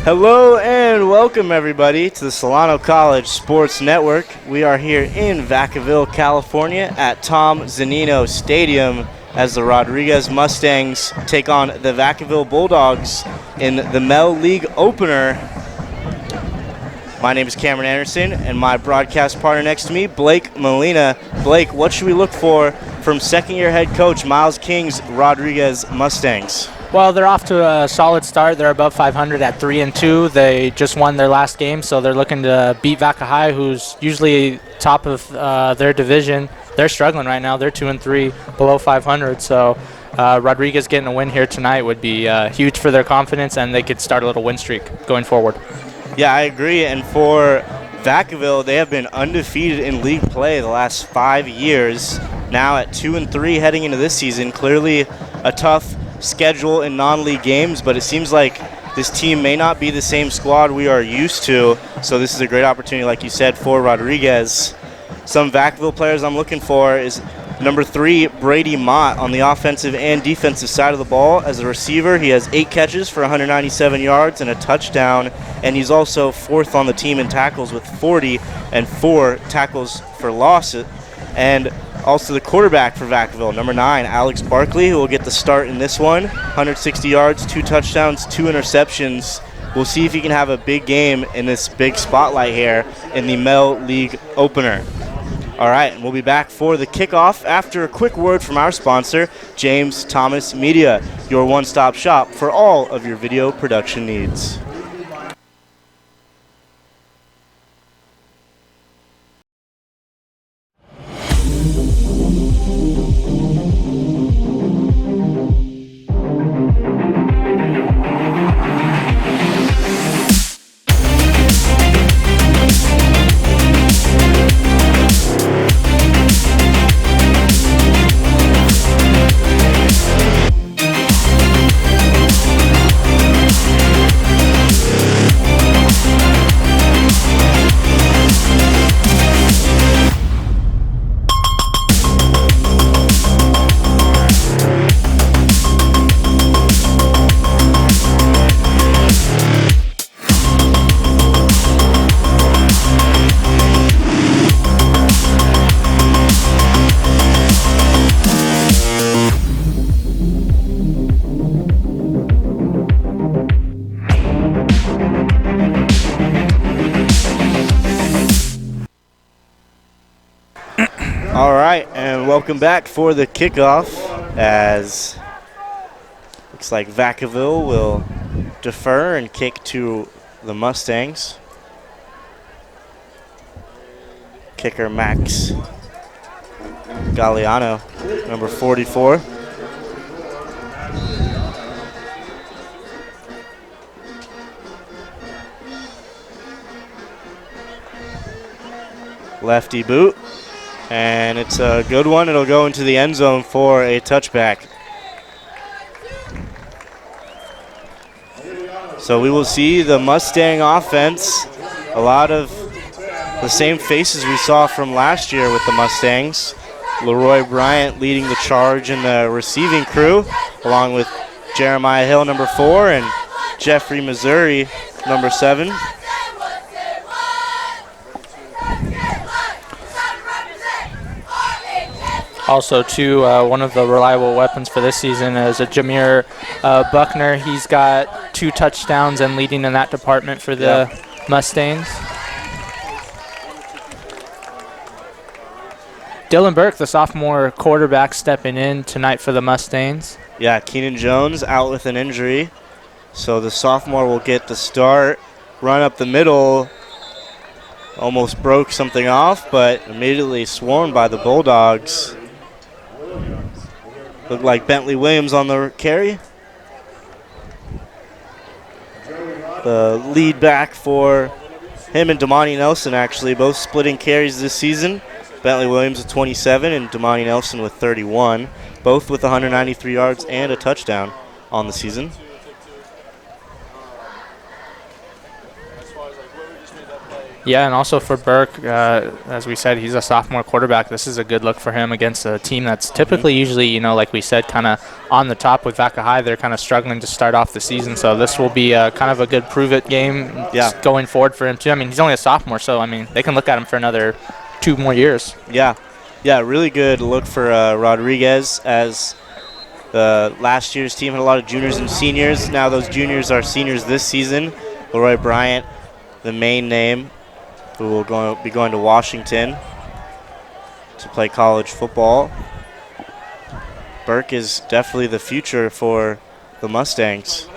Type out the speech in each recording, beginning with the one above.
Hello and welcome everybody to the Solano College Sports Network. We are here in Vacaville, California at Tom Zanino Stadium as the Rodriguez Mustangs take on the Vacaville Bulldogs in the Mel League opener. My name is Cameron Anderson and my broadcast partner next to me, Blake Molina. Blake, what should we look for from second-year head coach Miles King's Rodriguez Mustangs? Well, they're off to a solid start. They're above 500 at 3-2. They just won their last game, so they're looking to beat Vaca High, who's usually top of their division. They're struggling right now. They're 2-3, below 500. So Rodriguez getting a win here tonight would be huge for their confidence, and they could start a little win streak going forward. Yeah, I agree. And for Vacaville, they have been undefeated in league play the last 5 years. Now at 2-3 heading into this season. Clearly a tough schedule in non-league games, but it seems like this team may not be the same squad we are used to, so this is a great opportunity, like you said, for Rodriguez. Some Vacaville players I'm looking for is number 3, Brady Mott, on the offensive and defensive side of the ball. As a receiver, he has 8 catches for 197 yards and a touchdown, and he's also 4th on the team in tackles with 40 and 4 tackles for loss. And also the quarterback for Vacaville, number 9, Alex Barkley, who will get the start in this one. 160 yards, 2 touchdowns, 2 interceptions. We'll see if he can have a big game in this big spotlight here in the Mel League opener. All right, and we'll be back for the kickoff after a quick word from our sponsor, James Thomas Media, your one-stop shop for all of your video production needs. All right, and welcome back for the kickoff, as looks like Vacaville will defer and kick to the Mustangs. Kicker Max Galliano, number 44. Lefty boot. And it's a good one. It'll go into the end zone for a touchback. So we will see the Mustang offense. A lot of the same faces we saw from last year with the Mustangs. Leroy Bryant leading the charge in the receiving crew, along with Jeremiah Hill, number 4, and Jeffrey Missouri, number 7. Also, too, one of the reliable weapons for this season is a Jameer Buckner. He's got 2 touchdowns and leading in that department for the Mustangs. Dylan Burke, the sophomore quarterback, stepping in tonight for the Mustangs. Yeah, Keenan Jones out with an injury. So the sophomore will get the start. Run up the middle. Almost broke something off, but immediately swarmed by the Bulldogs. Looked like Bentley Williams on the carry. The lead back for him and Damani Nelson, actually, both splitting carries this season. Bentley Williams with 27 and Damani Nelson with 31, both with 193 yards and a touchdown on the season. Yeah, and also for Burke, as we said, he's a sophomore quarterback. This is a good look for him against a team that's typically usually, you know, like we said, kind of on the top with Vaca High. They're kind of struggling to start off the season, so this will be kind of a good prove-it game going forward for him, too. I mean, he's only a sophomore, so, I mean, they can look at him for another 2 more years. Yeah, really good look for Rodriguez, as last year's team had a lot of juniors and seniors. Now those juniors are seniors this season. Leroy Bryant, the main name, who will be going to Washington to play college football. Burke is definitely the future for the Mustangs.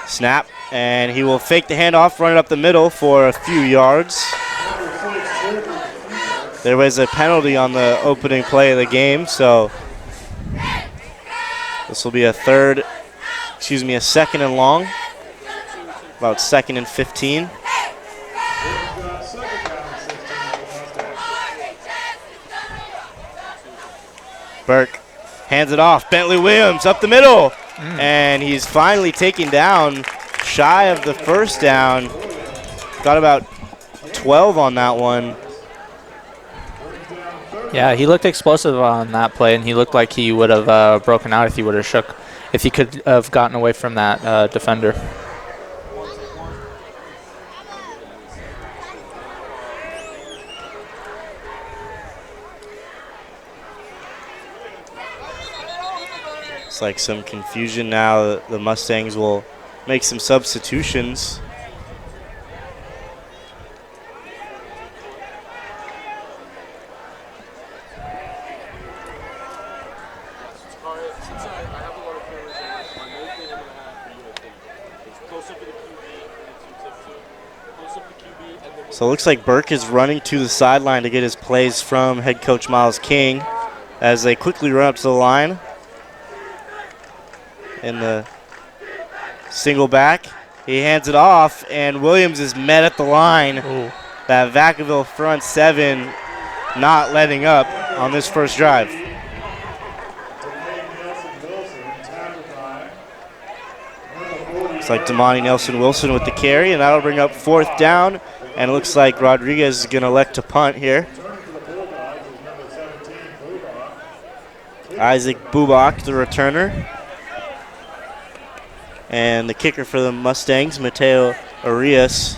Snap, and he will fake the handoff, run it up the middle for a few yards. There was a penalty on the opening play of the game, so this will be a second and long, about 2nd and 15. Burke hands it off. Bentley Williams up the middle. And he's finally taken down shy of the first down. Got about 12 on that one. Yeah, he looked explosive on that play, and he looked like he would have broken out if he could have gotten away from that defender. It's like some confusion now. The Mustangs will make some substitutions. So it looks like Burke is running to the sideline to get his plays from head coach Miles King as they quickly run up to the line. In the single back, he hands it off, and Williams is met at the line. Ooh. That Vacaville front 7 not letting up on this first drive. Looks like Damani Nelson-Wilson with the carry, and that'll bring up 4th down. And it looks like Rodriguez is going to elect to punt here. Isaac Bubak, the returner. And the kicker for the Mustangs, Mateo Arias.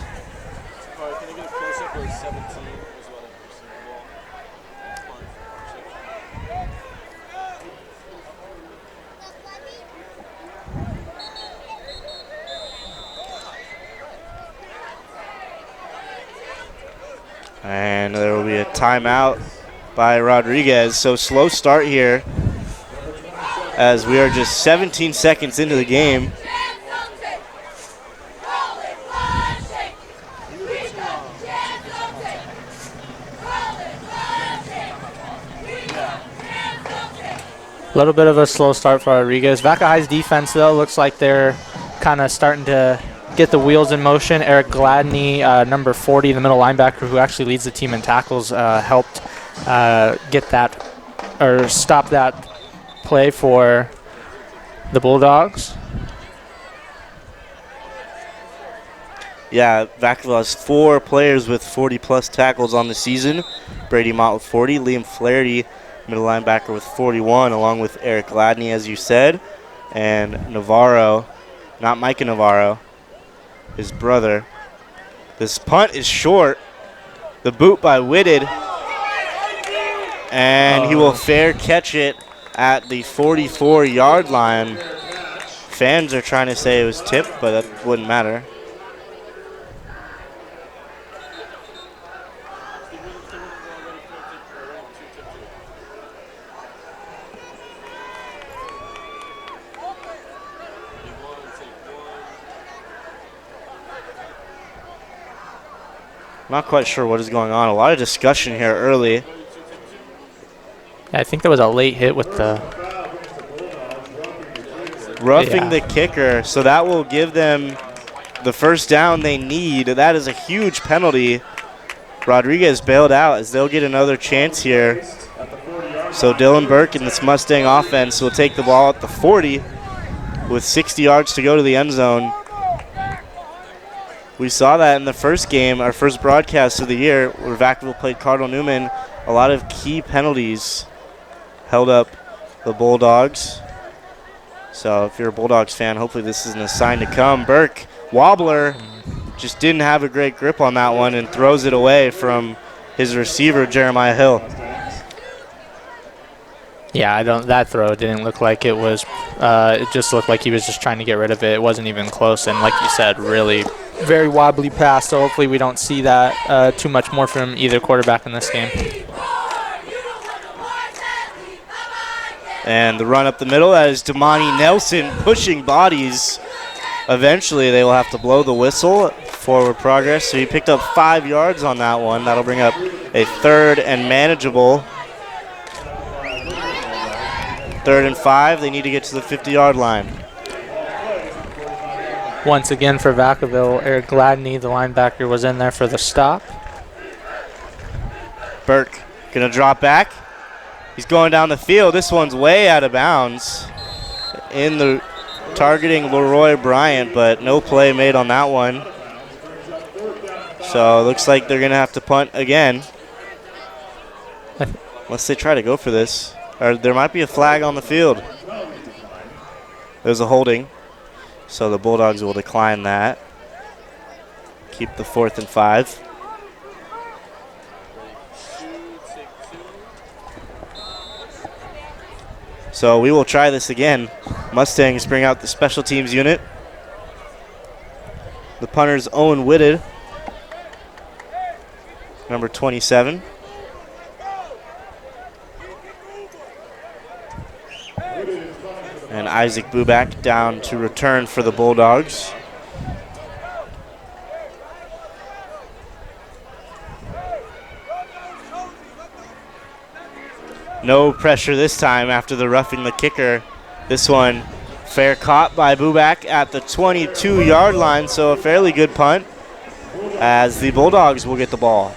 And there will be a timeout by Rodriguez. So slow start here as we are just 17 seconds into the game. A little bit of a slow start for Rodriguez. Vaca High's defense, though, looks like they're kind of starting to get the wheels in motion. Eric Gladney, number 40, the middle linebacker, who actually leads the team in tackles, helped get that or stop that play for the Bulldogs. Yeah, Vacaville has 4 players with 40-plus tackles on the season. Brady Mott with 40, Liam Flaherty, middle linebacker, with 41, along with Eric Gladney, as you said, and Navarro, not Micah Navarro, his brother. This punt is short. The boot by Whitted, and he will fair catch it at the 44-yard line. Fans are trying to say it was tipped, but that wouldn't matter. Not quite sure what is going on. A lot of discussion here early. Yeah, I think there was a late hit with the roughing the kicker, so that will give them the first down they need. That is a huge penalty. Rodriguez bailed out as they'll get another chance here. So Dylan Burke and this Mustang offense will take the ball at the 40 with 60 yards to go to the end zone. We saw that in the first game, our first broadcast of the year, where Vacaville played Cardinal Newman. A lot of key penalties held up the Bulldogs. So if you're a Bulldogs fan, hopefully this isn't a sign to come. Burke, wobbler, just didn't have a great grip on that one and throws it away from his receiver, Jeremiah Hill. Yeah, that throw didn't look like it was, it just looked like he was just trying to get rid of it. It wasn't even close, and like you said, really very wobbly pass, so hopefully we don't see that too much more from either quarterback in this game. And the run up the middle, that is Damani Nelson pushing bodies. Eventually they will have to blow the whistle. Forward progress, so he picked up 5 yards on that one. That'll bring up a 3rd and manageable. 3rd and 5, they need to get to the 50-yard line. Once again for Vacaville, Eric Gladney, the linebacker, was in there for the stop. Burke gonna drop back. He's going down the field. This one's way out of bounds. Targeting Leroy Bryant, but no play made on that one. So it looks like they're gonna have to punt again. Unless they try to go for this. Or there might be a flag on the field. There's a holding. So the Bulldogs will decline that. Keep the 4th and 5. So we will try this again. Mustangs bring out the special teams unit. The punter's Owen Whitted, number 27. And Isaac Buback down to return for the Bulldogs. No pressure this time after the roughing the kicker. This one fair caught by Buback at the 22-yard line, so a fairly good punt as the Bulldogs will get the ball.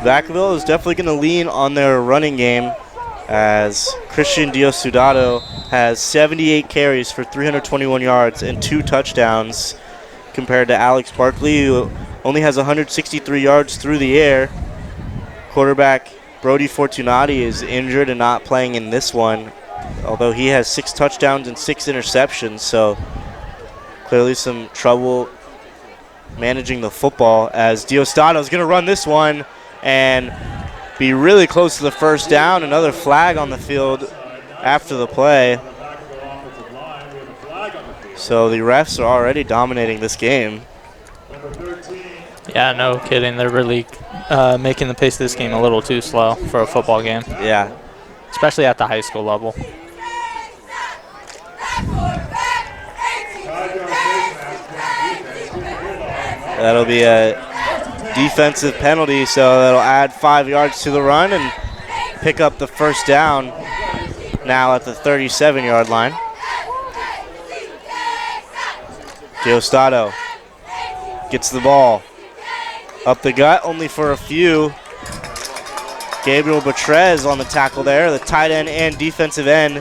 Vacaville is definitely going to lean on their running game as Christian Diosdado has 78 carries for 321 yards and 2 touchdowns compared to Alex Barkley, who only has 163 yards through the air. Quarterback Brody Fortunati is injured and not playing in this one, although he has 6 touchdowns and 6 interceptions, so clearly some trouble managing the football as Diosdado is going to run this one and be really close to the first down. Another flag on the field after the play. So the refs are already dominating this game. Yeah, no kidding. They're really making the pace of this game a little too slow for a football game. Yeah. Especially at the high school level. That'll be a defensive penalty, so that'll add 5 yards to the run and pick up the first down now at the 37-yard line. Diosdado gets the ball up the gut, only for a few. Gabriel Betrez on the tackle there, the tight end and defensive end,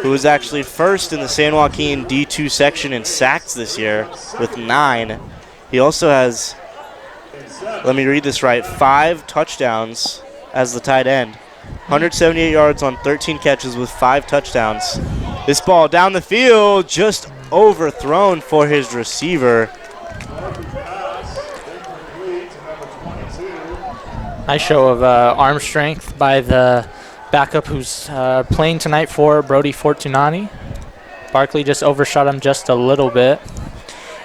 who was actually first in the San Joaquin D2 section in sacks this year with 9. He also has, let me read this right, 5 touchdowns as the tight end. 178 yards on 13 catches with 5 touchdowns. This ball down the field, just overthrown for his receiver. Nice show of arm strength by the backup who's playing tonight for Brody Fortunati. Barkley just overshot him just a little bit.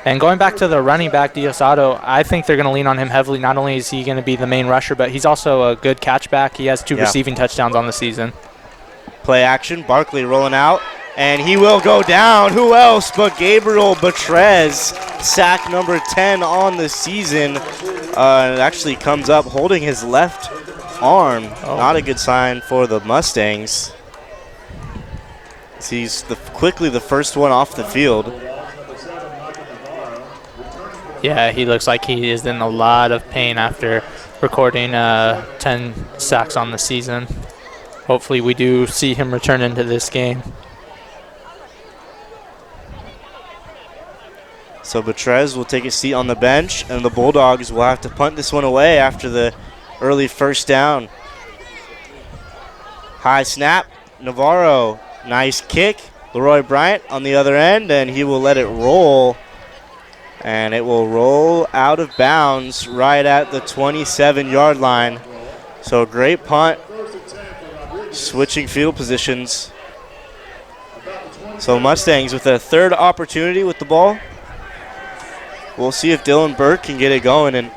And going back to the running back, Diosdado, I think they're going to lean on him heavily. Not only is he going to be the main rusher, but he's also a good catchback. He has 2 receiving touchdowns on the season. Play action, Barkley rolling out, and he will go down. Who else but Gabriel Betrez, sack number 10 on the season. It actually comes up holding his left arm. Not a good sign for the Mustangs. He's quickly the first one off the field. Yeah, he looks like he is in a lot of pain after recording 10 sacks on the season. Hopefully we do see him return into this game. So Betrez will take a seat on the bench, and the Bulldogs will have to punt this one away after the early first down. High snap, Navarro, nice kick. Leroy Bryant on the other end, and he will let it roll. And it will roll out of bounds right at the 27-yard line. So a great punt, switching field positions. So Mustangs with a third opportunity with the ball. We'll see if Dylan Burke can get it going and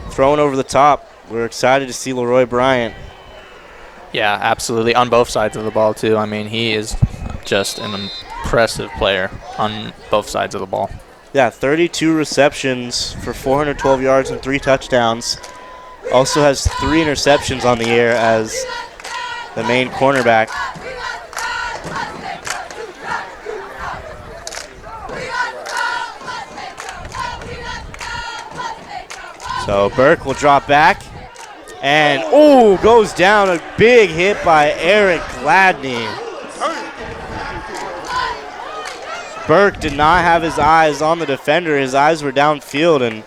throwing over the top. We're excited to see Leroy Bryant. Yeah, absolutely. On both sides of the ball, too. I mean, he is just an impressive player on both sides of the ball. Yeah, 32 receptions for 412 yards and 3 touchdowns. Also has 3 interceptions on the year as the main cornerback. So Burke will drop back, and goes down. A big hit by Eric Gladney. Burke did not have his eyes on the defender. His eyes were downfield and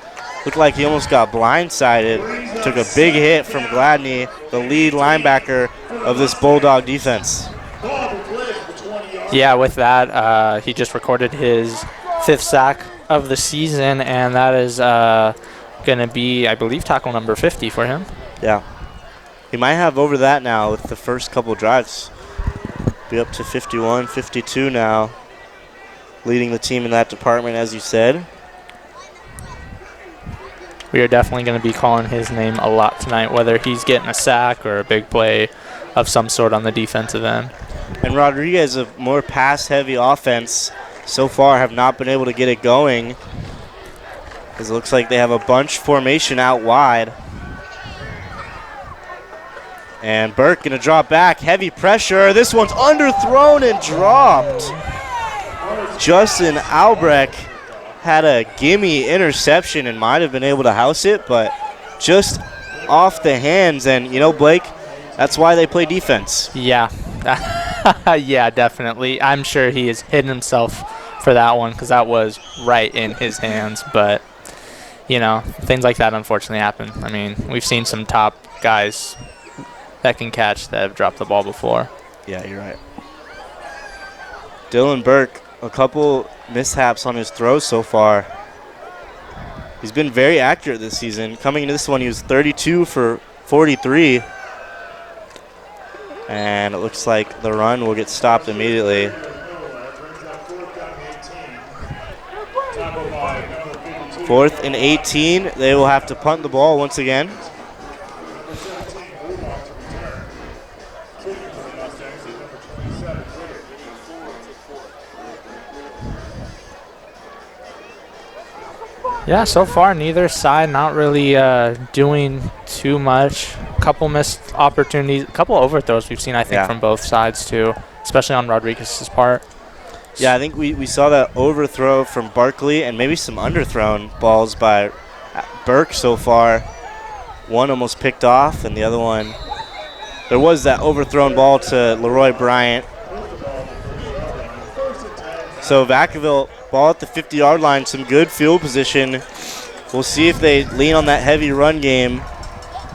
looked like he almost got blindsided. Took a big hit from Gladney, the lead linebacker of this Bulldog defense. Yeah, with that, he just recorded his 5th sack of the season, and that is going to be, I believe, tackle number 50 for him. Yeah. He might have over that now with the first couple drives. Be up to 51, 52 now. Leading the team in that department, as you said. We are definitely going to be calling his name a lot tonight, whether he's getting a sack or a big play of some sort on the defensive end. And Rodriguez, a more pass-heavy offense, so far have not been able to get it going. Because it looks like they have a bunch formation out wide. And Burke going to drop back. Heavy pressure. This one's underthrown and dropped. Justin Albrecht had a gimme interception and might have been able to house it, but just off the hands. And, you know, Blake, that's why they play defense. Yeah. Yeah, definitely. I'm sure he has hidden himself for that one because that was right in his hands. But, you know, things like that unfortunately happen. I mean, we've seen some top guys that can catch that have dropped the ball before. Yeah, you're right. Dylan Burke, a couple mishaps on his throws so far. He's been very accurate this season. Coming into this one, he was 32 for 43. And it looks like the run will get stopped immediately. 4th and 18. They will have to punt the ball once again. Yeah, so far neither side not really doing too much. A couple missed opportunities, a couple overthrows we've seen, I think, from both sides too, especially on Rodriguez's part. Yeah, I think we saw that overthrow from Barkley and maybe some underthrown balls by Burke so far. One almost picked off, and the other one, there was that overthrown ball to Leroy Bryant. So Vacaville, ball at the 50-yard line, some good field position. We'll see if they lean on that heavy run game.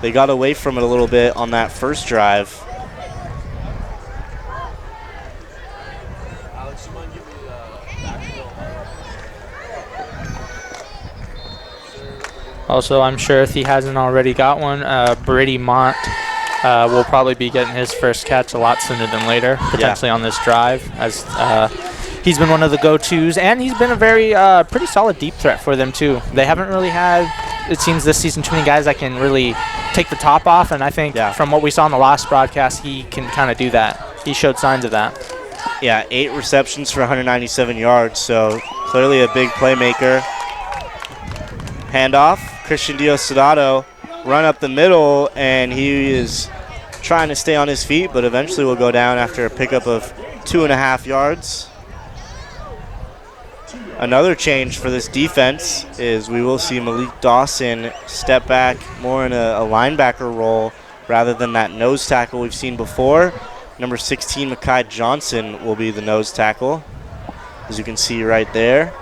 They got away from it a little bit on that first drive. Also, I'm sure if he hasn't already got one, Brady Mont will probably be getting his first catch a lot sooner than later, potentially on this drive, as he's been one of the go-tos, and he's been a very pretty solid deep threat for them too. They haven't really had, it seems this season, too many guys that can really take the top off, and I think from what we saw in the last broadcast, he can kind of do that. He showed signs of that. Yeah, 8 receptions for 197 yards, so clearly a big playmaker. Handoff, Christian Diosdado, run up the middle, and he is trying to stay on his feet, but eventually will go down after a pickup of 2.5 yards. another change for this defense is we will see Malik Dawson step back more in a linebacker role rather than that nose tackle we've seen before. Number 16, Mekhi Johnson, will be the nose tackle, as you can see right there.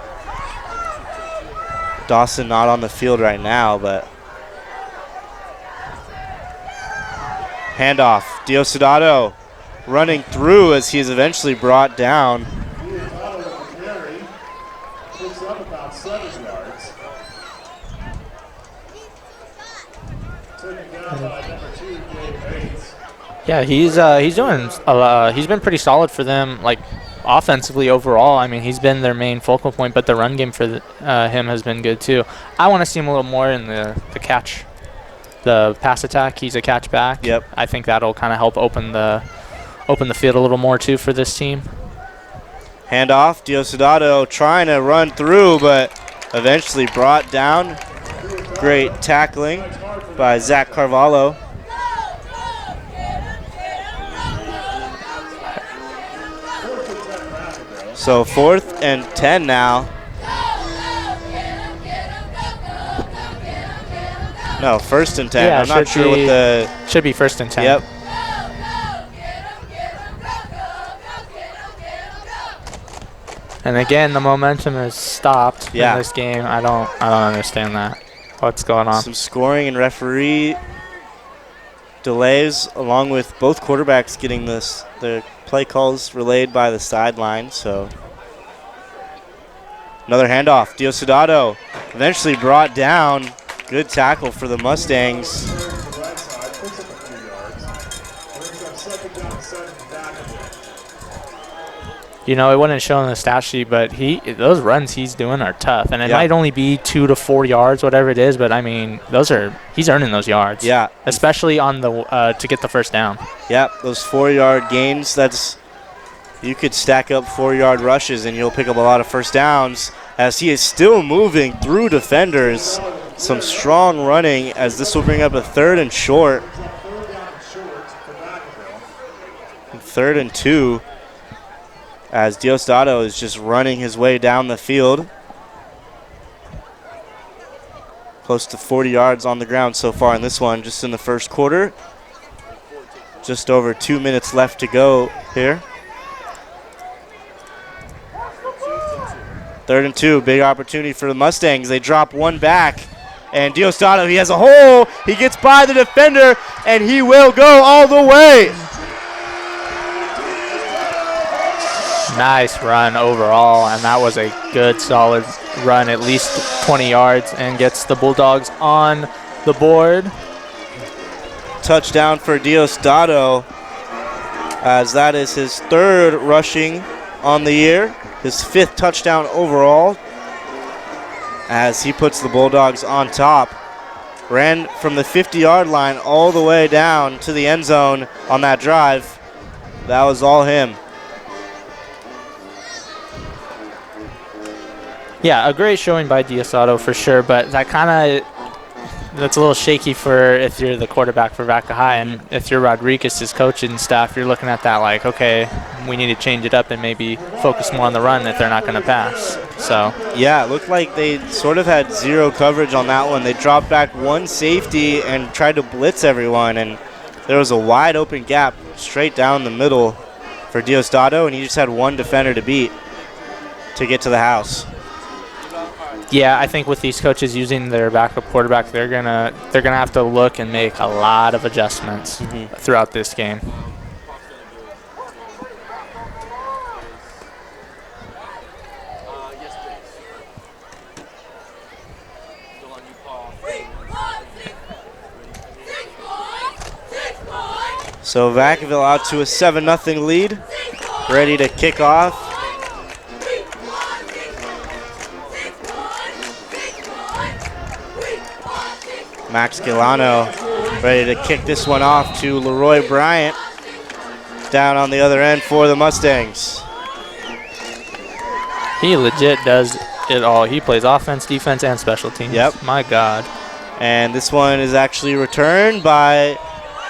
Dawson not on the field right now, but handoff. Diosdado running through as he is eventually brought down. Yeah, he's doing he's been pretty solid for them, like offensively overall. I mean, he's been their main focal point, but the run game for him has been good too. I want to see him a little more in the catch, the pass attack. He's a catch back. Yep. I think that'll kind of help open the field a little more too for this team. Handoff, Diosdado trying to run through, but eventually brought down. Great tackling by Zach Carvalho. So 4th and 10 now. No, 1st and 10. Yeah, I'm not sure what the... Should be 1st and 10. Yep. And again, the momentum has stopped in this game. I don't understand that. What's going on? Some scoring and referee delays, along with both quarterbacks getting the play calls relayed by the sideline. So another handoff. Diosdado eventually brought down. Good tackle for the Mustangs. You know, it wasn't shown in the stat sheet, but those runs he's doing are tough, and it might only be 2 to 4 yards, whatever it is. But I mean, he's earning those yards. Yeah, especially on the to get the first down. Yep, those 4-yard gains. You could stack up 4-yard rushes, and you'll pick up a lot of first downs. As he is still moving through defenders, some strong running. As this will bring up a 3rd and short. 3rd and 2. As Diosdado is just running his way down the field. Close to 40 yards on the ground so far in this one, just in the first quarter. Just over 2 minutes left to go here. 3rd and 2, big opportunity for the Mustangs. They drop one back, and Diosdado, he has a hole. He gets by the defender, and he will go all the way. Nice run overall, and that was a good, solid run, at least 20 yards, and gets the Bulldogs on the board. Touchdown for Diosdado, as that is his 3rd rushing on the year, his 5th touchdown overall, as he puts the Bulldogs on top. Ran from the 50-yard line all the way down to the end zone on that drive. That was all him. Yeah, a great showing by Diosdado for sure, but that's a little shaky for if you're the quarterback for Vaca High, and if you're Rodriguez's coaching staff, you're looking at that like, okay, we need to change it up and maybe focus more on the run if they're not going to pass. So yeah, it looked like they sort of had zero coverage on that one. They dropped back one safety and tried to blitz everyone, and there was a wide open gap straight down the middle for Diosdado, and he just had one defender to beat to get to the house. Yeah, I think with these coaches using their backup quarterback, they're gonna have to look and make a lot of adjustments throughout this game. So Vacaville out to a 7-0 lead, ready to kick off. Max Gilano ready to kick this one off to Leroy Bryant down on the other end for the Mustangs. He legit does it all. He plays offense, defense, and special teams. Yep. My God. And this one is actually returned by,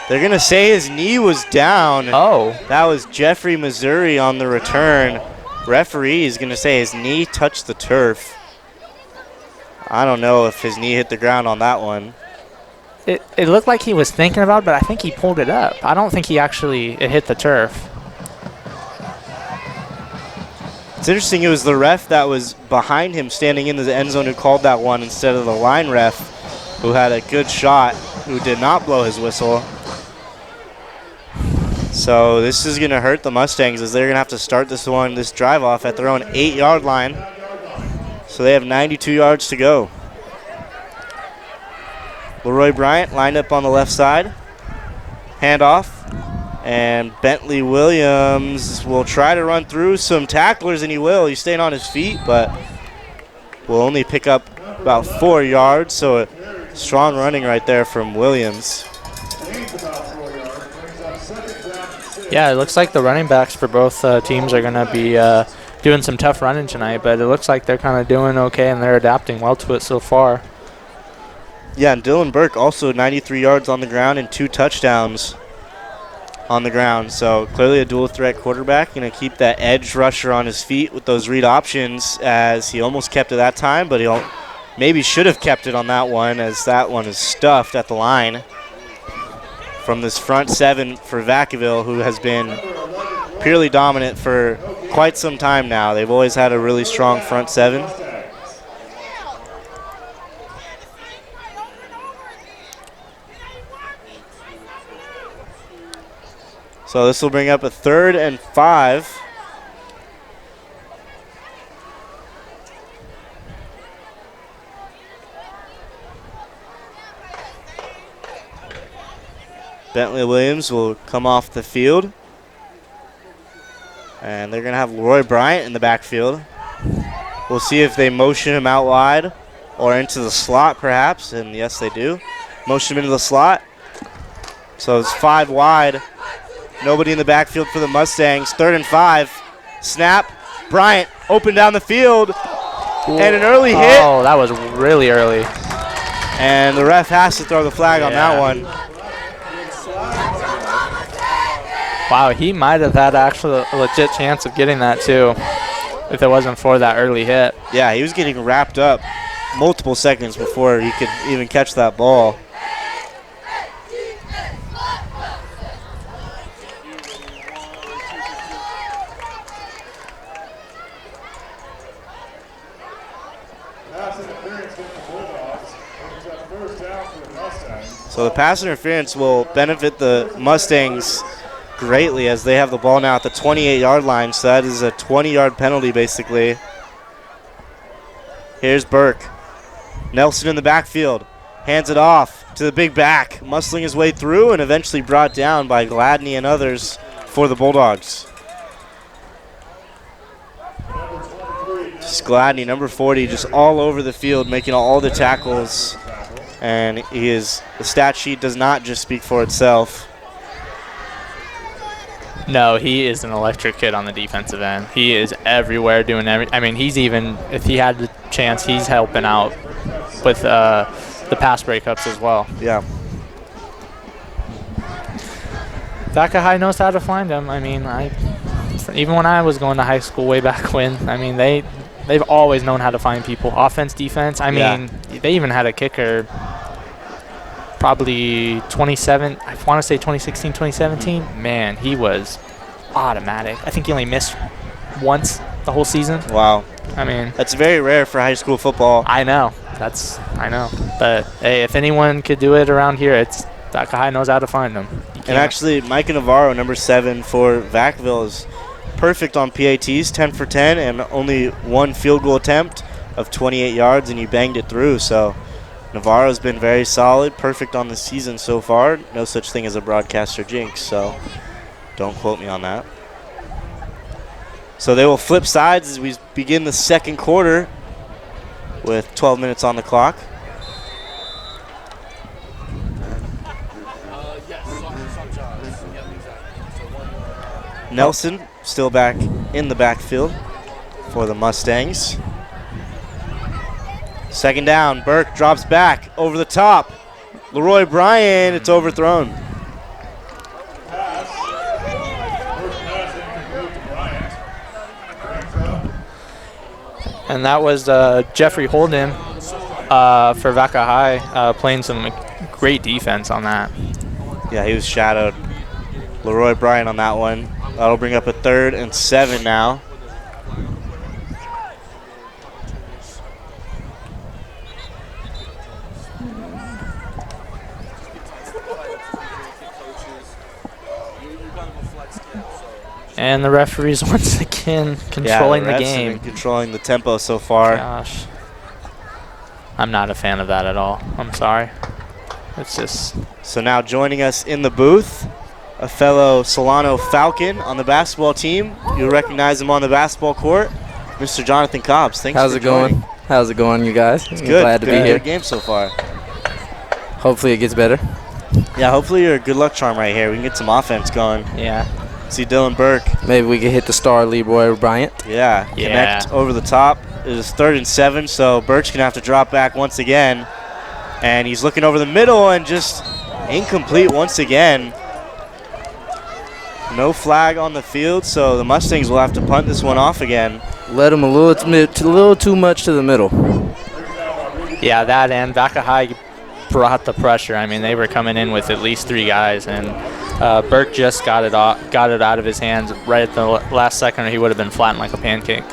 they're going to say his knee was down. Oh. That was Jeffrey Missouri on the return. Referee is going to say his knee touched the turf. I don't know if his knee hit the ground on that one. It looked like he was thinking about it, but I think he pulled it up. I don't think it hit the turf. It's interesting, it was the ref that was behind him standing in the end zone who called that one instead of the line ref who had a good shot, who did not blow his whistle. So this is going to hurt the Mustangs as they're going to have to start this drive off at their own 8-yard line. So they have 92 yards to go. Leroy Bryant lined up on the left side. Handoff. And Bentley Williams will try to run through some tacklers, and he will. He's staying on his feet, but will only pick up about 4 yards. So a strong running right there from Williams. Yeah, it looks like the running backs for both teams are going to be doing some tough running tonight, but it looks like they're kind of doing okay, and they're adapting well to it so far. Yeah, and Dylan Burke also 93 yards on the ground and 2 touchdowns on the ground. So clearly a dual threat quarterback. Going to keep that edge rusher on his feet with those read options, as he almost kept it that time, but he maybe should have kept it on that one, as that one is stuffed at the line from this front 7 for Vacaville, who has been purely dominant for quite some time now. They've always had a really strong front 7. So this will bring up a 3rd and 5. Bentley Williams will come off the field. And they're going to have Leroy Bryant in the backfield. We'll see if they motion him out wide or into the slot perhaps, and yes they do. Motion him into the slot. So it's 5 wide. Nobody in the backfield for the Mustangs. 3rd and 5. Snap. Bryant open down the field. And an early hit. Oh, that was really early. And the ref has to throw the flag on that one. Wow, he might have had actually a legit chance of getting that too if it wasn't for that early hit. Yeah, he was getting wrapped up multiple seconds before he could even catch that ball. So the pass interference will benefit the Mustangs greatly, as they have the ball now at the 28-yard line. So that is a 20-yard penalty basically. Here's Burke. Nelson in the backfield. Hands it off to the big back. Muscling his way through and eventually brought down by Gladney and others for the Bulldogs. Just Gladney, number 40, just all over the field, making all the tackles. And the stat sheet does not just speak for itself. No, he is an electric kid on the defensive end. He is everywhere doing I mean, he's even, if he had the chance, he's helping out with the pass breakups as well. Yeah. Vaca High knows how to find him. I mean, even when I was going to high school way back when, I mean, they've always known how to find people. Offense, defense. I mean, they even had a kicker probably 27, I want to say 2016, 2017. Man, he was automatic. I think he only missed once the whole season. Wow. I mean, that's very rare for high school football. I know. I know. But, hey, if anyone could do it around here, it's Vaca High knows how to find them. And actually, Micah Navarro, number 7 for Vacaville, is perfect on PATs, 10 for 10, and only 1 field goal attempt of 28 yards, and you banged it through. So Navarro's been very solid, perfect on the season so far. No such thing as a broadcaster jinx, so don't quote me on that. So they will flip sides as we begin the second quarter with 12 minutes on the clock. Nelson still back in the backfield for the Mustangs. Second down, Burke drops back over the top. Leroy Bryant, it's overthrown. And that was Jeffrey Holden for Vaca High, playing some great defense on that. Yeah, he was shadowed. Leroy Bryant on that one. That'll bring up a 3rd and 7 now. And the referees once again controlling the game. Have been controlling the tempo so far. Gosh. I'm not a fan of that at all. I'm sorry. It's just... So now joining us in the booth, a fellow Solano Falcon on the basketball team. You'll recognize him on the basketball court, Mr. Jonathan Cobbs. Thanks for joining. How's it going, you guys? It's I'm good. glad to be here. Good game so far. Hopefully it gets better. Yeah, hopefully you're a good luck charm right here. We can get some offense going. Yeah. See Dylan Burke. Maybe we can hit the star Leroy Bryant. Yeah, connect over the top. It is 3rd and 7, so Burke's going to have to drop back once again. And he's looking over the middle and just incomplete once again. No flag on the field, so the Mustangs will have to punt this one off again. Let him a little too much to the middle. Yeah, that and Vaca High brought the pressure. I mean, they were coming in with at least 3 guys, and Burke just got it out of his hands right at the last second, or he would have been flattened like a pancake.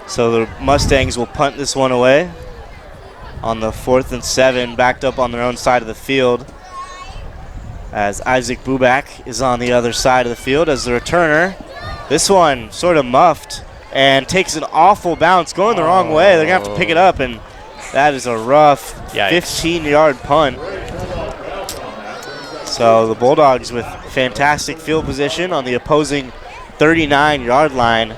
So the Mustangs will punt this one away on the 4th and 7, backed up on their own side of the field, as Isaac Bubak is on the other side of the field as the returner. This one sort of muffed and takes an awful bounce, going the wrong way. They're going to have to pick it up, and that is a rough 15-yard punt. So the Bulldogs with fantastic field position on the opposing 39-yard line.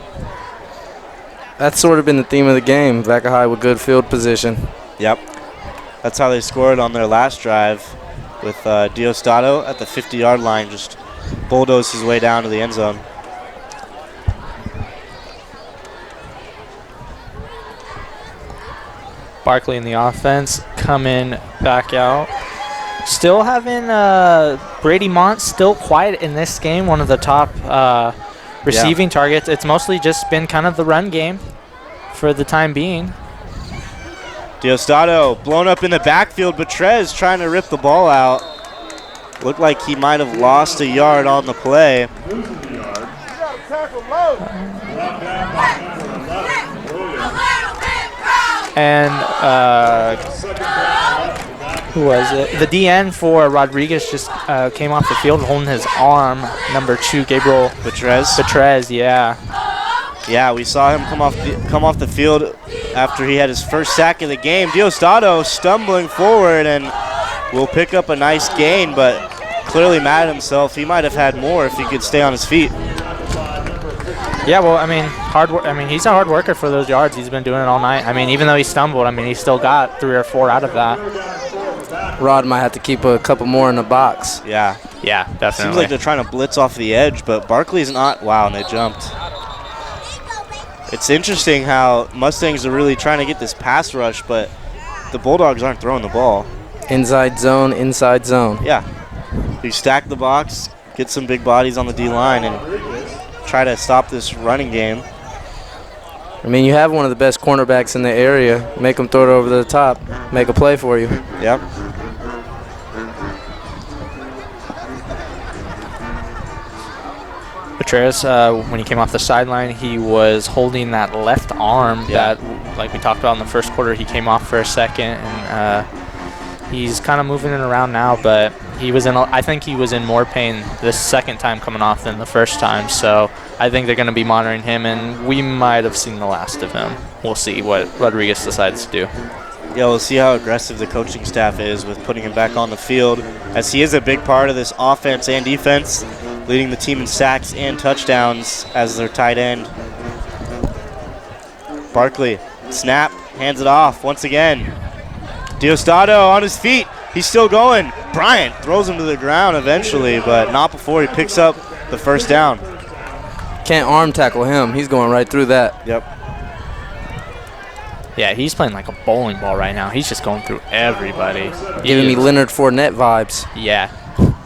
That's sort of been the theme of the game. Vaca High with good field position. Yep. That's how they scored on their last drive, with Diostato at the 50-yard line just bulldozed his way down to the end zone. Barkley in the offense coming back out. Still having Brady Mont still quiet in this game, one of the top receiving targets. It's mostly just been kind of the run game for the time being. Diostato blown up in the backfield, but Trez trying to rip the ball out. Looked like he might have lost a yard on the play. And who was it? The DN for Rodriguez just came off the field holding his arm. Number 2, Gabriel Betrez, yeah. Yeah, we saw him come off the field after he had his first sack of the game. Diostato stumbling forward and will pick up a nice gain, but clearly mad at himself. He might have had more if he could stay on his feet. Yeah, well, I mean, he's a hard worker for those yards. He's been doing it all night. I mean, even though he stumbled, I mean, he still got 3 or 4 out of that. Rod might have to keep a couple more in the box. Yeah. Yeah, definitely. Seems like they're trying to blitz off the edge, but Barkley's not. Wow, and they jumped. It's interesting how Mustangs are really trying to get this pass rush, but the Bulldogs aren't throwing the ball. Inside zone. Yeah. You stack the box, get some big bodies on the D-line, and try to stop this running game. I mean, you have one of the best cornerbacks in the area. Make them throw it over the top. Make a play for you. Yep. Petraeus, when he came off the sideline, he was holding that left arm that, like we talked about in the first quarter, he came off for a second, and he's kind of moving it around now, but I think he was in more pain this second time coming off than the first time, so I think they're going to be monitoring him, and we might have seen the last of him. We'll see what Rodriguez decides to do. Yeah, we'll see how aggressive the coaching staff is with putting him back on the field, as he is a big part of this offense and defense, leading the team in sacks and touchdowns as their tight end. Barkley, snap, hands it off once again. Diostato on his feet. He's still going. Bryant throws him to the ground eventually, but not before he picks up the first down. Can't arm tackle him. He's going right through that. Yep. Yeah, he's playing like a bowling ball right now. He's just going through everybody. Giving me Leonard Fournette vibes. Yeah.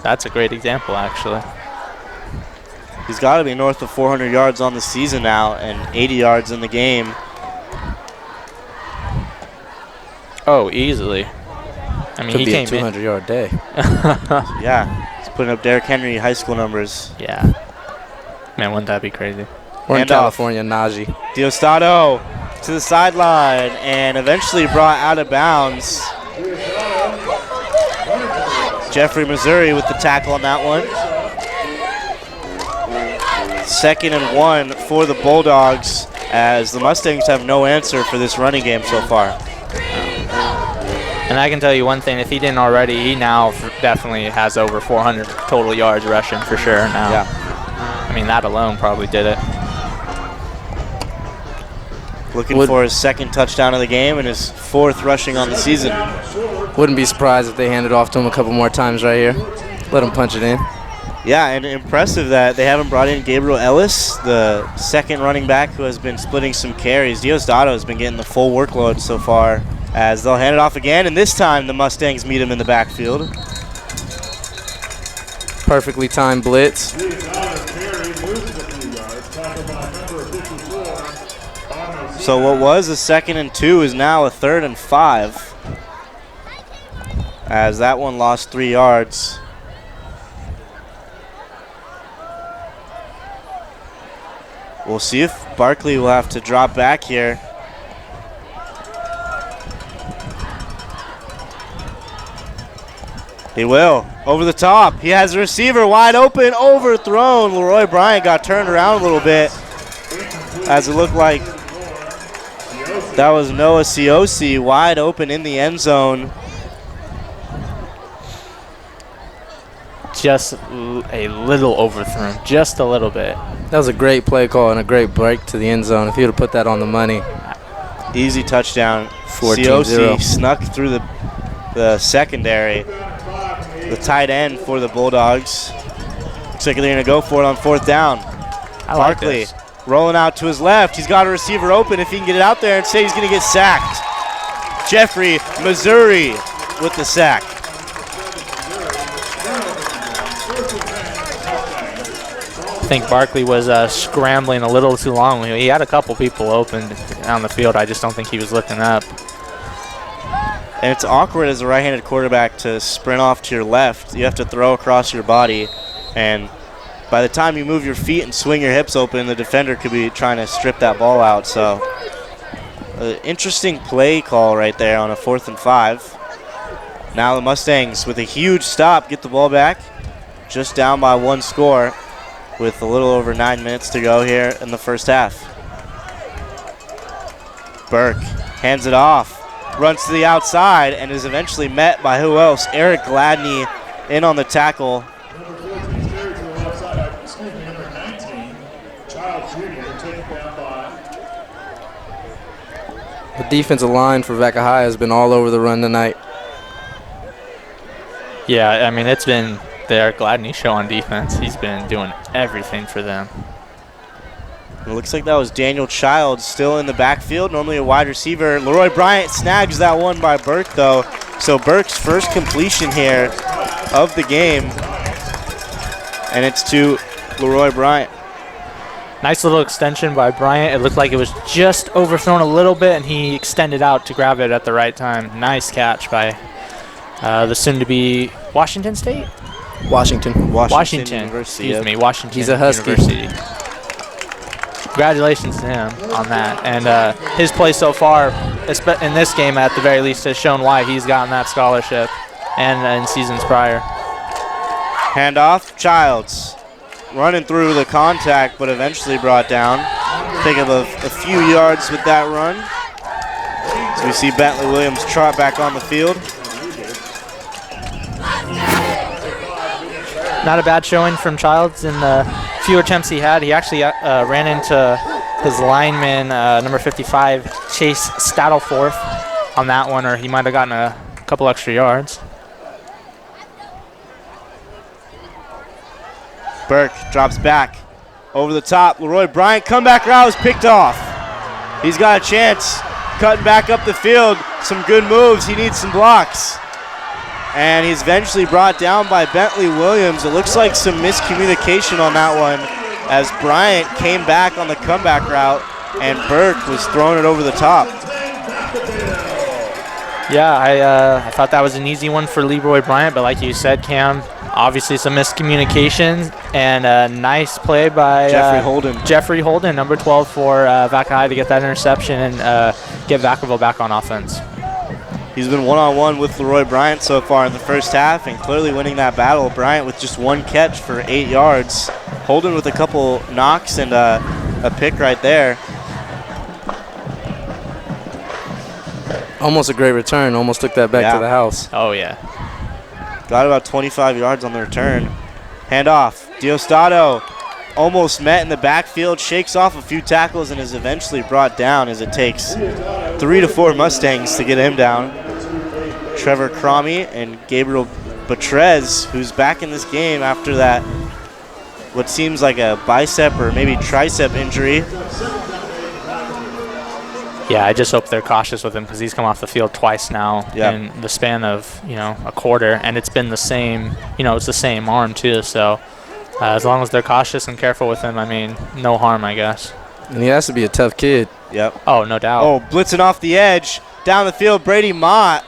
That's a great example, actually. He's got to be north of 400 yards on the season now and 80 yards in the game. Oh, easily. I mean, Could he be a came in. 200-yard day. Yeah, he's putting up Derrick Henry high school numbers. Yeah. Man, wouldn't that be crazy? We're in Handoff. California, Najee. Diosdado to the sideline and eventually brought out of bounds. Jeffrey Missouri with the tackle on that one. 2nd and 1 for the Bulldogs as the Mustangs have no answer for this running game so far. And I can tell you one thing, if he didn't already, he now definitely has over 400 total yards rushing for sure now. Yeah. I mean, that alone probably did it. Looking for his 2nd touchdown of the game and his 4th rushing on the season. Wouldn't be surprised if they handed off to him a couple more times right here. Let him punch it in. Yeah, and impressive that they haven't brought in Gabriel Ellis, the 2nd running back who has been splitting some carries. Diosdado has been getting the full workload so far as they'll hand it off again, and this time the Mustangs meet him in the backfield. Perfectly timed blitz. So what was a 2nd and 2 is now a 3rd and 5 as that one lost 3 yards. We'll see if Barkley will have to drop back here. He will. Over the top. He has a receiver wide open, overthrown. Leroy Bryant got turned around a little bit as it looked like that was Noah Ciosi wide open in the end zone. Just a little overthrown, just a little bit. That was a great play call and a great break to the end zone. If he would have put that on the money. Easy touchdown. 14-0. Ciosi snuck through the secondary. The tight end for the Bulldogs. Looks like they're going to go for it on 4th down. Barkley rolling out to his left. He's got a receiver open if he can get it out there and say he's going to get sacked. Jeffrey Missouri with the sack. I think Barkley was scrambling a little too long. He had a couple people open on the field. I just don't think he was looking up. And it's awkward as a right-handed quarterback to sprint off to your left. You have to throw across your body. And by the time you move your feet and swing your hips open, the defender could be trying to strip that ball out. So, interesting play call right there on a 4th and 5. Now the Mustangs, with a huge stop, get the ball back. Just down by 1 score with a little over 9 minutes to go here in the first half. Burke hands it off. Runs to the outside and is eventually met by who else? Eric Gladney in on the tackle. The defensive line for Vacaville has been all over the run tonight. Yeah, I mean, it's been the Eric Gladney show on defense. He's been doing everything for them. It looks like that was Daniel Childs still in the backfield, normally a wide receiver. Leroy Bryant snags that one by Burke, though. So Burke's first completion here of the game, and it's to Leroy Bryant. Nice little extension by Bryant. It looked like it was just overthrown a little bit, and he extended out to grab it at the right time. Nice catch by the soon-to-be Washington State? Washington. University. Excuse me, Washington He's a Husky. University. Congratulations to him on that. And his play so far, in this game at the very least, has shown why he's gotten that scholarship and in seasons prior. Handoff, Childs. Running through the contact, but eventually brought down. Pick up a few yards with that run. So we see Bentley Williams trot back on the field. Not a bad showing from Childs in the few attempts he had. He actually ran into his lineman, number 55, Chase Staddleforth, on that one, or he might have gotten a couple extra yards. Burke drops back over the top. Leroy Bryant, comeback route, was picked off. He's got a chance, cutting back up the field. Some good moves. He needs some blocks. And he's eventually brought down by Bentley Williams. It looks like some miscommunication on that one as Bryant came back on the comeback route and Burke was throwing it over the top. Yeah, I thought that was an easy one for Leroy Bryant, but like you said, Cam, obviously some miscommunication and a nice play by Jeffrey Holden, number 12 for Vacaville to get that interception and get Vacaville back on offense. He's been one-on-one with Leroy Bryant so far in the first half and clearly winning that battle. Bryant with just one catch for 8 yards. Holden with a couple knocks and a pick right there. Almost a great return. Almost took that back to the house. Oh, yeah. Got about 25 yards on the return. Handoff. Diosdado almost met in the backfield, shakes off a few tackles, and is eventually brought down as it takes 3 to 4 Mustangs to get him down. Trevor Cromie and Gabriel Betrez, who's back in this game after that, what seems like a bicep or maybe tricep injury. Yeah, I just hope they're cautious with him because he's come off the field twice now in the span of, a quarter, and it's been the same, it's the same arm too. So as long as they're cautious and careful with him, I mean, no harm, I guess. And he has to be a tough kid. Yep. Oh, no doubt. Oh, blitzing off the edge. Down the field, Brady Mott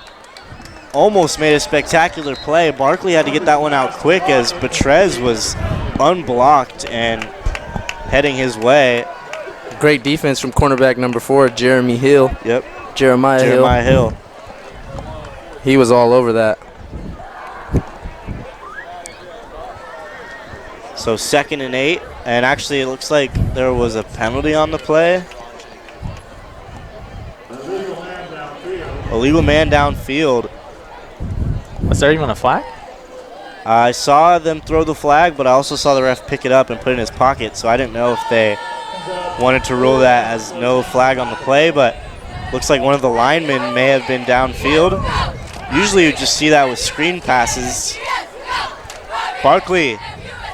almost made a spectacular play. Barkley had to get that one out quick as Betrez was unblocked and heading his way. Great defense from cornerback number 4, Jeremy Hill. Yep. Jeremiah Hill. He was all over that. So 2nd and 8, and actually it looks like there was a penalty on the play. Illegal man downfield. Was there even a flag? I saw them throw the flag, but I also saw the ref pick it up and put it in his pocket, so I didn't know if they wanted to rule that as no flag on the play, but looks like one of the linemen may have been downfield. Usually you just see that with screen passes. Barkley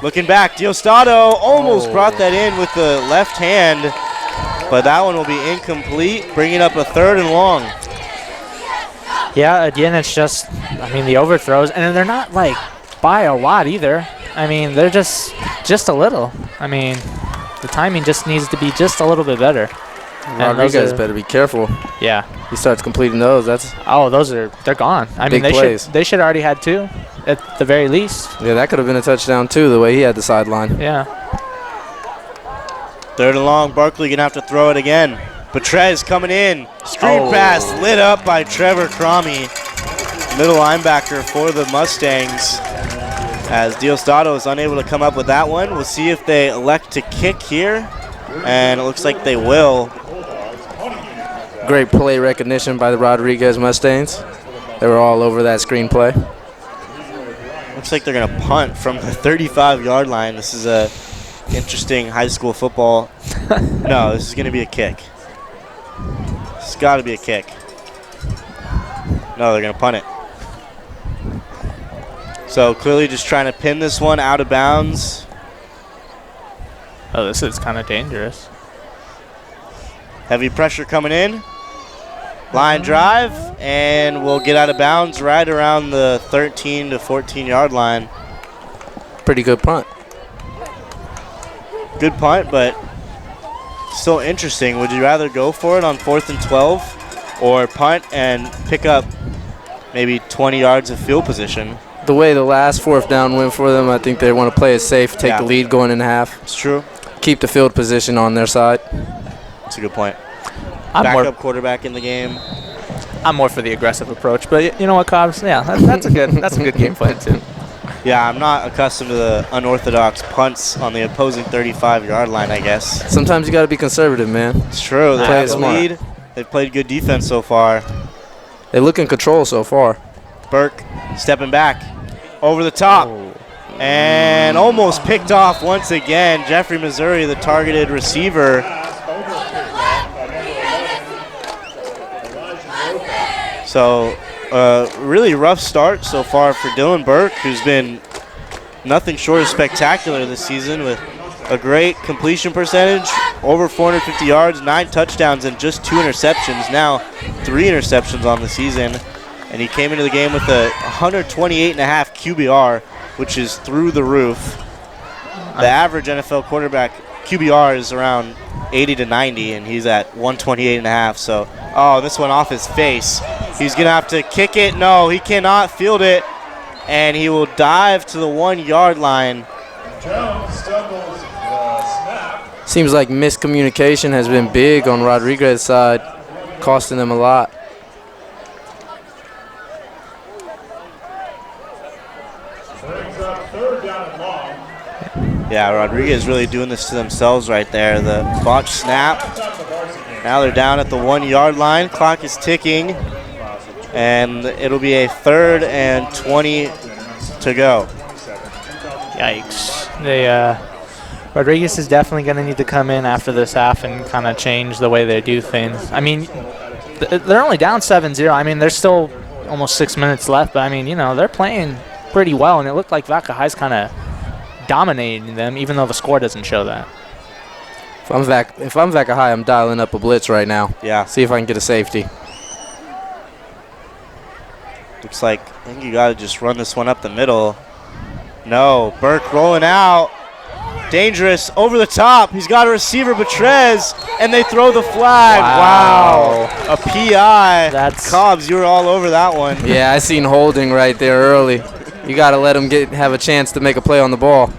looking back. Diosdado almost brought that in with the left hand, but that one will be incomplete, bringing up a 3rd and long. Yeah, again, it's just, the overthrows, and they're not, by a lot either. They're just a little. The timing just needs to be just a little bit better. Rodriguez better be careful. Yeah. He starts completing those. They're gone. Big plays. They should already had 2 at the very least. Yeah, that could have been a touchdown too, the way he had the sideline. Yeah. 3rd and long, Barkley gonna have to throw it again. Betrez coming in. Screen pass lit up by Trevor Cromie, middle linebacker for the Mustangs. As Diosdado is unable to come up with that one. We'll see if they elect to kick here, and it looks like they will. Great play recognition by the Rodriguez Mustangs. They were all over that screen play. Looks like they're going to punt from the 35-yard line. This is a interesting high school football. No, this is going to be a kick. It's got to be a kick. No, they're going to punt it. So clearly just trying to pin this one out of bounds. Oh, this is kind of dangerous. Heavy pressure coming in. Line drive, and we'll get out of bounds right around the 13 to 14-yard line. Pretty good punt. Good punt, but still interesting. Would you rather go for it on 4th and 12 or punt and pick up maybe 20 yards of field position? The way the last 4th down went for them, I think they want to play it safe, take the lead going in half. It's true. Keep the field position on their side. That's a good point. Backup quarterback in the game. I'm more for the aggressive approach, but you know what, Cobbs? Yeah, that's a good game plan too. Yeah, I'm not accustomed to the unorthodox punts on the opposing 35-yard line, I guess. Sometimes you got to be conservative, man. It's true. They have the lead. They've played good defense so far. They look in control so far. Burke stepping back over the top and almost picked off once again. Jeffrey Missouri, the targeted receiver. So really rough start so far for Dylan Burke, who's been nothing short of spectacular this season with a great completion percentage, over 450 yards, 9 touchdowns, and just 2 interceptions. Now 3 interceptions on the season. And he came into the game with a 128.5 QBR, which is through the roof. The average NFL quarterback QBR is around 80 to 90, and he's at 128.5. So, oh, this one off his face. He's going to have to kick it. No, he cannot field it. And he will dive to the 1 yard line. Jones stumbles snap. Seems like miscommunication has been big on Rodriguez's side, costing them a lot. Brings up 3rd down and long. Yeah, Rodriguez really doing this to themselves right there. The botch snap. Now they're down at the 1 yard line. Clock is ticking. And it'll be a 3rd and 20 to go. Yikes. Rodriguez is definitely going to need to come in after this half and kind of change the way they do things. I mean, they're only down 7-0. I mean, there's still almost 6 minutes left, but I mean, you know, they're playing pretty well, and it looked like Vacaville's kind of dominating them, even though the score doesn't show that. If I'm Vacaville, I'm dialing up a blitz right now. Yeah. See if I can get a safety. Looks like I think you got to just run this one up the middle. No, Burke rolling out. Dangerous, over the top. He's got a receiver, Betrez, and they throw the flag. Wow. A PI. That's Cobbs, you were all over that one. Yeah, I seen holding right there early. You got to let him have a chance to make a play on the ball.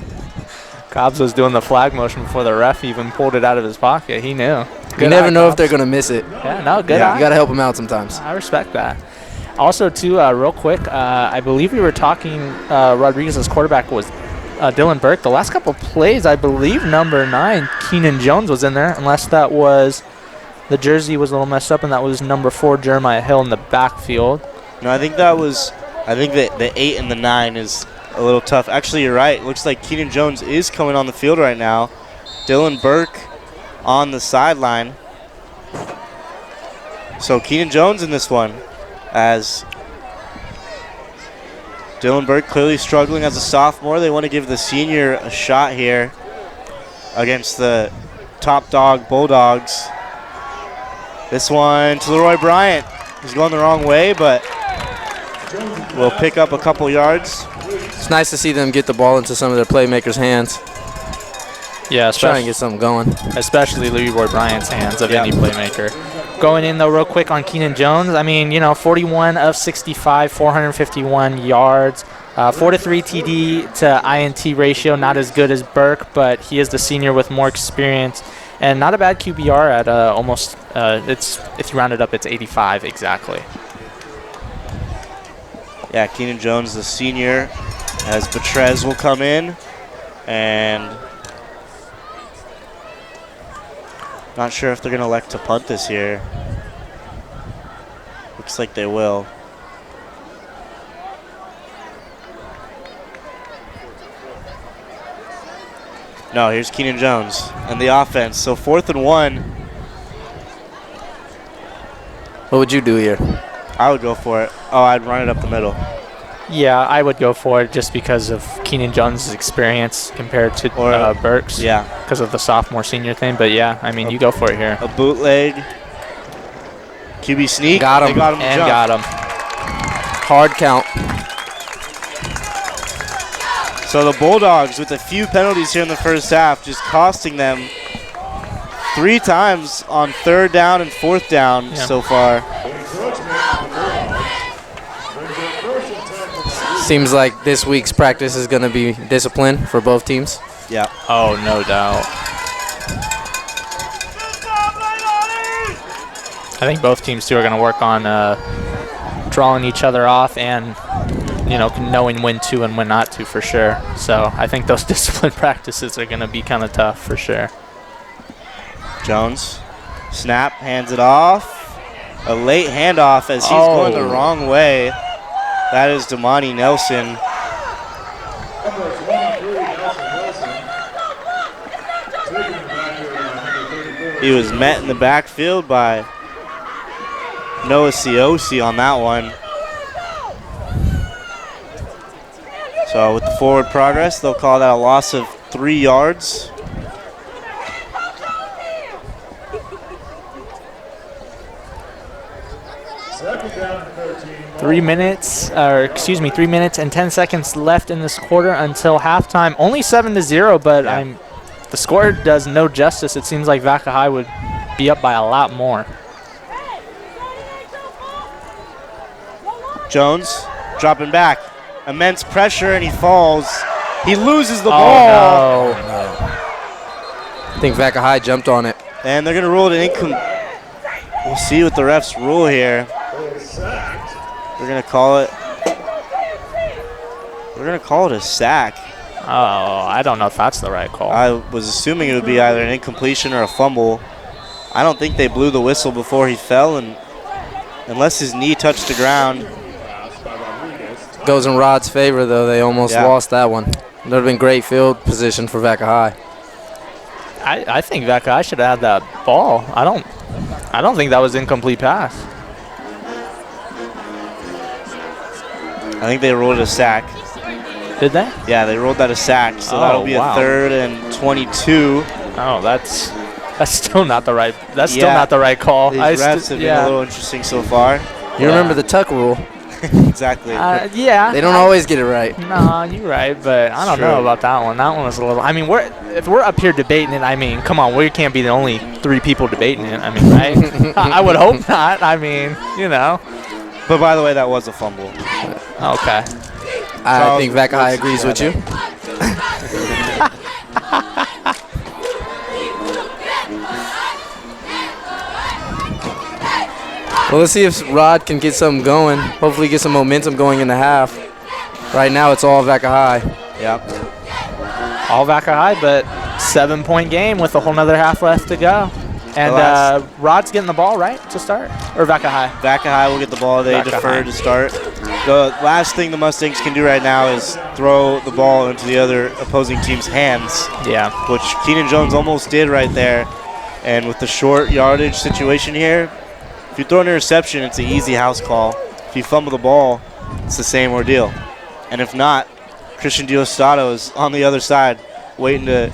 Cobbs was doing the flag motion before the ref even pulled it out of his pocket. He knew. You never know if they're going to miss it. Yeah, no, good Yeah, eye. you got to help them out sometimes. I respect that. Also, too, real quick, I believe we were talking Rodriguez's quarterback was Dylan Burke. The last couple plays, I believe number 9, Keenan Jones, was in there, unless that was the jersey was a little messed up, and that was number 4, Jeremiah Hill, in the backfield. No, I think the 8 and the 9 is a little tough. Actually, you're right. It looks like Keenan Jones is coming on the field right now. Dylan Burke on the sideline. So Keenan Jones in this one, as Dylan Burke clearly struggling as a sophomore. They want to give the senior a shot here against the top dog Bulldogs. This one to Leroy Bryant. He's going the wrong way, but will pick up a couple yards. It's nice to see them get the ball into some of their playmakers' hands. Yeah, Trying to get something going. especially Leroy Bryant's hands of Yeah. any playmaker. Going in, though, real quick on Keenan Jones. I mean, you know, 41 of 65, 451 yards, 4-3 TD to INT ratio. Not as good as Burke, but he is the senior with more experience. And not a bad QBR at almost, it's if you round it up, it's 85 exactly. Yeah, Keenan Jones, the senior, as Betrez will come in. And not sure if they're going to elect to punt this here. Looks like they will. No, here's Keenan Jones and the offense. So 4th and 1. What would you do here? I would go for it. Oh, I'd run it up the middle. Yeah, I would go for it just because of Keenan Jones' experience compared to Burke's. Yeah. Because of the sophomore senior thing. But yeah, I mean, you go for it here. A bootleg. QB sneak. Got him. They got him to And jump. got him. Hard count. So the Bulldogs, with a few penalties here in the first half, just costing them 3 times on 3rd down and 4th down so far. Seems like this week's practice is going to be discipline for both teams. Yeah. Oh, no doubt. I think both teams, too, are going to work on drawing each other off and, you know, knowing when to and when not to for sure. So I think those discipline practices are going to be kind of tough for sure. Jones, snap, hands it off. A late handoff as he's going the wrong way. That is Damani Nelson. He was met in the backfield by Noah Siosi on that one. So with the forward progress, they'll call that a loss of 3 yards. Second down and 13. 3 minutes and 10 seconds left in this quarter until halftime. Only 7-0, but the score does no justice. It seems like Vaca High would be up by a lot more. Jones dropping back. Immense pressure, and he falls. He loses the ball. No. I think Vaca High jumped on it. And they're going to rule it an incomplete. We'll see what the refs rule here. We're going to call it. We're going to call it a sack. Oh, I don't know if that's the right call. I was assuming it would be either an incompletion or a fumble. I don't think they blew the whistle before he fell, and unless his knee touched the ground. Goes in Rod's favor, though. They almost lost that one. That would have been great field position for Vaca High. I think Vaca High should have had that ball. I don't think that was incomplete pass. I think they ruled it a sack. Did they? Yeah, they ruled that a sack, so that'll be a 3rd and 22. Oh, that's still not the right. That's still not the right call. These refs have been a little interesting so far. You remember the tuck rule? Exactly. Yeah. They don't always get it right. No, you're right, but I don't know about that one. That one was a little. I mean, if we're up here debating it, I mean, come on, we can't be the only 3 people debating it. I mean, right? I would hope not. I mean, you know. But by the way, that was a fumble. Okay. I think Vaca High agrees with you. Well, let's see if Rod can get something going. Hopefully get some momentum going in the half. Right now it's all Vaca High. Yep. All Vaca High, but 7-point game with a whole nother half left to go. And Rod's getting the ball, right, to start? Or Vaca High? Vaca High will get the ball. They defer to start. The last thing the Mustangs can do right now is throw the ball into the other opposing team's hands. Yeah. Which Keenan Jones almost did right there. And with the short yardage situation here, if you throw an interception, it's an easy house call. If you fumble the ball, it's the same ordeal. And if not, Christian Diostato is on the other side waiting to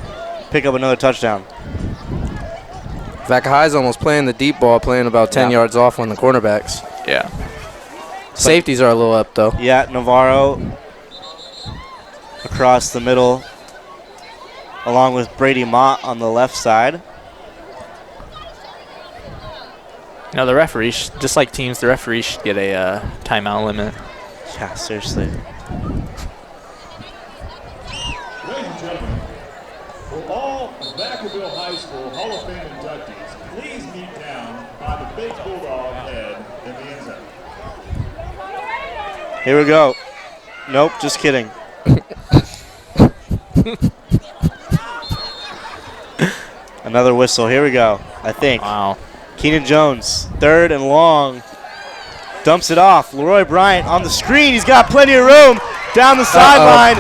pick up another touchdown. Vaca High's almost playing the deep ball, playing about 10 yards off on the cornerbacks. Yeah. Safeties are a little up, though. Yeah, Navarro across the middle, along with Brady Mott on the left side. You know, the referees, just like teams, the referees should get a timeout limit. Yeah, seriously. Ladies and gentlemen, for all Vacaville High School Hall of Fame inductees, please meet down by the big bulldog head in the end zone. Here we go. Nope, just kidding. Another whistle. Here we go, I think. Wow. Keenan Jones, 3rd and long. Dumps it off. Leroy Bryant on the screen. He's got plenty of room down the sideline.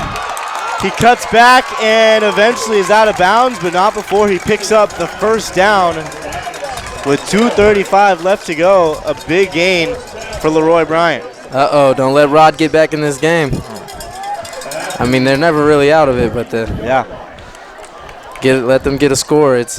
He cuts back and eventually is out of bounds, but not before he picks up the first down with 2:35 left to go. A big gain for Leroy Bryant. Uh-oh, don't let Rod get back in this game. I mean, they're never really out of it, but let them get a score. It's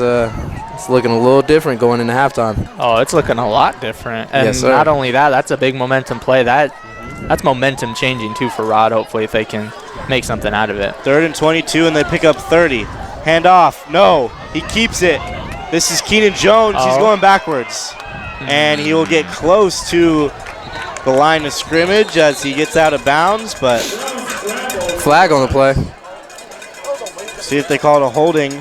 looking a little different going into halftime. Oh, it's looking a lot different. And yes, sir. Not only that, that's a big momentum play. That's momentum changing, too, for Rod, hopefully, if they can make something out of it. 3rd and 22, and they pick up 30. Hand off. No, he keeps it. This is Keenan Jones. He's going backwards. And he will get close to the line of scrimmage as he gets out of bounds, but flag on the play. See if they call it a holding.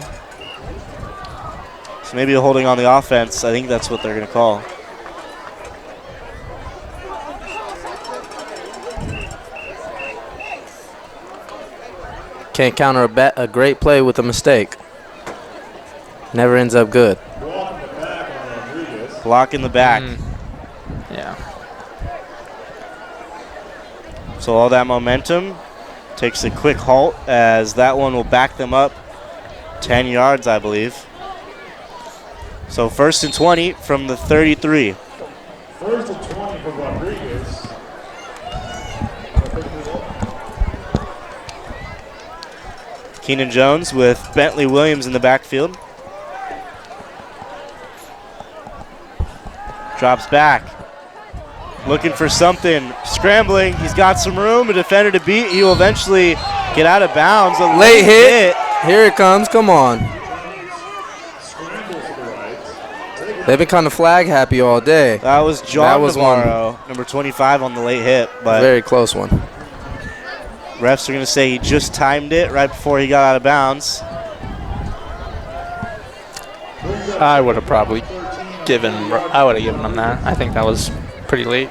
So maybe a holding on the offense. I think that's what they're going to call. Can't counter a great play with a mistake. Never ends up good. Block in the back. Yeah. So all that momentum takes a quick halt as that one will back them up 10 yards, I believe. So 1st and 20 from the 33. 1st and 20 for Rodriguez. Keenan Jones with Bentley Williams in the backfield. Drops back. looking for something, scrambling. He's got some room, a defender to beat. He will eventually get out of bounds. A Late hit. Here it comes. Come on. They've been kind of flag happy all day. That was John That was Navarro, number 25 on the late hit. But very close one. refs are going to say he just timed it right before he got out of bounds. I would have probably given him that. I think that was pretty late.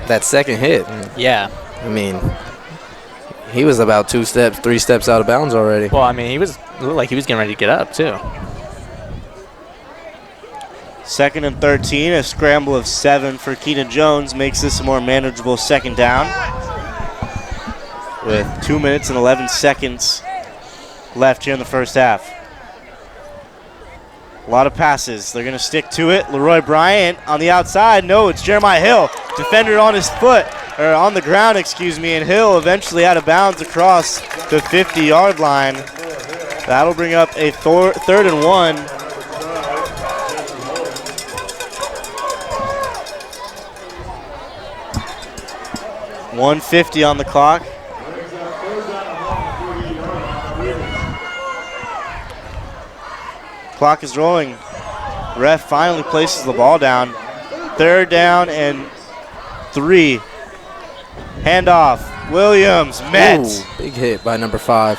That second hit. Yeah. I mean, he was about 3 steps out of bounds already. Well, I mean, it looked like he was getting ready to get up, too. 2nd and 13, a scramble of 7 for Keenan Jones makes this a more manageable second down. With 2 minutes and 11 seconds left here in the first half. A lot of passes. They're going to stick to it. Leroy Bryant on the outside. No, it's Jeremiah Hill. Defender on his foot, or on the ground, excuse me, and Hill eventually out of bounds across the 50-yard line. That'll bring up a 3rd and 1. .150 on the clock. Clock is rolling. Ref finally places the ball down. 3rd down and 3. Handoff. Williams met. Ooh, big hit by number 5.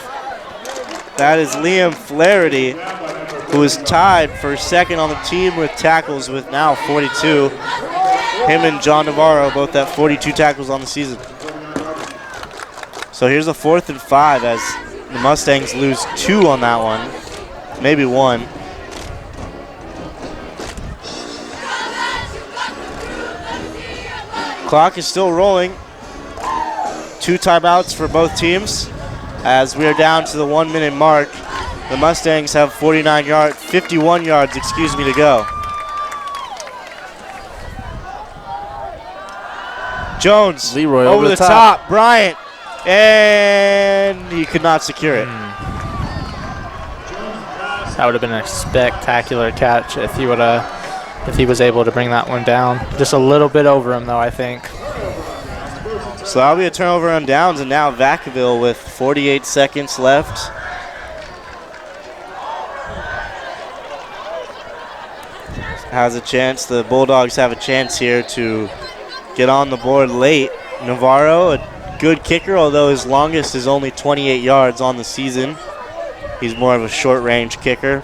That is Liam Flaherty, who is tied for 2nd on the team with tackles with now 42. Him and John Navarro both have 42 tackles on the season. So here's a 4th and 5 as the Mustangs lose 2 on that one, maybe 1. Clock is still rolling. 2 timeouts for both teams as we are down to the 1 minute mark. The Mustangs have 51 yards, to go. Jones Leroy over the top. Bryant, and he could not secure it. That would have been a spectacular catch if he was able to bring that one down. Just a little bit over him, though, I think. So that'll be a turnover on downs, and now Vacaville with 48 seconds left. Has a chance. The Bulldogs have a chance here to get on the board late. Navarro, a good kicker, although his longest is only 28 yards on the season. He's more of a short-range kicker.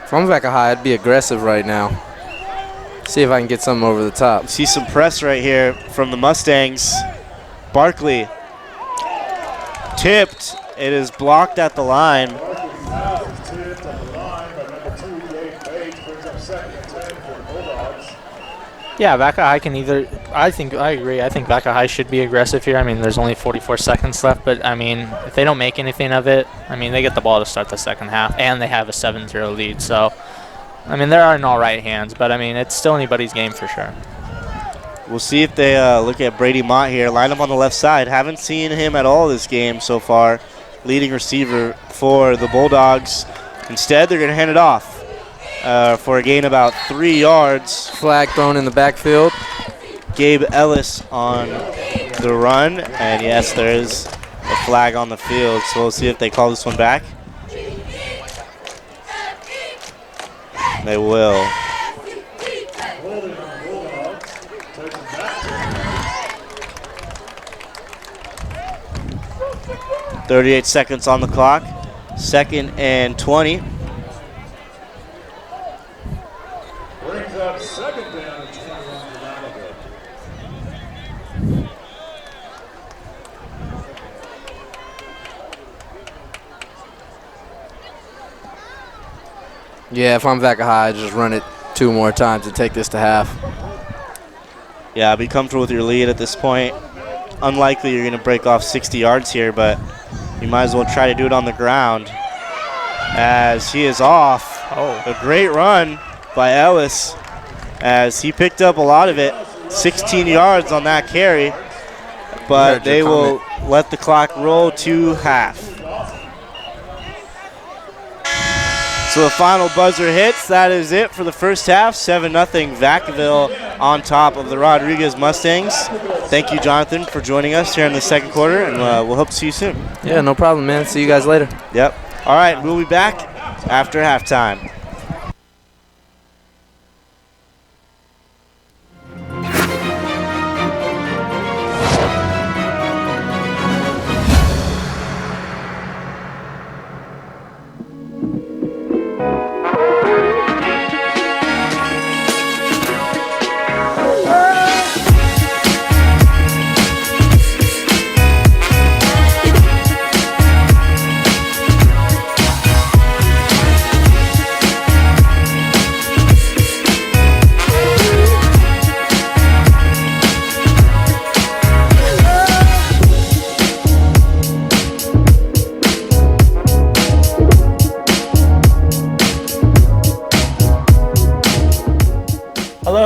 If I'm Vacaville High, I'd be aggressive right now. See if I can get something over the top. See some press right here from the Mustangs. Barkley tipped. It is blocked at the line. Yeah, Vacaville High can either. I agree. I think Vacaville High should be aggressive here. I mean, there's only 44 seconds left, but I mean, if they don't make anything of it, I mean, they get the ball to start the second half, and they have a 7-0 lead. So, I mean, they're in all right hands, but I mean, it's still anybody's game for sure. We'll see if they look at Brady Mott here. Line him on the left side. Haven't seen him at all this game so far. Leading receiver for the Bulldogs. Instead, they're going to hand it off for a gain about 3 yards. Flag thrown in the backfield. Gabe Ellis on the run. And yes, there is a flag on the field. So we'll see if they call this one back. They will. .38 seconds on the clock. 2nd and 20. Brings up 2nd down and 21 for Vacaville. Yeah, if I'm Vacaville High, I'd just run it 2 more times and take this to half. Yeah, be comfortable with your lead at this point. Unlikely you're going to break off 60 yards here, but you might as well try to do it on the ground as he is off. Oh. A great run by Ellis as he picked up a lot of it. 16 yards on that carry, but they will let the clock roll to half. So the final buzzer hits. That is it for the first half. 7-0 Vacaville on top of the Rodriguez Mustangs. Thank you, Jonathan, for joining us here in the second quarter, and we'll hope to see you soon. Yeah, no problem, man. See you guys later. Yep. All right, we'll be back after halftime.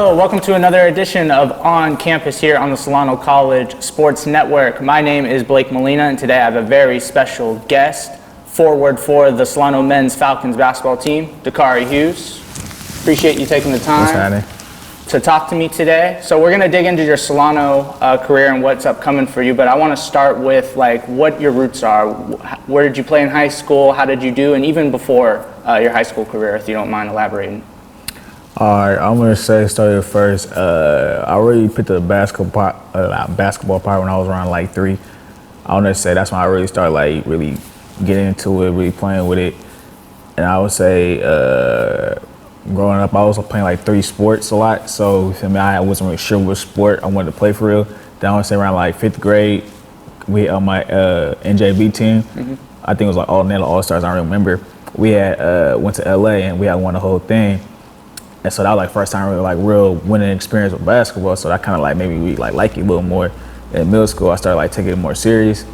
Welcome to another edition of On Campus here on the Solano College Sports Network. My name is Blake Molina, and today I have a very special guest, forward for the Solano men's Falcons basketball team, Dakari Hughes. Appreciate you taking the time to talk to me today. So we're going to dig into your Solano career and what's upcoming for you, but I want to start with what your roots are. Where did you play in high school? How did you do? And even before your high school career, if you don't mind elaborating. All right, I'm gonna started first. I really picked the basketball part when I was around 3. I want to say that's when I really started really getting into it, really playing with it. And I would say growing up, I was playing 3 sports a lot. So for me, I wasn't really sure what sport I wanted to play for real. Then I would say around 5th grade, we had on my NJV team. Mm-hmm. I think it was all Nella All Stars. I don't remember. We had went to LA and we had won the whole thing. And so that was first time really real winning experience with basketball. So that kind of made me like it a little more. In middle school, I started taking it more serious,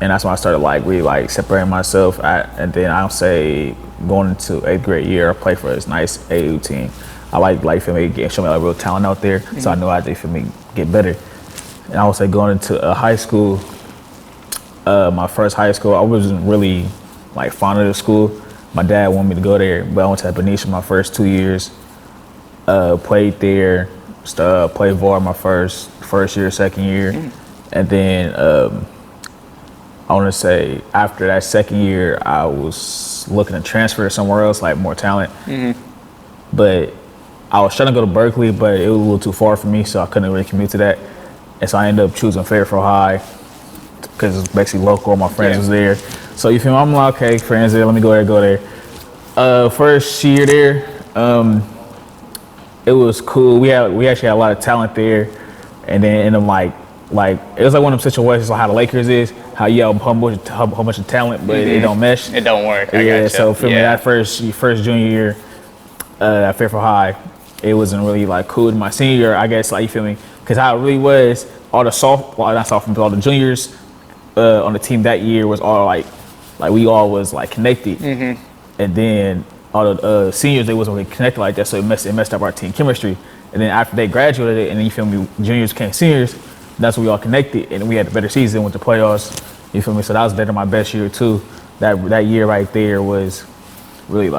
and that's when I started really separating myself. And then I'll say going into 8th grade year, I played for this nice AAU team. I show me real talent out there. Mm-hmm. So I knew I had get better. And I would say going into high school, my first high school, I wasn't really fond of the school. My dad wanted me to go there, but I went to Benicia my first 2 years. Played there, played VAR my first year, second year. And then I want to say after that second year, I was looking to transfer somewhere else, more talent. Mm-hmm. But I was trying to go to Berkeley, but it was a little too far for me, so I couldn't really commute to that. And so I ended up choosing Fairfield High because it's basically local. My friends was there. So you feel me? I'm like, okay, friends there, let me go there. First year there, it was cool. We actually had a lot of talent there, and then it was one of them situations how the Lakers is, how you have a whole bunch of talent, but it don't mesh. It don't work. So for me, that first junior year at Fairfield High, it wasn't really cool. My senior year, I guess you feel me, because how it really was, all the juniors on the team that year was all we all was connected, and then all the seniors, they wasn't really connected like that, so it messed up our team chemistry. And then after they graduated, and then you feel me, juniors became seniors, that's when we all connected, and we had a better season with the playoffs. You feel me? So that was better my best year too. That year right there was really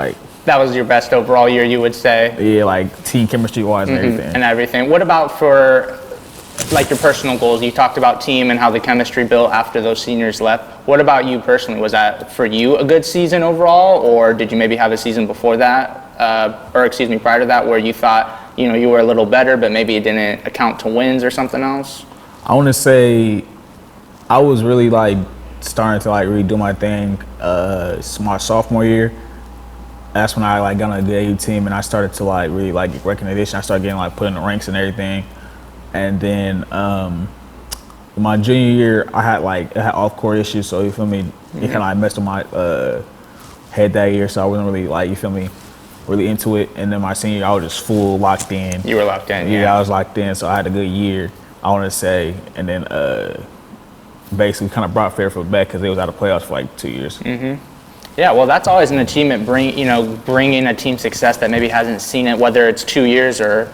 that was your best overall year, you would say? Yeah, team chemistry wise and everything. What about for your personal goals? You talked about team and how the chemistry built after those seniors left. What about you personally? Was that for you a good season overall, or did you maybe have a season before that, prior to that, where you thought you were a little better, but maybe it didn't account to wins or something else? I want to say I was really starting to really do my thing my sophomore year. That's when I got on the AU team, and I started to really get recognition. I started getting put in the ranks and everything. And then my junior year, I had off-court issues, so you feel me, it kind of messed with my head that year, so I wasn't really you feel me, really into it. And then my senior year, I was just full locked in. You were locked in, yeah. I was locked in, so I had a good year, I want to say. And then basically kind of brought Fairfield back because they was out of playoffs for 2 years. Mm-hmm. Yeah, well, that's always an achievement, bringing a team success that maybe hasn't seen it, whether it's 2 years or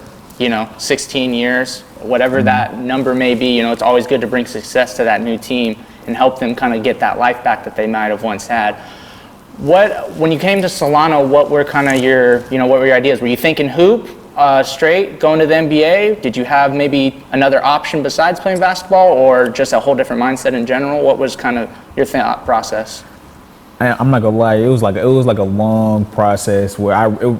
16 years, whatever that number may be. It's always good to bring success to that new team and help them kind of get that life back that they might have once had. When you came to Solano, what were kind of what were your ideas? Were you thinking hoop, straight, going to the NBA? Did you have maybe another option besides playing basketball, or just a whole different mindset in general? What was kind of your thought process? I'm not gonna lie, it was like a long process where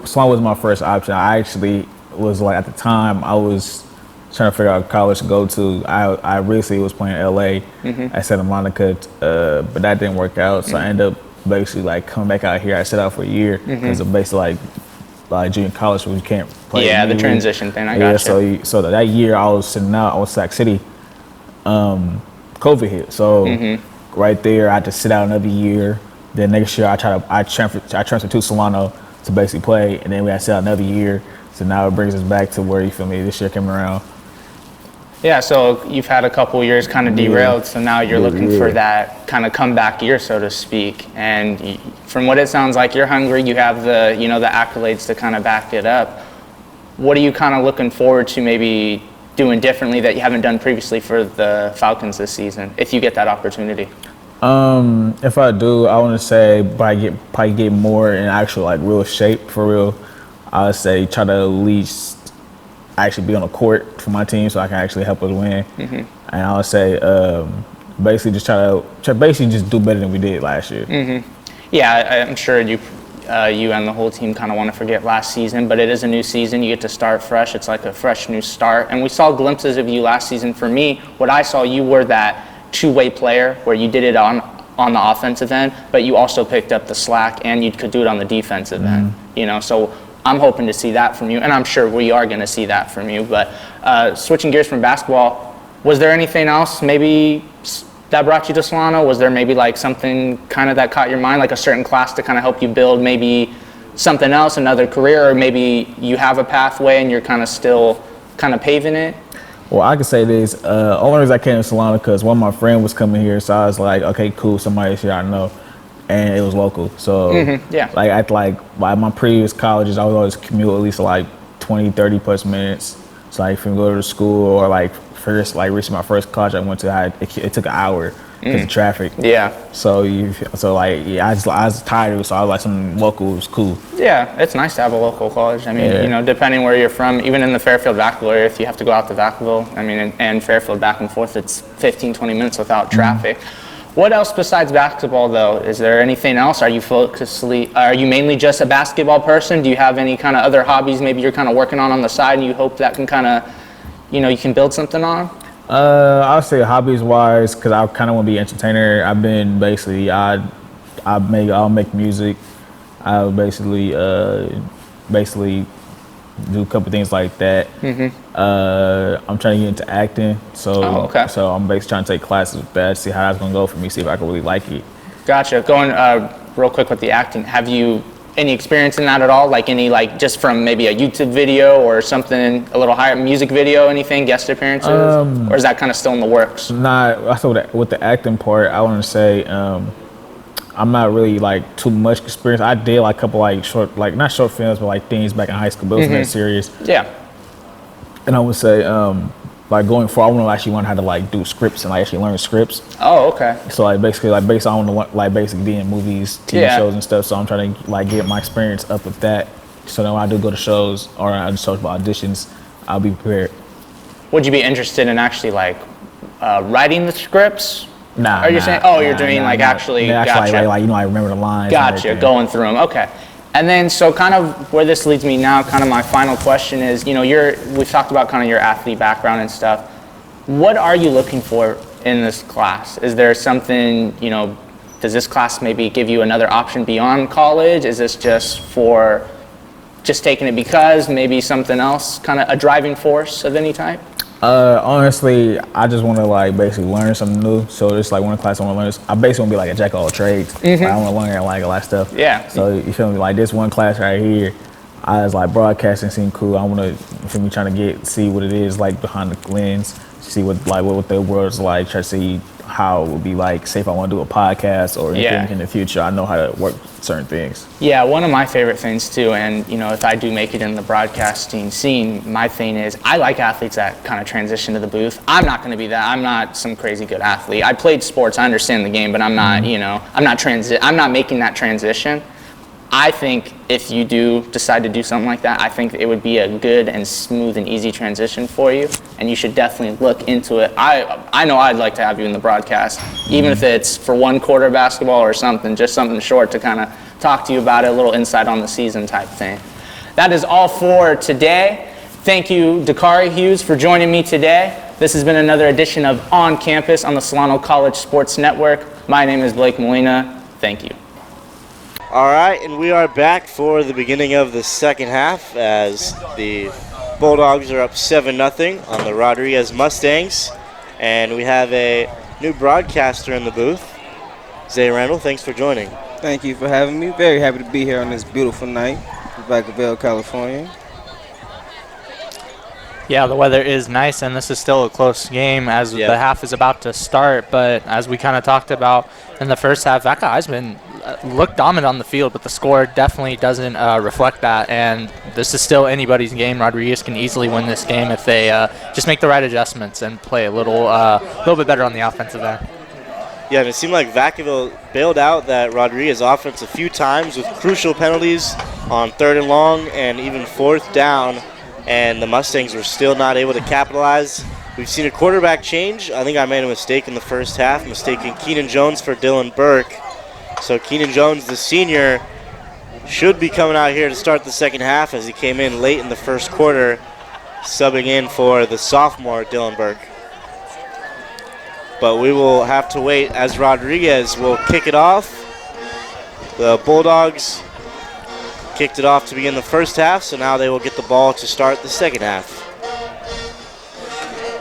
Solano was my first option. I actually was like, at the time, I was trying to figure out college to go to. I recently was playing LA at Santa Monica, but that didn't work out. So I ended up basically like coming back out here. I set out for a year because of basically like junior college where you can't play. Yeah, the transition thing. I got you. So that year I was sitting out. I was Sac City. COVID hit. So right there, I had to sit out another year. Then next year I transferred to Solano to basically play, and then we had to sit out another year. So now it brings us back to where, you feel me, this year came around. Yeah, so you've had a couple years kind of derailed, so now you're looking for that kind of comeback year, so to speak. And from what it sounds like, you're hungry. You have the accolades to kind of back it up. What are you kind of looking forward to maybe doing differently that you haven't done previously for the Falcons this season, if you get that opportunity? If I do, I want to say probably get more in actual like real shape for real. I would say try to at least actually be on the court for my team so I can actually help us win. And I would say basically just try to just do better than we did last year. Yeah, I'm sure you and the whole team kind of want to forget last season, but it is a new season. You get to start fresh. It's like a fresh new start. And we saw glimpses of you last season. For me, what I saw, you were that two-way player where you did it on the offensive end, but you also picked up the slack and you could do it on the defensive end. So I'm hoping to see that from you, and I'm sure we are going to see that from you. But switching gears from basketball, was there anything else maybe that brought you to Solano? Was there maybe like something kind of that caught your mind, like a certain class to kind of help you build maybe something else, another career, or maybe you have a pathway and you're kind of still kind of paving it? Well, I can say this. Only reason I came to Solano because one of my friends was coming here, so I was like, okay, cool, somebody's here I know. And it was local. So, like, at my previous colleges, I would always commute at least like 20, 30 plus minutes. So, like, from go to school or like first, like, reaching my first college I went to, it took an hour because of traffic. Yeah. So, I was tired of it, so I was like, something local was cool. Yeah, it's nice to have a local college. I mean, depending where you're from, even in the Fairfield-Vacaville area, if you have to go out to Vacaville, and Fairfield back and forth, it's 15, 20 minutes without traffic. What else besides basketball, though? Is there anything else? Are you mainly just a basketball person? Do you have any kind of other hobbies maybe you're kind of working on the side and you hope that can kind of, you can build something on? I would say hobbies-wise, because I kind of want to be an entertainer. I've been basically, I'll make music. I'll basically do a couple things like that. I'm trying to get into acting, so so I'm basically trying to take classes with that, see how that's gonna go for me, see if I can really like it. Gotcha. Going real quick with the acting, have you any experience in that at all? Like any just from maybe a YouTube video or something a little higher, music video, anything, guest appearances, or is that kind of still in the works? Nah, I thought with the acting part, I want to say I'm not really like too much experience. I did like a couple like short, like not short films, but like things back in high school, but it wasn't that serious. Yeah. And I would say like going forward, I want to actually learn how to like do scripts and like actually learn scripts. Oh, okay. So like basically like based on like basically being movies, TV shows and stuff. So I'm trying to like get my experience up with that. So then when I do go to shows or I just talk about auditions, I'll be prepared. Would you be interested in actually like writing the scripts? Nah. Are you saying? Oh, you're doing like actually. Gotcha. Like I remember the lines. Gotcha. Going through them. Okay. And then, so kind of where this leads me now, kind of my final question is, we've talked about kind of your athlete background and stuff. What are you looking for in this class? Is there something, does this class maybe give you another option beyond college? Is this just for just taking it because maybe something else, kind of a driving force of any type? Honestly, I just want to like basically learn something new. So it's like one class I want to learn. I basically want to be like a jack of all trades. Like, I want to learn like a lot of stuff. Yeah. So you feel me? Like this one class right here, I was like broadcasting seemed cool. I want to, you feel me, see what it is like behind the lens, see what the world's like, try to see how it would be like, say if I want to do a podcast or anything Yeah. in the future, I know how to work certain things. Yeah, one of my favorite things too, and if I do make it in the broadcasting scene, my thing is I like athletes that kind of transition to the booth. I'm not going to be that. I'm not some crazy good athlete. I played sports, I understand the game, but I'm not, I'm not making that transition. I think if you do decide to do something like that, I think it would be a good and smooth and easy transition for you, and you should definitely look into it. I know I'd like to have you in the broadcast, even if it's for one quarter of basketball or something, just something short to kind of talk to you about it, a little insight on the season type thing. That is all for today. Thank you, Dakari Hughes, for joining me today. This has been another edition of On Campus on the Solano College Sports Network. My name is Blake Molina. Thank you. All right, and we are back for the beginning of the second half as the Bulldogs are up 7-0 on the Rodriguez Mustangs. And we have a new broadcaster in the booth, Zay Randall. Thanks for joining. Thank you for having me. Very happy to be here on this beautiful night in Vacaville, California. Yeah, the weather is nice, and this is still a close game as the half is about to start. But as we kind of talked about in the first half, Vaca has been looked dominant on the field, but the score definitely doesn't reflect that. And this is still anybody's game. Rodriguez can easily win this game if they just make the right adjustments and play a little bit better on the offensive end. Yeah, and it seemed like Vacaville bailed out that Rodriguez offense a few times with crucial penalties on 3rd and long and even 4th down, and the Mustangs were still not able to capitalize. We've seen a quarterback change. I think I made a mistake in the first half, mistaking Keenan Jones for Dylan Burke. So Keenan Jones, the senior, should be coming out here to start the second half as he came in late in the first quarter, subbing in for the sophomore Dylan Burke. But we will have to wait as Rodriguez will kick it off. The Bulldogs kicked it off to begin the first half, so now they will get the ball to start the second half.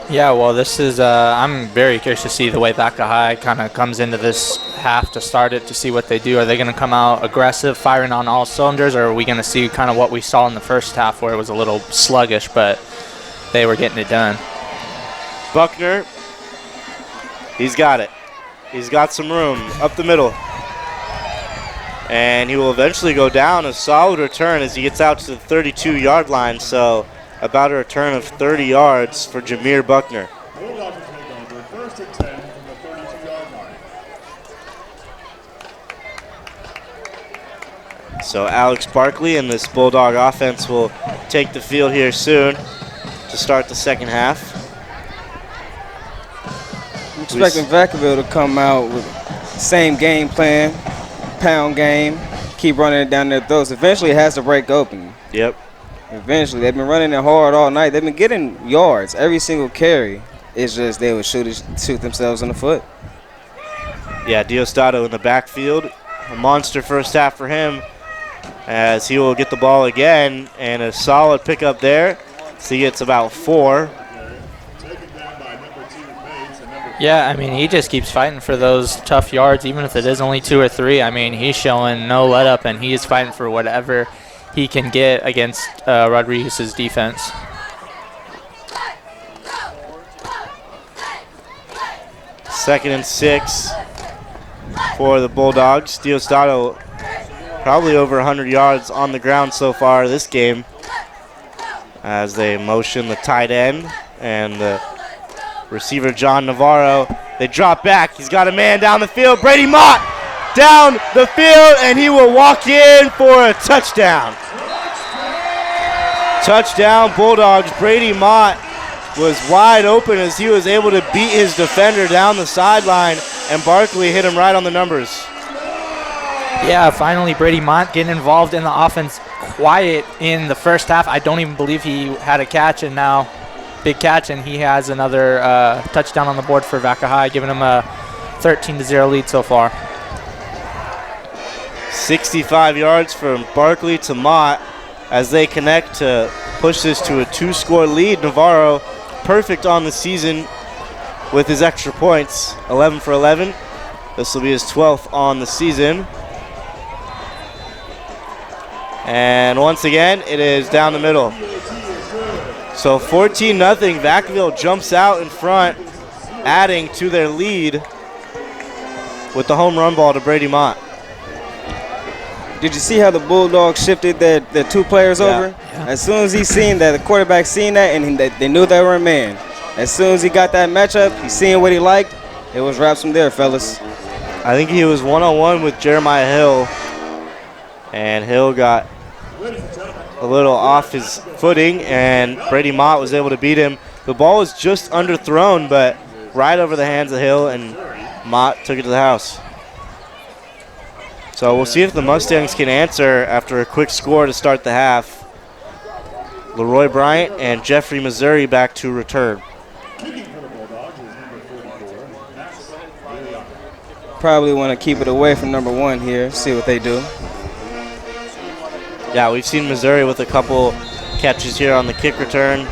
Yeah, well, this is I'm very curious to see the way Vaca High kind of comes into this half to start it, to see what they do. Are they going to come out aggressive, firing on all cylinders, or are we going to see kind of what we saw in the first half where it was a little sluggish, but they were getting it done? Buckner, he's got it. He's got some room up the middle. And he will eventually go down. A solid return as he gets out to the 32-yard line, so about a return of 30 yards for Jameer Buckner. Bulldogs will take over 1st and 10 from the 32-yard line. So Alex Barkley and this Bulldog offense will take the field here soon to start the second half. I'm expecting Vacaville to come out with same game plan, pound game, keep running it down their throats. Eventually it has to break open. Yep. Eventually. They've been running it hard all night. They've been getting yards every single carry. It's just they would shoot themselves in the foot. Yeah, Diosdado in the backfield. A monster first half for him as he will get the ball again, and a solid pickup there. So he gets about 4. Yeah, I mean, he just keeps fighting for those tough yards, even if it is only 2 or 3. I mean, he's showing no let up, and he is fighting for whatever he can get against Rodriguez's defense. Second and 6 for the Bulldogs. Diosdado probably over 100 yards on the ground so far this game as they motion the tight end and the receiver John Navarro. They drop back. He's got a man down the field. Brady Mott down the field, and he will walk in for a touchdown. Touchdown Bulldogs. Brady Mott was wide open as he was able to beat his defender down the sideline, and Barkley hit him right on the numbers. Yeah, finally Brady Mott getting involved in the offense. Quiet in the first half. I don't even believe he had a catch, and now big catch, and he has another touchdown on the board for Vaca High, giving him a 13-0 lead so far. 65 yards from Barkley to Mott as they connect to push this to a 2-score lead. Navarro perfect on the season with his extra points, 11 for 11. This will be his 12th on the season. And once again, it is down the middle. So 14-0, Vacaville jumps out in front, adding to their lead with the home run ball to Brady Mott. Did you see how the Bulldogs shifted their two players over? Yeah. As soon as he seen that, the quarterback seen that, and they knew they were a man. As soon as he got that matchup, he seen what he liked. It was wraps from there, fellas. I think he was one-on-one with Jeremiah Hill, and Hill got a little off his footing, and Brady Mott was able to beat him. The ball was just underthrown, but right over the hands of Hill, and Mott took it to the house. So we'll see if the Mustangs can answer after a quick score to start the half. Leroy Bryant and Jeffrey Missouri back to return. Probably want to keep it away from number 1 here, see what they do. Yeah, we've seen Missouri with a couple catches here on the kick return.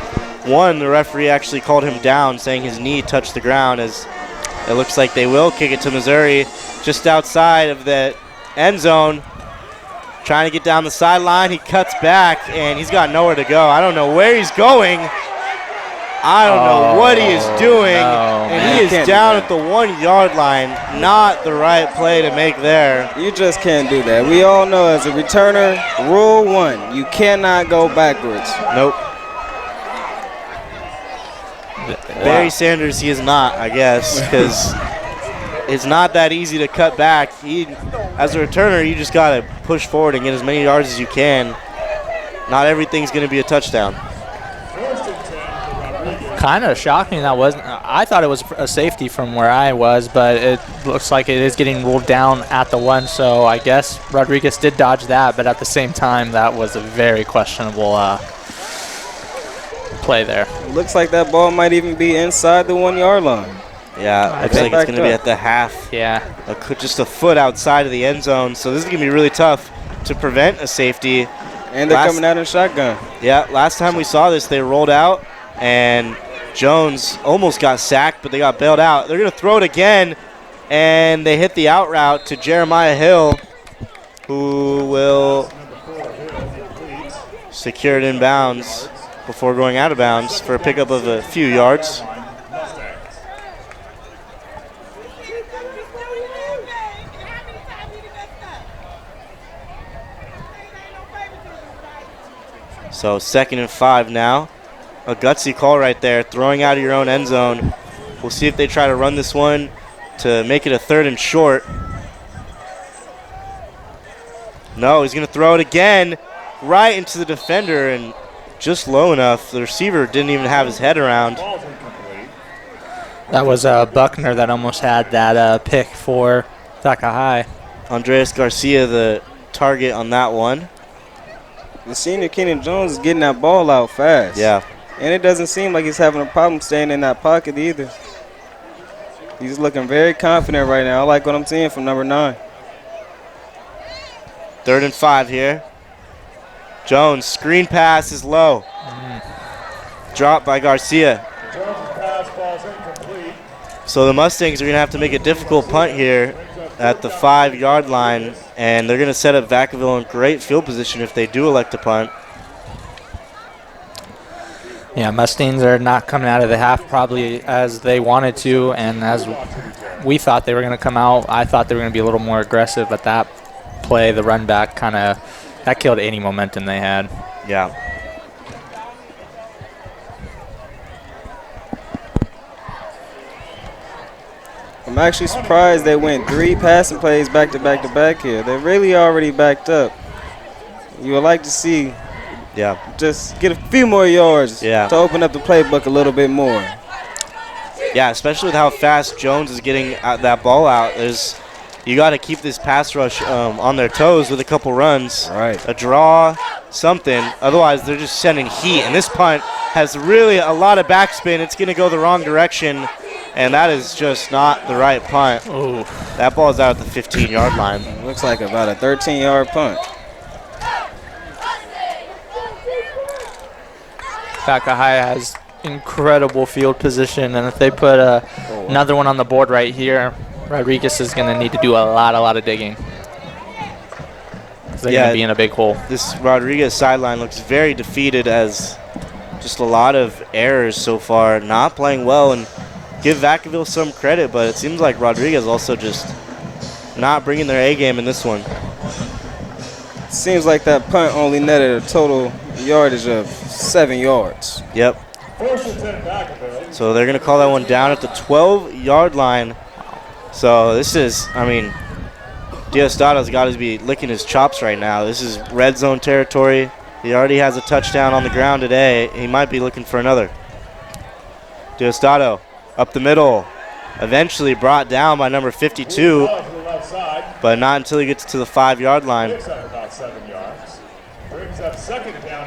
One, the referee actually called him down, saying his knee touched the ground, as it looks like they will kick it to Missouri just outside of the end zone. Trying to get down the sideline. He cuts back, and he's got nowhere to go. I don't know where he's going. I don't know what he is doing. And he is down at the 1 yard line. Not the right play to make there. You just can't do that. We all know as a returner, rule 1, you cannot go backwards. Nope. Barry Sanders, he is not, I guess, because it's not that easy to cut back. As a returner, you just got to push forward and get as many yards as you can. Not everything's going to be a touchdown. Kind of shocking that wasn't. I thought it was a safety from where I was, but it looks like it is getting ruled down at the 1, so I guess Rodriguez did dodge that, but at the same time, that was a very questionable play there. Looks like that ball might even be inside the 1 yard line. Yeah, looks like it's going to be at the half. Yeah. Just a foot outside of the end zone, so this is going to be really tough to prevent a safety. And they're coming out in shotgun. Yeah, last time we saw this, they rolled out, and Jones almost got sacked, but they got bailed out. They're going to throw it again, and they hit the out route to Jeremiah Hill, who will secure it in bounds before going out of bounds for a pickup of a few yards. So 2nd and 5 now. A gutsy call right there, throwing out of your own end zone. We'll see if they try to run this one to make it a 3rd and short. No, he's going to throw it again right into the defender, and just low enough. The receiver didn't even have his head around. That was Buckner that almost had that pick for Vaca High. Andreas Garcia, the target on that one. The senior Kenan Jones is getting that ball out fast. Yeah. And it doesn't seem like he's having a problem staying in that pocket either. He's looking very confident right now. I like what I'm seeing from number 9. 3rd and 5 here. Jones, screen pass is low. Dropped by Garcia. So the Mustangs are going to have to make a difficult punt here at the 5 yard line, and they're going to set up Vacaville in great field position if they do elect to punt. Yeah, Mustangs are not coming out of the half probably as they wanted to, and as we thought they were going to come out. I thought they were going to be a little more aggressive, but that play, the run back, that killed any momentum they had. Yeah. I'm actually surprised they went 3 passing plays back to back to back here. They're really already backed up. You would like to see just get a few more yards to open up the playbook a little bit more. Yeah, especially with how fast Jones is getting that ball out. You got to keep this pass rush on their toes with a couple runs. Right. A draw, something. Otherwise, they're just sending heat. And this punt has really a lot of backspin. It's going to go the wrong direction, and that is just not the right punt. Ooh. That ball is out at the 15-yard line. Looks like about a 13-yard punt. Vaca High has incredible field position, and if they put another one on the board right here, Rodriguez is going to need to do a lot of digging. They're going to be in a big hole. This Rodriguez sideline looks very defeated, as just a lot of errors so far, not playing well, and give Vacaville some credit, but it seems like Rodriguez also just not bringing their A game in this one. Seems like that punt only netted a total yardage of 7 yards. Yep. So they're going to call that one down at the 12-yard line. So this is, I mean, Diostado's got to be licking his chops right now. This is red zone territory. He already has a touchdown on the ground today. He might be looking for another. Diostado up the middle. Eventually brought down by number 52, but not until he gets to the 5-yard line. You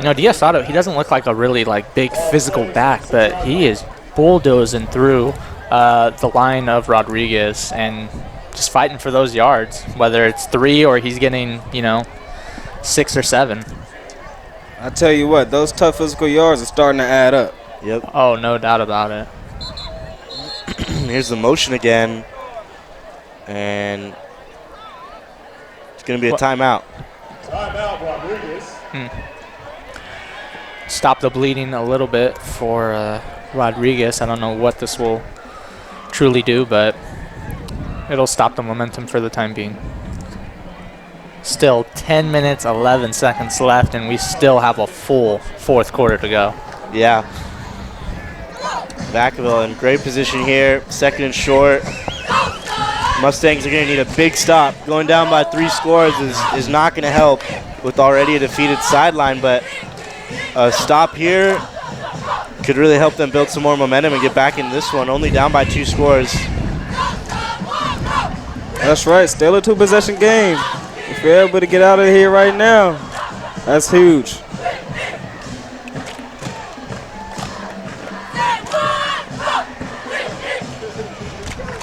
know, Diostado, he doesn't look like a really big physical back, but he is bulldozing through the line of Rodriguez and just fighting for those yards, whether it's 3 or he's getting, 6 or 7. I tell you what, those tough physical yards are starting to add up. Yep. Oh, no doubt about it. Here's the motion again, and it's going to be a timeout. Timeout, Rodriguez. Stop the bleeding a little bit for Rodriguez. I don't know what this will truly do, but it'll stop the momentum for the time being. Still 10 minutes, 11 seconds left, and we still have a full fourth quarter to go. Yeah. Vacaville in great position here. 2nd and short. Mustangs are going to need a big stop. Going down by 3 scores is not going to help with already a defeated sideline, but a stop here could really help them build some more momentum and get back in this one. Only down by 2 scores. That's right. Still a 2-possession game. If you're able to get out of here right now, that's huge.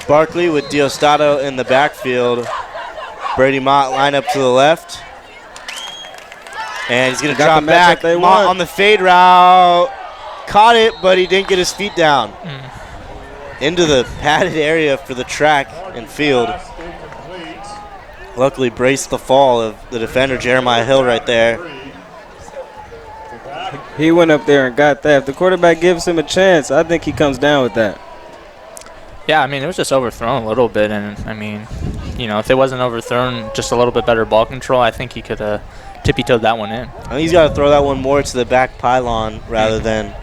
Barkley with Diostado in the backfield. Brady Mott line up to the left. And he's going to drop back. Mott on the fade route. Caught it, but he didn't get his feet down. Into the padded area for the track and field. Luckily braced the fall of the defender, Jeremiah Hill, right there. He went up there and got that. If the quarterback gives him a chance, I think he comes down with that. Yeah, I mean, it was just overthrown a little bit, and, I mean, if it wasn't overthrown, just a little bit better ball control, I think he could have tippy-toed that one in. I think he's got to throw that one more to the back pylon rather than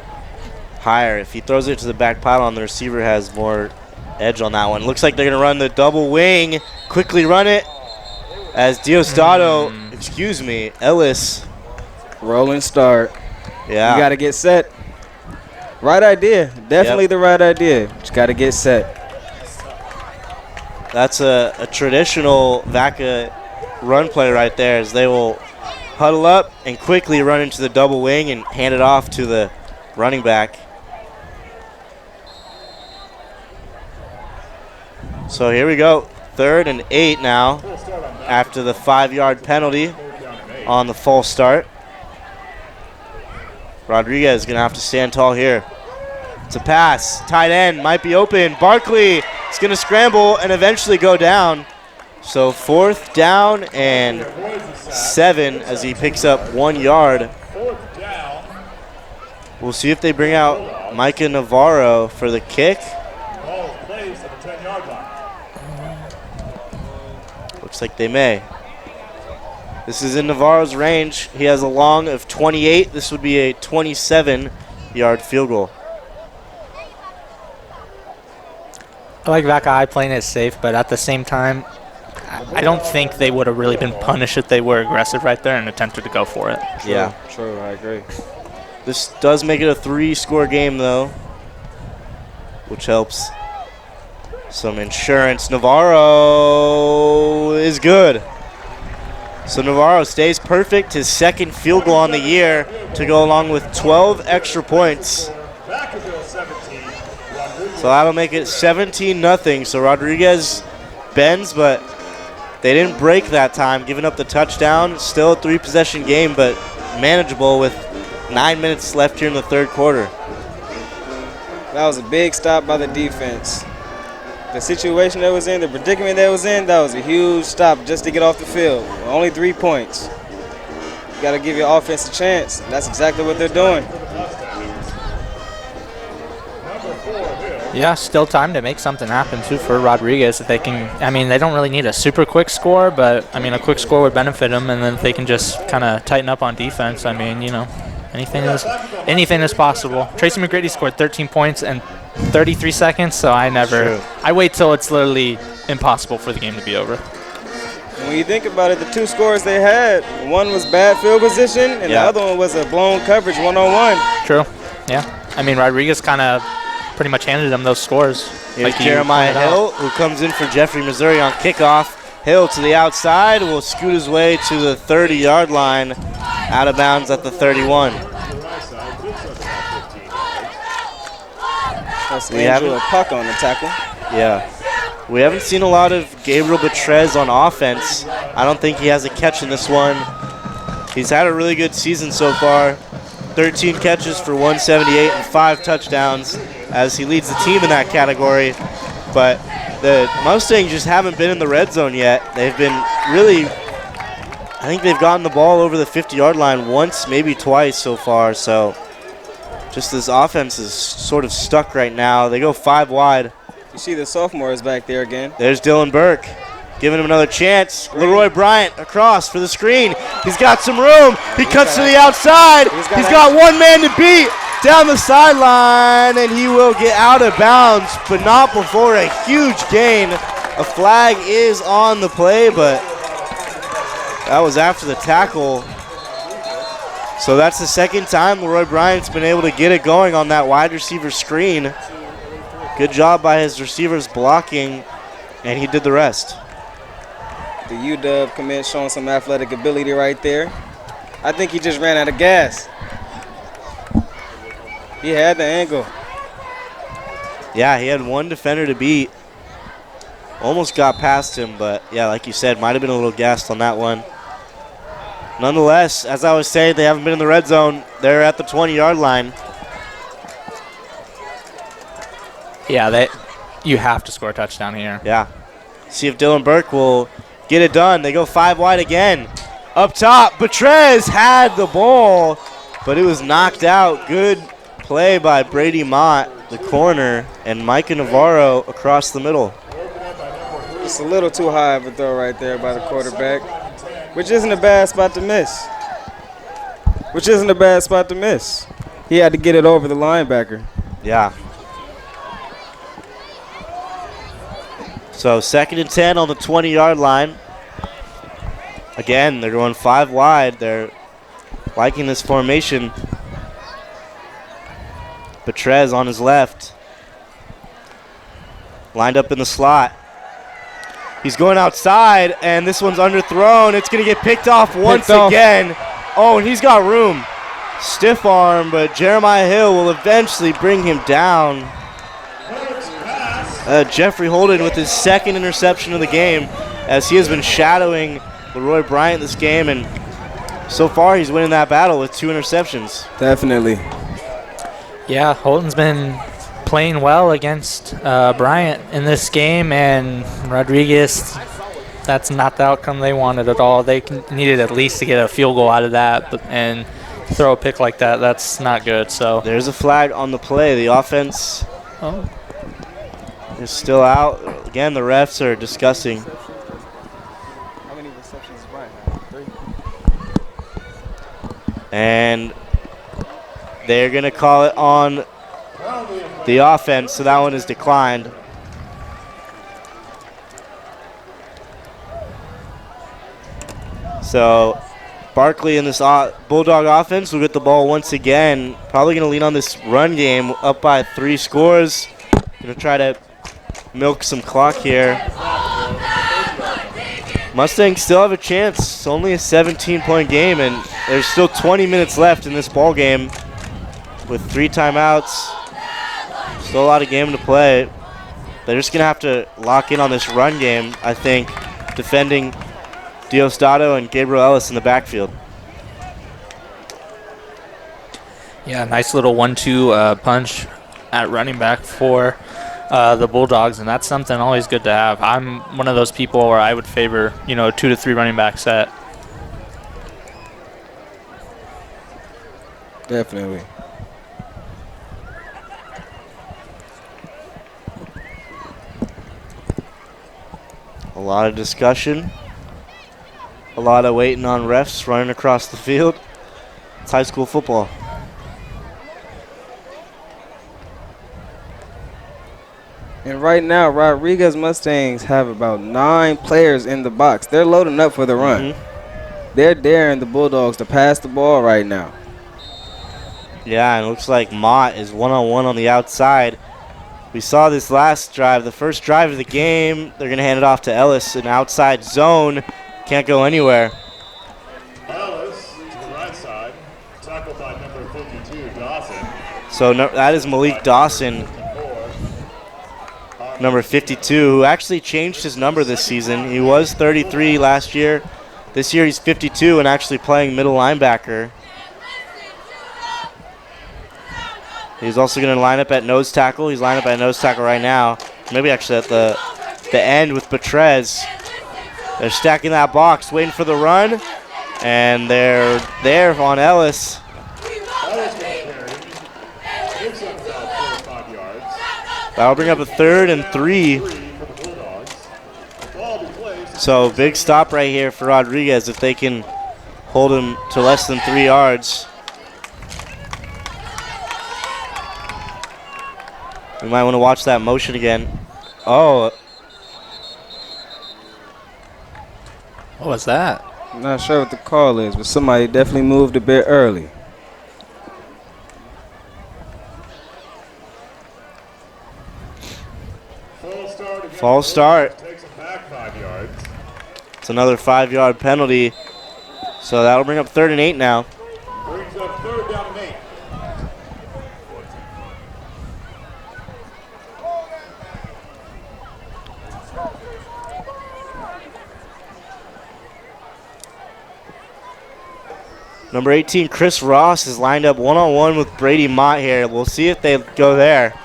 higher. If he throws it to the back pylon, the receiver has more edge on that one. Looks like they're going to run the double wing, quickly run it, as Diostado, Ellis. Rolling start. Yeah. You got to get set. Right idea. Definitely the right idea. Just got to get set. That's a traditional Vaca run play right there, as they will huddle up and quickly run into the double wing and hand it off to the running back. So here we go. 3rd and 8 now after the 5-yard penalty on the false start. Rodriguez is going to have to stand tall here. It's a pass. Tight end might be open. Barkley is going to scramble and eventually go down. So 4th down and 7 as he picks up 1 yard. We'll see if they bring out Micah Navarro for the kick. Looks like they may. This is in Navarro's range. He has a long of 28. This would be a 27-yard field goal. I like Vaca High playing it safe, but at the same time, I don't think they would have really been punished if they were aggressive right there and attempted to go for it. Yeah. True, I agree. This does make it a 3-score game, though, which helps some insurance. Navarro is good. So Navarro stays perfect, his 2nd field goal on the year to go along with 12 extra points. So that'll make it 17-0. So Rodriguez bends, but they didn't break that time, giving up the touchdown. Still a 3-possession game, but manageable with 9 minutes left here in the 3rd quarter. That was a big stop by the defense. The situation that was in, the predicament that was in, that was a huge stop just to get off the field. Only 3 points. You got to give your offense a chance. That's exactly what they're doing. Number 4, Hill. Yeah, still time to make something happen, too, for Rodriguez. If they can, I mean, they don't really need a super quick score, but, I mean, a quick score would benefit them, and then if they can just kind of tighten up on defense, I mean, you know, anything is possible. Tracy McGrady scored 13 points in 33 seconds, so I wait till it's literally impossible for the game to be over. When you think about it, the two scores they had, one was bad field position, and the other one was a blown coverage one-on-one. True, yeah. I mean, Rodriguez kind of pretty much handed them those scores. Here's Jeremiah Hill, who comes in for Jeffrey Missouri on kickoff. Hill to the outside will scoot his way to the 30-yard line, out of bounds at the 31. That's Andrew Puck on the tackle. Yeah. We haven't seen a lot of Gabriel Betrez on offense. I don't think he has a catch in this one. He's had a really good season so far. 13 catches for 178 and 5 touchdowns as he leads the team in that category. But the Mustangs just haven't been in the red zone yet. They've been really, I think they've gotten the ball over the 50-yard line once, maybe twice so far. So just this offense is sort of stuck right now. They go 5 wide. You see the sophomores back there again. There's Dylan Burke giving him another chance. Leroy Bryant across for the screen. He's got some room. He cuts to the outside. He's got one man to beat down the sideline, and he will get out of bounds, but not before a huge gain. A flag is on the play, but that was after the tackle. So that's the second time Leroy Bryant's been able to get it going on that wide receiver screen. Good job by his receivers blocking, and he did the rest. The UW commit showing some athletic ability right there. I think he just ran out of gas. He had the angle. Yeah, he had one defender to beat. Almost got past him, but yeah, like you said, might have been a little gassed on that one. Nonetheless, as I was saying, they haven't been in the red zone. They're at the 20-yard line. Yeah, you have to score a touchdown here. Yeah. See if Dylan Burke will get it done. They go 5 wide again. Up top, Betrez had the ball, but it was knocked out. Good play by Brady Mott, the corner, and Micah Navarro across the middle. It's a little too high of a throw right there by the quarterback, which isn't a bad spot to miss. He had to get it over the linebacker. Yeah. So 2nd and 10 on the 20-yard line. Again, they're going 5 wide. They're liking this formation. Betrez on his left. Lined up in the slot. He's going outside, and this one's underthrown. It's going to get picked off once again. Oh, and he's got room. Stiff arm, but Jeremiah Hill will eventually bring him down. Jeffrey Holden with his 2nd interception of the game, as he has been shadowing Leroy Bryant this game, and so far he's winning that battle with 2 interceptions. Definitely. Yeah, Holden's been playing well against Bryant in this game, and Rodriguez, that's not the outcome they wanted at all. They needed at least to get a field goal out of that, and throw a pick like that, that's not good. So there's a flag on the play. The offense is still out. Again, the refs are discussing. How many receptions does Bryant have? 3. And they're going to call it on the offense, so that one is declined. So Barkley in this Bulldog offense will get the ball once again. Probably going to lean on this run game, up by 3 scores. Going to try to milk some clock here. Mustangs still have a chance. It's only a 17-point game, and there's still 20 minutes left in this ball game with 3 timeouts. Still a lot of game to play. They're just going to have to lock in on this run game, I think, defending Diosdado and Gabriel Ellis in the backfield. Yeah, nice little 1-2 punch at running back for the Bulldogs, and that's something always good to have. I'm one of those people where I would favor, a 2 to 3 running back set. Definitely. A lot of discussion. A lot of waiting on refs running across the field. It's high school football. And right now, Rodriguez Mustangs have about 9 players in the box. They're loading up for the run. They're daring the Bulldogs to pass the ball right now. Yeah, and it looks like Mott is one-on-one on the outside. We saw this last drive, the first drive of the game. They're going to hand it off to Ellis, an outside zone. Can't go anywhere. Ellis to the right side, tackled by number 52, Dawson. So that is Malik Dawson, number 52, who actually changed his number this season. He was 33 last year. This year he's 52 and actually playing middle linebacker. He's also going to line up at nose tackle. He's lined up at nose tackle right now. Maybe actually at the end with Petrez. They're stacking that box, waiting for the run. And they're there on Ellis. That'll bring up a 3rd and 3. So big stop right here for Rodriguez if they can hold him to less than 3 yards. We might want to watch that motion again. Oh. What was that? I'm not sure what the call is, but somebody definitely moved a bit early. False start. Takes it back 5 yards. It's another 5-yard penalty. So that'll bring up 3rd and 8 now. Brings up 3rd down and 8. Number 18, Chris Ross, is lined up one-on-one with Brady Mott here. We'll see if they go there.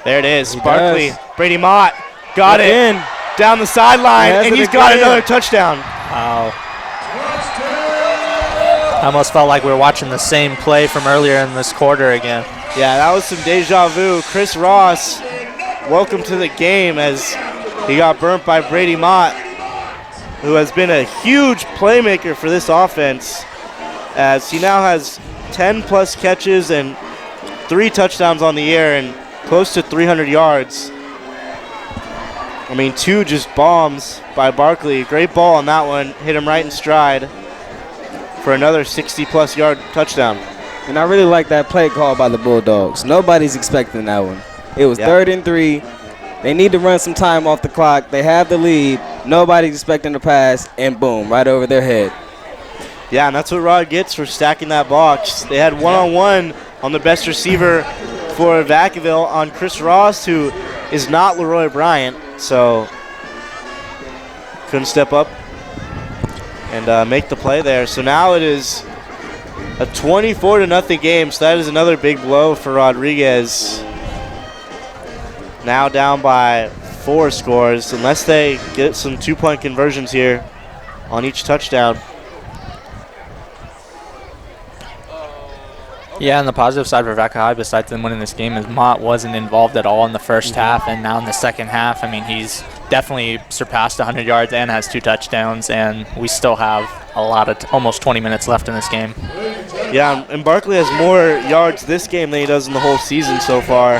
There it is. Barkley, Brady Mott got it in down the sideline, and he's got another touchdown. Wow. I almost felt like we were watching the same play from earlier in this quarter again. Yeah, that was some deja vu. Chris Ross, welcome to the game as he got burnt by Brady Mott, who has been a huge playmaker for this offense, as he now has 10-plus catches and 3 touchdowns on the year and close to 300 yards. I mean, 2 just bombs by Barkley. Great ball on that one. Hit him right in stride for another 60-plus yard touchdown. And I really like that play call by the Bulldogs. Nobody's expecting that one. It was 3rd and 3. They need to run some time off the clock. They have the lead. Nobody's expecting the pass, and boom, right over their head. Yeah, and that's what Rod gets for stacking that box. They had one-on-one on the best receiver for Vacaville on Chris Ross, who is not Leroy Bryant, so couldn't step up and make the play there. So now it is a 24-0 game, so that is another big blow for Rodriguez. Now down by 4 scores, unless they get some 2-point conversions here on each touchdown. Yeah, and the positive side for Vacaville, besides them winning this game, is Mott wasn't involved at all in the first half, and now in the second half, I mean, he's definitely surpassed 100 yards and has 2 touchdowns, and we still have a lot of almost 20 minutes left in this game. Yeah, and Barkley has more yards this game than he does in the whole season so far,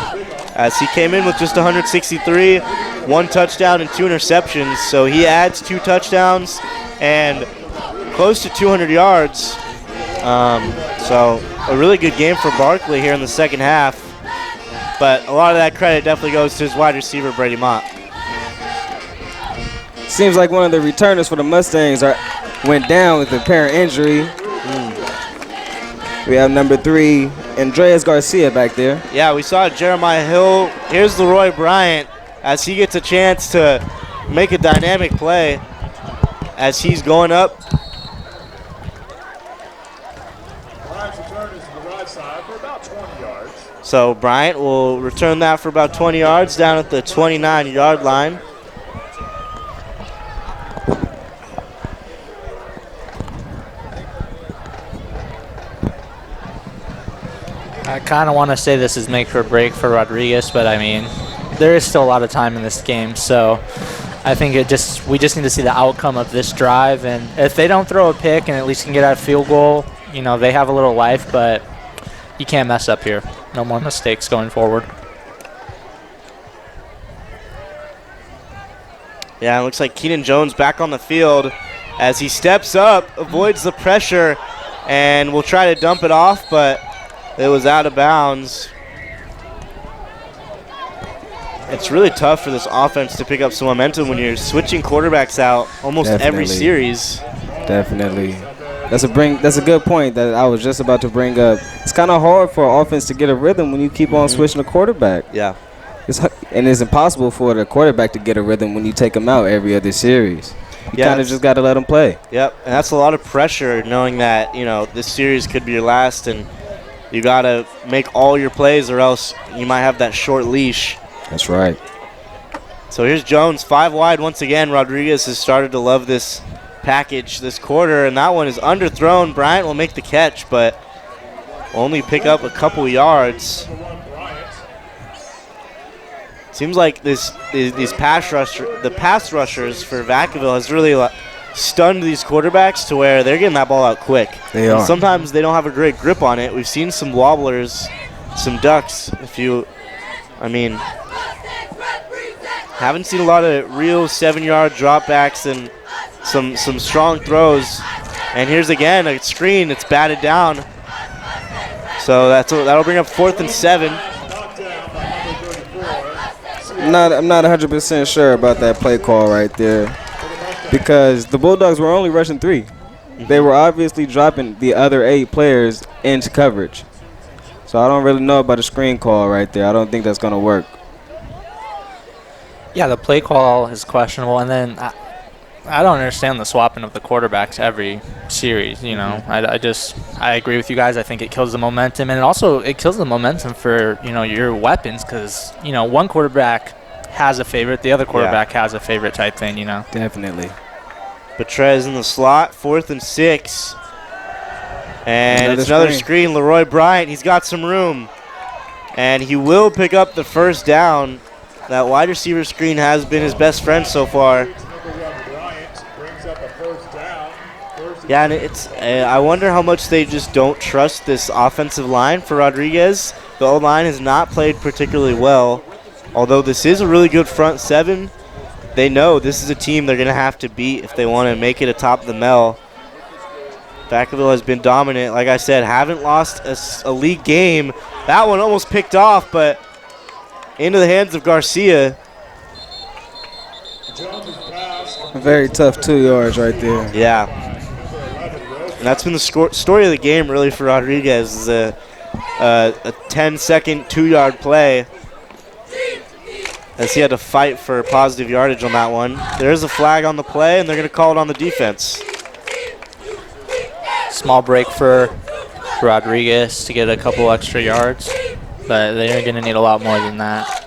as he came in with just 163, 1 touchdown and 2 interceptions, so he adds 2 touchdowns and close to 200 yards. So a really good game for Barkley here in the second half, but a lot of that credit definitely goes to his wide receiver, Brady Mott. Seems like one of the returners for the Mustangs went down with apparent injury. We have number 3, Andreas Garcia back there. Yeah, we saw Jeremiah Hill. Here's Leroy Bryant as he gets a chance to make a dynamic play as he's going up. So Bryant will return that for about 20 yards down at the 29-yard line. I kind of want to say this is make or break for Rodriguez, but I mean, there is still a lot of time in this game, so I think we just need to see the outcome of this drive, and if they don't throw a pick and at least can get out a field goal, you know, they have a little life, but you can't mess up here. No more mistakes going forward. Yeah, it looks like Keenan Jones back on the field as he steps up, avoids the pressure, and will try to dump it off, but it was out of bounds. It's really tough for this offense to pick up some momentum when you're switching quarterbacks out almost every series. Definitely. That's a good point that I was just about to bring up. It's kind of hard for an offense to get a rhythm when you keep on switching the quarterback. Yeah. And it's impossible for the quarterback to get a rhythm when you take him out every other series. You kind of just got to let him play. Yep, and that's a lot of pressure knowing that, you know, this series could be your last and you got to make all your plays or else you might have that short leash. That's right. So here's Jones, 5 wide once again. Rodriguez has started to love this package this quarter, and that one is underthrown. Bryant will make the catch, but only pick up a couple yards. Seems like these pass rushers for Vacaville has really stunned these quarterbacks to where they're getting that ball out quick. They are. Sometimes they don't have a great grip on it. We've seen some wobblers, some ducks. Haven't seen a lot of real 7-yard dropbacks and some strong throws. And here's again a screen. It's batted down. So that'll bring up 4th and 7. I'm not 100% sure about that play call right there because the Bulldogs were only rushing 3. They were obviously dropping the other 8 players into coverage. So I don't really know about a screen call right there. I don't think that's going to work. Yeah, the play call is questionable, and then I don't understand the swapping of the quarterbacks every series. You know, I agree with you guys. I think it kills the momentum, and it kills the momentum for, you know, your weapons because, you know, one quarterback has a favorite, the other quarterback has a favorite type thing. You know, definitely. Petrez in the slot, 4th and 6, and it's another screen. Leroy Bryant, he's got some room, and he will pick up the first down. That wide receiver screen has been his best friend so far. Yeah, and I wonder how much they just don't trust this offensive line for Rodriguez. The O-line has not played particularly well. Although this is a really good front 7, they know this is a team they're going to have to beat if they want to make it atop the Mel. Vacaville has been dominant. Like I said, haven't lost a league game. That one almost picked off, but into the hands of Garcia. A very tough 2 yards right there. Yeah. And that's been the story of the game, really, for Rodriguez, is a 10-second 2-yard play, as he had to fight for positive yardage on that one. There's a flag on the play, and they're going to call it on the defense. Small break for Rodriguez to get a couple extra yards, but they're going to need a lot more than that.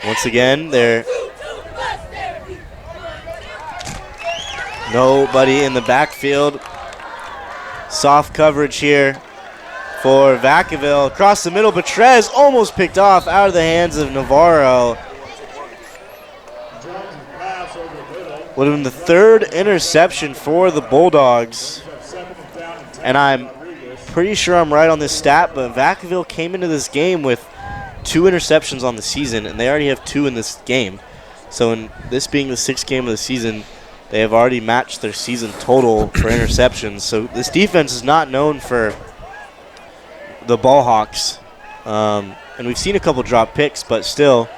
Once again, they're nobody in the backfield. Soft coverage here for Vacaville. Across the middle, Petrez almost picked off out of the hands of Navarro. Would have been the 3rd interception for the Bulldogs. And I'm pretty sure I'm right on this stat, but Vacaville came into this game with 2 interceptions on the season, and they already have 2 in this game. So in this being the 6th game of the season, they have already matched their season total for interceptions. So this defense is not known for the ball hawks. And we've seen a couple drop picks, but still,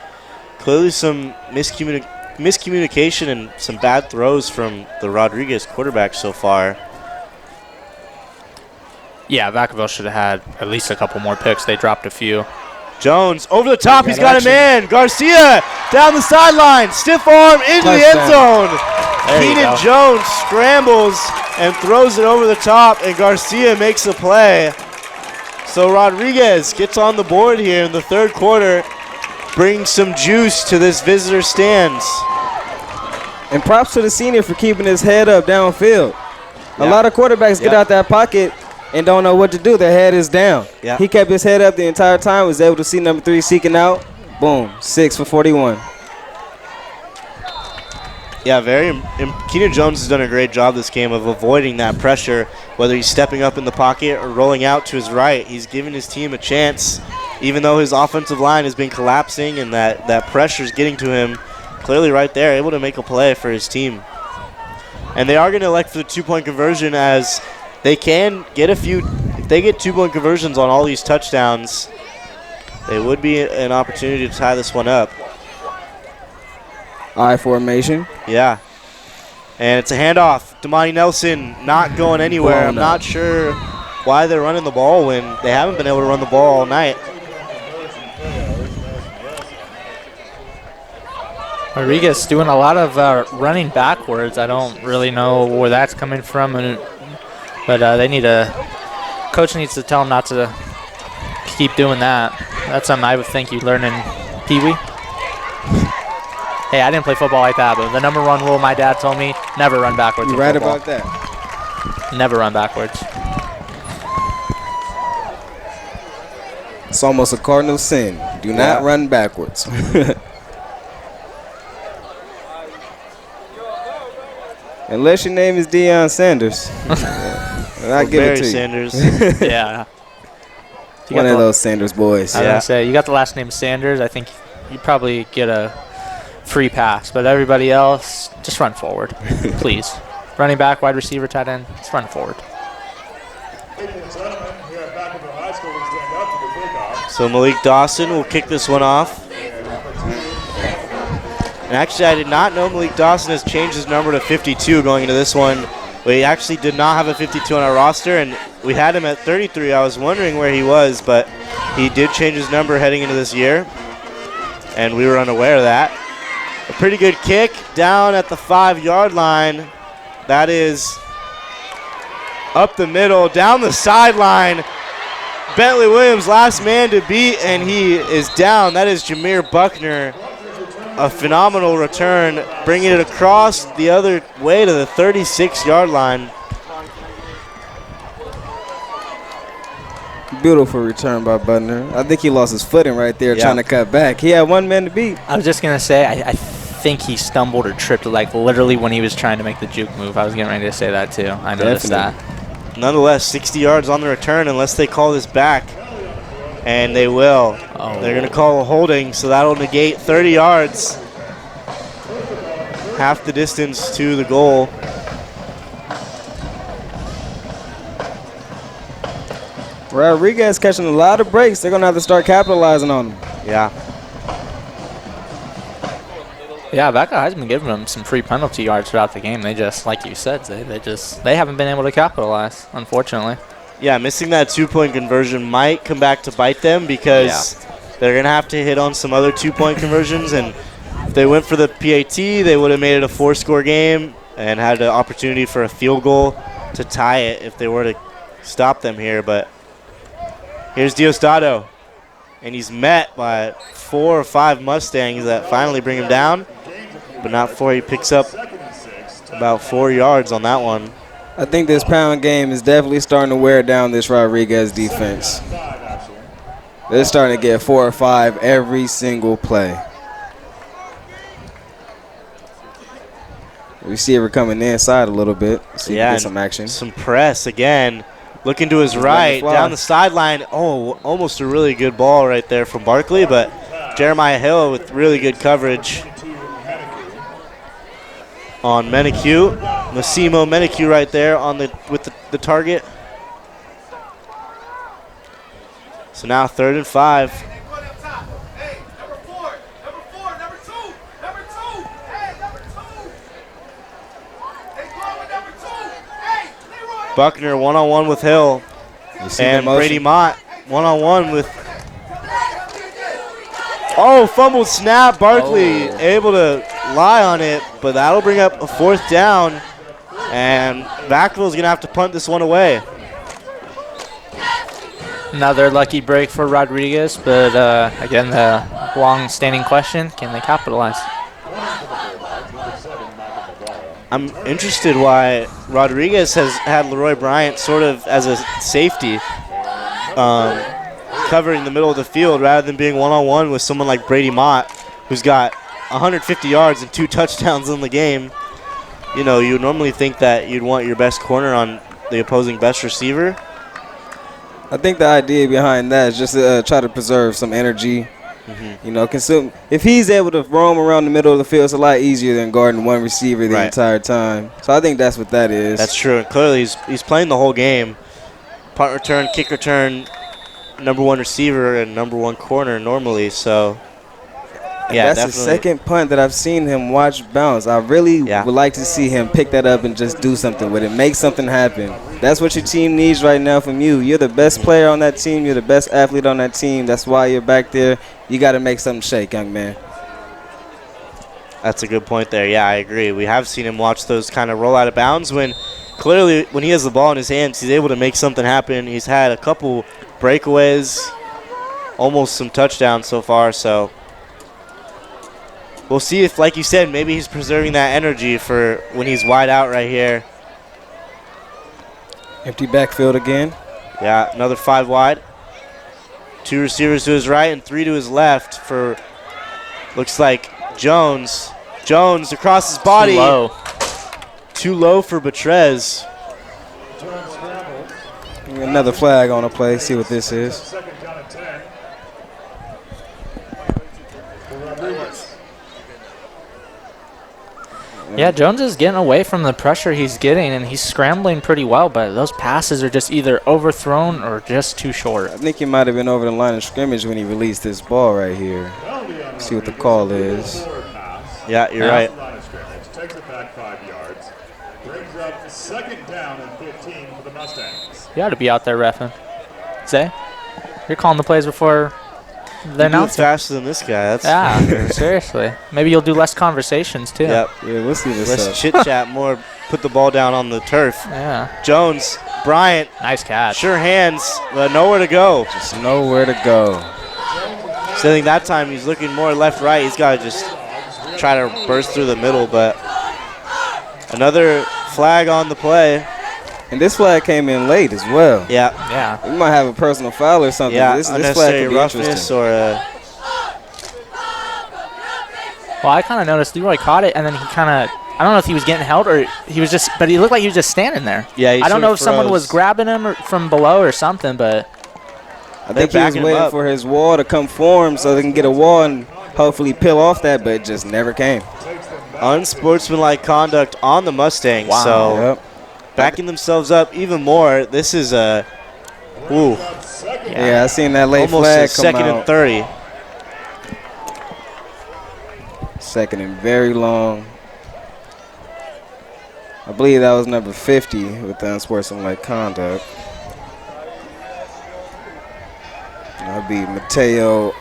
clearly some miscommunication and some bad throws from the Rodriguez quarterback so far. Yeah, Vacaville should have had at least a couple more picks. They dropped a few. Jones over the top. He's got a man. Garcia down the sideline. Stiff arm into the end zone. Keenan Jones scrambles and throws it over the top, and Garcia makes a play. So Rodriguez gets on the board here in the 3rd quarter, brings some juice to this visitor stands. And props to the senior for keeping his head up downfield. A lot of quarterbacks get out that pocket and don't know what to do. Their head is down. Yeah. He kept his head up the entire time, was able to see number 3 seeking out. Boom, 6 for 41. Yeah, Keenan Jones has done a great job this game of avoiding that pressure, whether he's stepping up in the pocket or rolling out to his right. He's giving his team a chance, even though his offensive line has been collapsing and that pressure is getting to him. Clearly right there, able to make a play for his team. And they are going to elect for the 2-point conversion, as they can get if they get 2-point conversions on all these touchdowns, they would be an opportunity to tie this one up. I formation. Yeah. And it's a handoff. Damani Nelson not going anywhere. I'm not sure why they're running the ball when they haven't been able to run the ball all night. Rodriguez doing a lot of running backwards. I don't really know where that's coming from, but they need coach needs to tell them not to keep doing that. That's something I would think you'd learn in Pee Wee. Hey, I didn't play football like that, but the number 1 rule my dad told me, never run backwards. You're right football. about that. Never run backwards. It's almost a cardinal sin. Do not run backwards. Unless your name is Deion Sanders. I give it to you. Sanders. Yeah. One of those Sanders boys. I was going to say, you got the last name Sanders, I think you probably get a free pass. But everybody else, just run forward, please. Running back, wide receiver, tight end, just run forward. So Malik Dawson will kick this one off. And actually, I did not know Malik Dawson has changed his number to 52 going into this one. We actually did not have a 52 on our roster, and we had him at 33. I was wondering where he was, but he did change his number heading into this year, and we were unaware of that. A pretty good kick down at the 5-yard line. That is up the middle, down the sideline. Bentley Williams, last man to beat, and he is down. That is Jameer Buckner. A phenomenal return, bringing it across the other way to the 36-yard line. Beautiful return by Buckner. I think he lost his footing right there trying to cut back. He had 1 man to beat. I was just going to say, I think he stumbled or tripped, like literally when he was trying to make the juke move. I was getting ready to say that too. I noticed that. Nonetheless, 60 yards on the return unless they call this back. And they will. They're going to call a holding, so that'll negate 30 yards. Half the distance to the goal. Rodriguez catching a lot of breaks. They're going to have to start capitalizing on them. Yeah. Yeah, Vacaville's been giving them some free penalty yards throughout the game. They just, like you said, they haven't been able to capitalize, unfortunately. Yeah, missing that 2-point conversion might come back to bite them because they're going to have to hit on some other 2-point conversions. And if they went for the PAT, they would have made it a 4-score game and had an opportunity for a field goal to tie it if they were to stop them here. But here's Diosdado, and he's met by 4 or 5 Mustangs that finally bring him down, but not before he picks up about 4 yards on that one. I think this pound game is definitely starting to wear down this Rodriguez defense. They're starting to get 4 or 5 every single play. Receiver coming inside a little bit. So you can get some action. Some press again. Looking to his right, down the sideline. Oh, almost a really good ball right there from Barkley, but Jeremiah Hill with really good coverage on Menekue. Massimo Menekue right there on with the target. So now 3rd and 5. Buckner one-on-one with Hill. And Brady Mott one-on-one with... Oh, fumbled snap. Barkley able to lie on it, but that'll bring up a 4th down. And Vacaville's going to have to punt this one away. Another lucky break for Rodriguez, but again, the long-standing question, can they capitalize? I'm interested why Rodriguez has had Leroy Bryant sort of as a safety, covering the middle of the field rather than being one-on-one with someone like Brady Mott, who's got 150 yards and 2 touchdowns in the game. You know, you would normally think that you'd want your best corner on the opposing best receiver. I think the idea behind that is just to try to preserve some energy. You know, consume. If he's able to roam around the middle of the field, it's a lot easier than guarding one receiver the entire time. So I think that's what that is. That's true. And clearly, he's playing the whole game. Punt return, kick return, number 1 receiver and number 1 corner normally. So, yeah, that's the second punt that I've seen him watch bounce. I really would like to see him pick that up and just do something with it, make something happen. That's what your team needs right now from you. You're the best player on that team. You're the best athlete on that team. That's why you're back there. You got to make something shake, young man. That's a good point there. Yeah, I agree. We have seen him watch those kind of roll out of bounds when clearly when he has the ball in his hands, he's able to make something happen. He's had a couple breakaways, almost some touchdowns so far. So we'll see if, like you said, maybe he's preserving that energy for when he's wide out right here. Empty backfield again. Yeah, another 5 wide. 2 receivers to his right and 3 to his left for, looks like, Jones. Jones across his body. Too low. Too low for Betrez. Another flag on the play. See what this is. Second down and 10. Yeah, Jones is getting away from the pressure he's getting, and he's scrambling pretty well, but those passes are just either overthrown or just too short. I think he might have been over the line of scrimmage when he released this ball right here. See what the call is. Yeah, you're right. Takes it back 5 yards. Brings up second down and 15 for the Mustangs. You ought to be out there reffing. Zay, you're calling the plays before the announcing. Faster than this guy. That's yeah, seriously. Maybe you'll do less conversations, too. Yep. Yeah, we'll see this less chit-chat, more put the ball down on the turf. Yeah. Jones, Bryant. Nice catch. Sure hands, but nowhere to go. Just nowhere to go. So I think that time he's looking more left-right. He's got to just try to burst through the middle, but another flag on the play. And this flag came in late as well. Yeah. Yeah. We might have a personal foul or something. Yeah, This flag unnecessary could be roughness interesting. or Well, I kind of noticed Leroy caught it, and then he kind of, I don't know if he was getting held or he was just, but he looked like he was just standing there. Yeah, he I don't sort know of if someone froze. was grabbing him or from below or something, but I think he was backing him waiting up. for his wall to come form so they can get a wall and hopefully peel off that, but it just never came. unsportsmanlike conduct on the Mustangs. Wow. So Yep. backing themselves up even more. This is a Yeah, I seen that late almost flag a come second out. and 30. Second and very long. I believe that was number 50 with the unsportsmanlike conduct. That'd be Mateo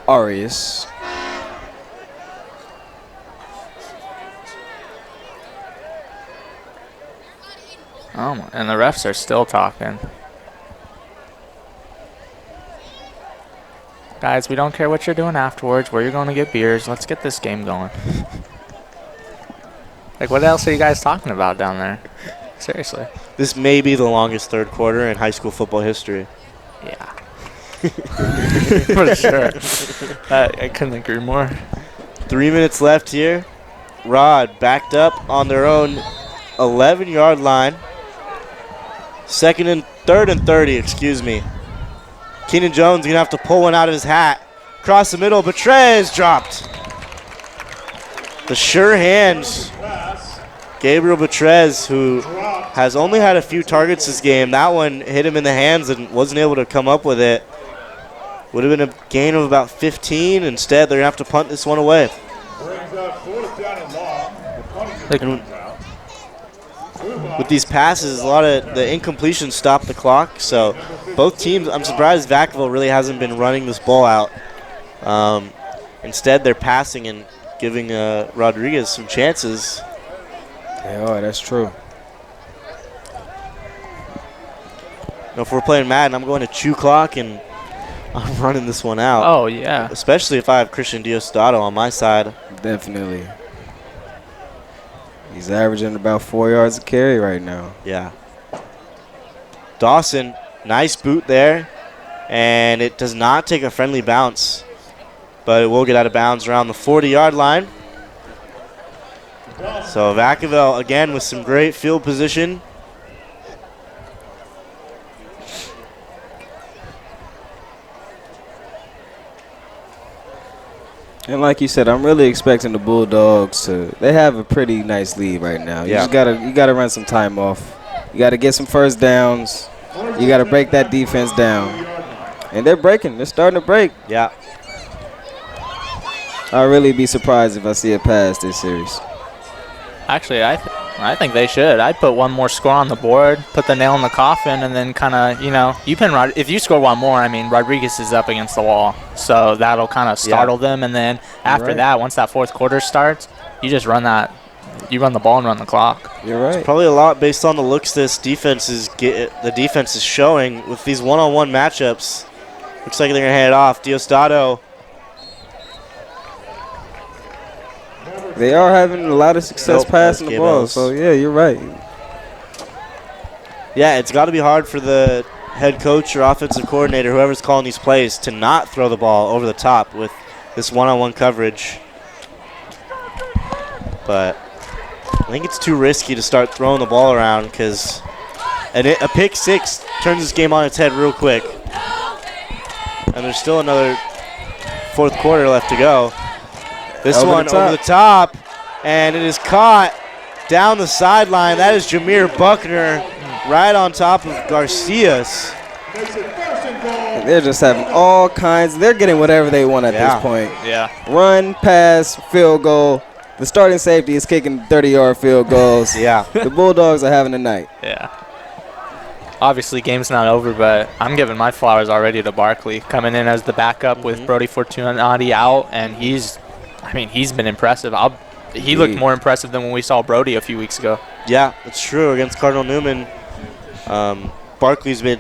Arias. oh, and the refs are still talking. Guys, we don't care what you're doing afterwards, where you're going to get beers. Let's get this game going. Like, what else are you guys talking about down there? Seriously. This may be the longest third quarter in high school football history. Yeah. For sure. I couldn't agree more. 3 minutes left here. Rod backed up on their own 11-yard line. Third and 30, excuse me. Keenan Jones going to have to pull one out of his hat. Across the middle, Betrez dropped. The sure hands. Gabriel Betrez, who has only had a few targets this game. That one hit him in the hands and wasn't able to come up with it. Would have been a gain of about 15. Instead, they're going to have to punt this one away. Brings up fourth down and long. The punting comes out. With these passes, a lot of the incompletions stop the clock. So both teams, I'm surprised Vacaville really hasn't been running this ball out. Instead, they're passing and giving Rodriguez some chances. Yeah, oh, that's true. If we're playing Madden, I'm going to chew clock and I'm running this one out. Oh, yeah. Especially if I have Christian Diostato on my side. Definitely. He's averaging about 4 yards a carry right now. Yeah. Dawson, nice boot there. And it does not take a friendly bounce, but it will get out of bounds around the 40-yard line. So Vacaville, again, with some great field position. And like you said, I'm really expecting the Bulldogs to. They have a pretty nice lead right now. You just gotta run some time off. You gotta get some first downs. You gotta break that defense down. And they're breaking. They're starting to break. Yeah. I'll really be surprised if I see a pass this series. Actually, I think they should. I'd put one more score on the board, put the nail in the coffin, and then kind of, if you score one more, I mean, Rodriguez is up against the wall. So that'll kind of startle them. And then after that, once that fourth quarter starts, you just run that. You run the ball and run the clock. You're right. It's probably a lot based on the looks the defense is showing with these one-on-one matchups. Looks like they're going to hand it off. Diosdado. They are having a lot of success passing the ball. So, yeah, you're right. Yeah, it's got to be hard for the head coach or offensive coordinator, whoever's calling these plays, to not throw the ball over the top with this one-on-one coverage. But I think it's too risky to start throwing the ball around because a pick six turns this game on its head real quick. And there's still another fourth quarter left to go. This one over the top, and it is caught down the sideline. That is Jameer Buckner right on top of Garcias. They're just having all kinds. They're getting whatever they want at this point. Yeah. Run, pass, field goal. The starting safety is kicking 30-yard field goals. Yeah. The Bulldogs are having a night. Yeah. Obviously, game's not over, but I'm giving my flowers already to Barkley, coming in as the backup with Brody Fortunati out, and he's been impressive. He looked more impressive than when we saw Brody a few weeks ago. Yeah, that's true. Against Cardinal Newman, Barkley's been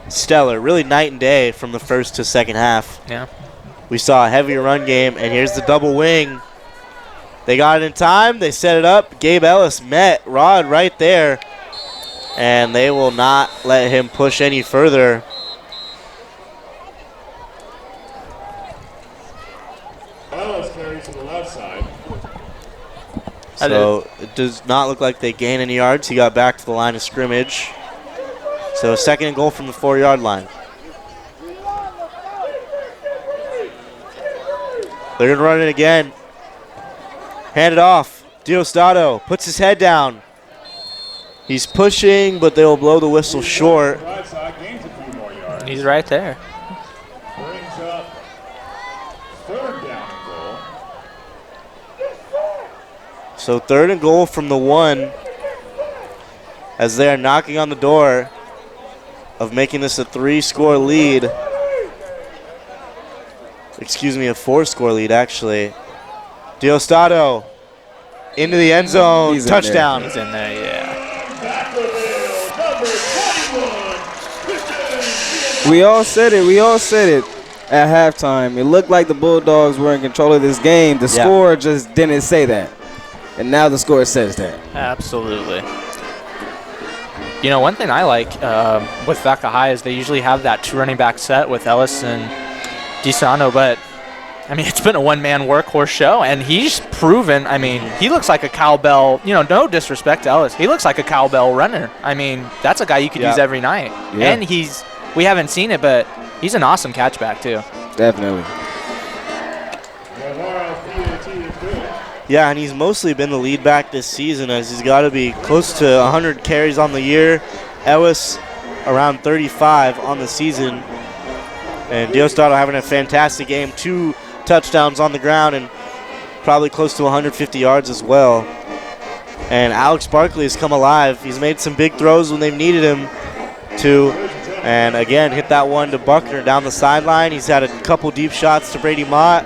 stellar, really night and day from the first to second half. Yeah. We saw a heavier run game, and here's the double wing. They got it in time. They set it up. Gabe Ellis met Rod right there, and they will not let him push any further. Ellis carries to the left side. So it does not look like they gain any yards. He got back to the line of scrimmage. So 2nd and goal from the 4-yard line. They're going to run it again. Hand it off. Diosdado puts his head down. He's pushing, but they'll blow the whistle short. Right side gains a few more yards. He's right there. Brings up 3rd down and goal. So 3rd and goal from the 1 as they are knocking on the door of making this a 3-score lead. Excuse me, a 4-score lead, actually. Diosdado into the end zone. He's touchdown. He's in there, yeah. We all said it at halftime. It looked like the Bulldogs were in control of this game. The score just didn't say that. And now the score says that. Absolutely. One thing I like with Vaca High is they usually have that 2 running back set with Ellis and DiSano, but it's been a one-man workhorse show, and he's proven, he looks like a cowbell, no disrespect to Ellis. He looks like a cowbell runner. That's a guy you could use every night. Yeah. And we haven't seen it, but he's an awesome catchback, too. Definitely. Yeah, and he's mostly been the lead back this season as he's got to be close to 100 carries on the year. Ellis around 35 on the season. And Diosdado having a fantastic game. 2 touchdowns on the ground and probably close to 150 yards as well. And Alex Barkley has come alive. He's made some big throws when they've needed him to. And again, hit that one to Buckner down the sideline. He's had a couple deep shots to Brady Mott.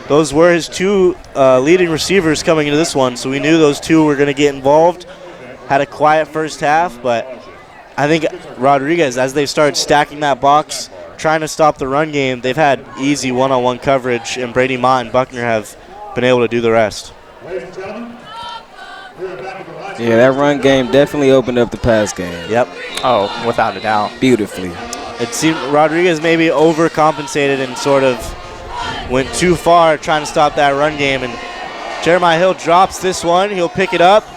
Those were his 2 leading receivers coming into this one, so we knew those 2 were going to get involved. Had a quiet first half, but I think Rodriguez, as they've started stacking that box, trying to stop the run game, they've had easy one-on-one coverage, and Brady Mott and Buckner have been able to do the rest. Ladies and gentlemen, Yeah, that run game definitely opened up the pass game. Yep. Oh, without a doubt. Beautifully. It seemed Rodriguez maybe overcompensated and sort of went too far trying to stop that run game. And Jeremiah Hill drops this one. He'll pick it up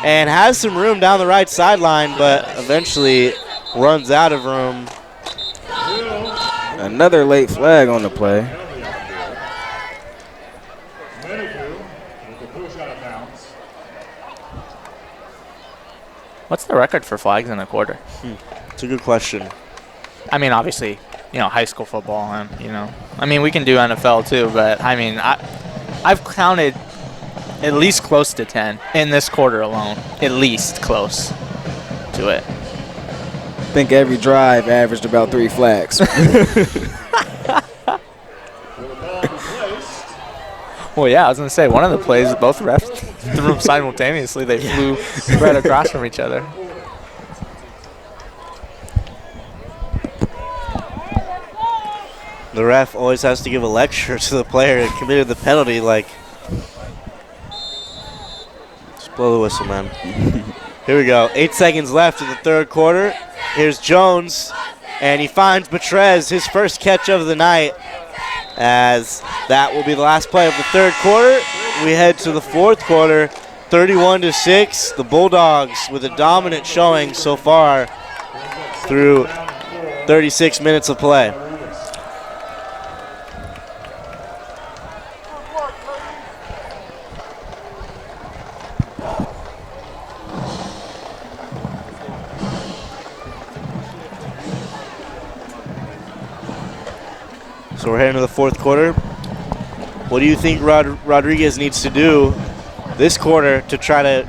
and has some room down the right sideline, but eventually runs out of room. Another late flag on the play. What's the record for flags in a quarter? It's a good question. I mean, obviously, high school football, and I mean, we can do NFL too, but I mean, I've counted at least close to 10 in this quarter alone. At least close to it. I think every drive averaged about 3 flags. Well, yeah, I was going to say, one of the plays, both refs threw them simultaneously. They flew right across from each other. The ref always has to give a lecture to the player who committed the penalty, like, just blow the whistle, man. Here we go. 8 seconds left in the third quarter. Here's Jones, and he finds Betrez, his first catch of the night, as that will be the last play of the third quarter. We head to the fourth quarter, 31-6. The Bulldogs with a dominant showing so far through 36 minutes of play. So we're heading to the fourth quarter. What do you think Rodriguez needs to do this quarter to try to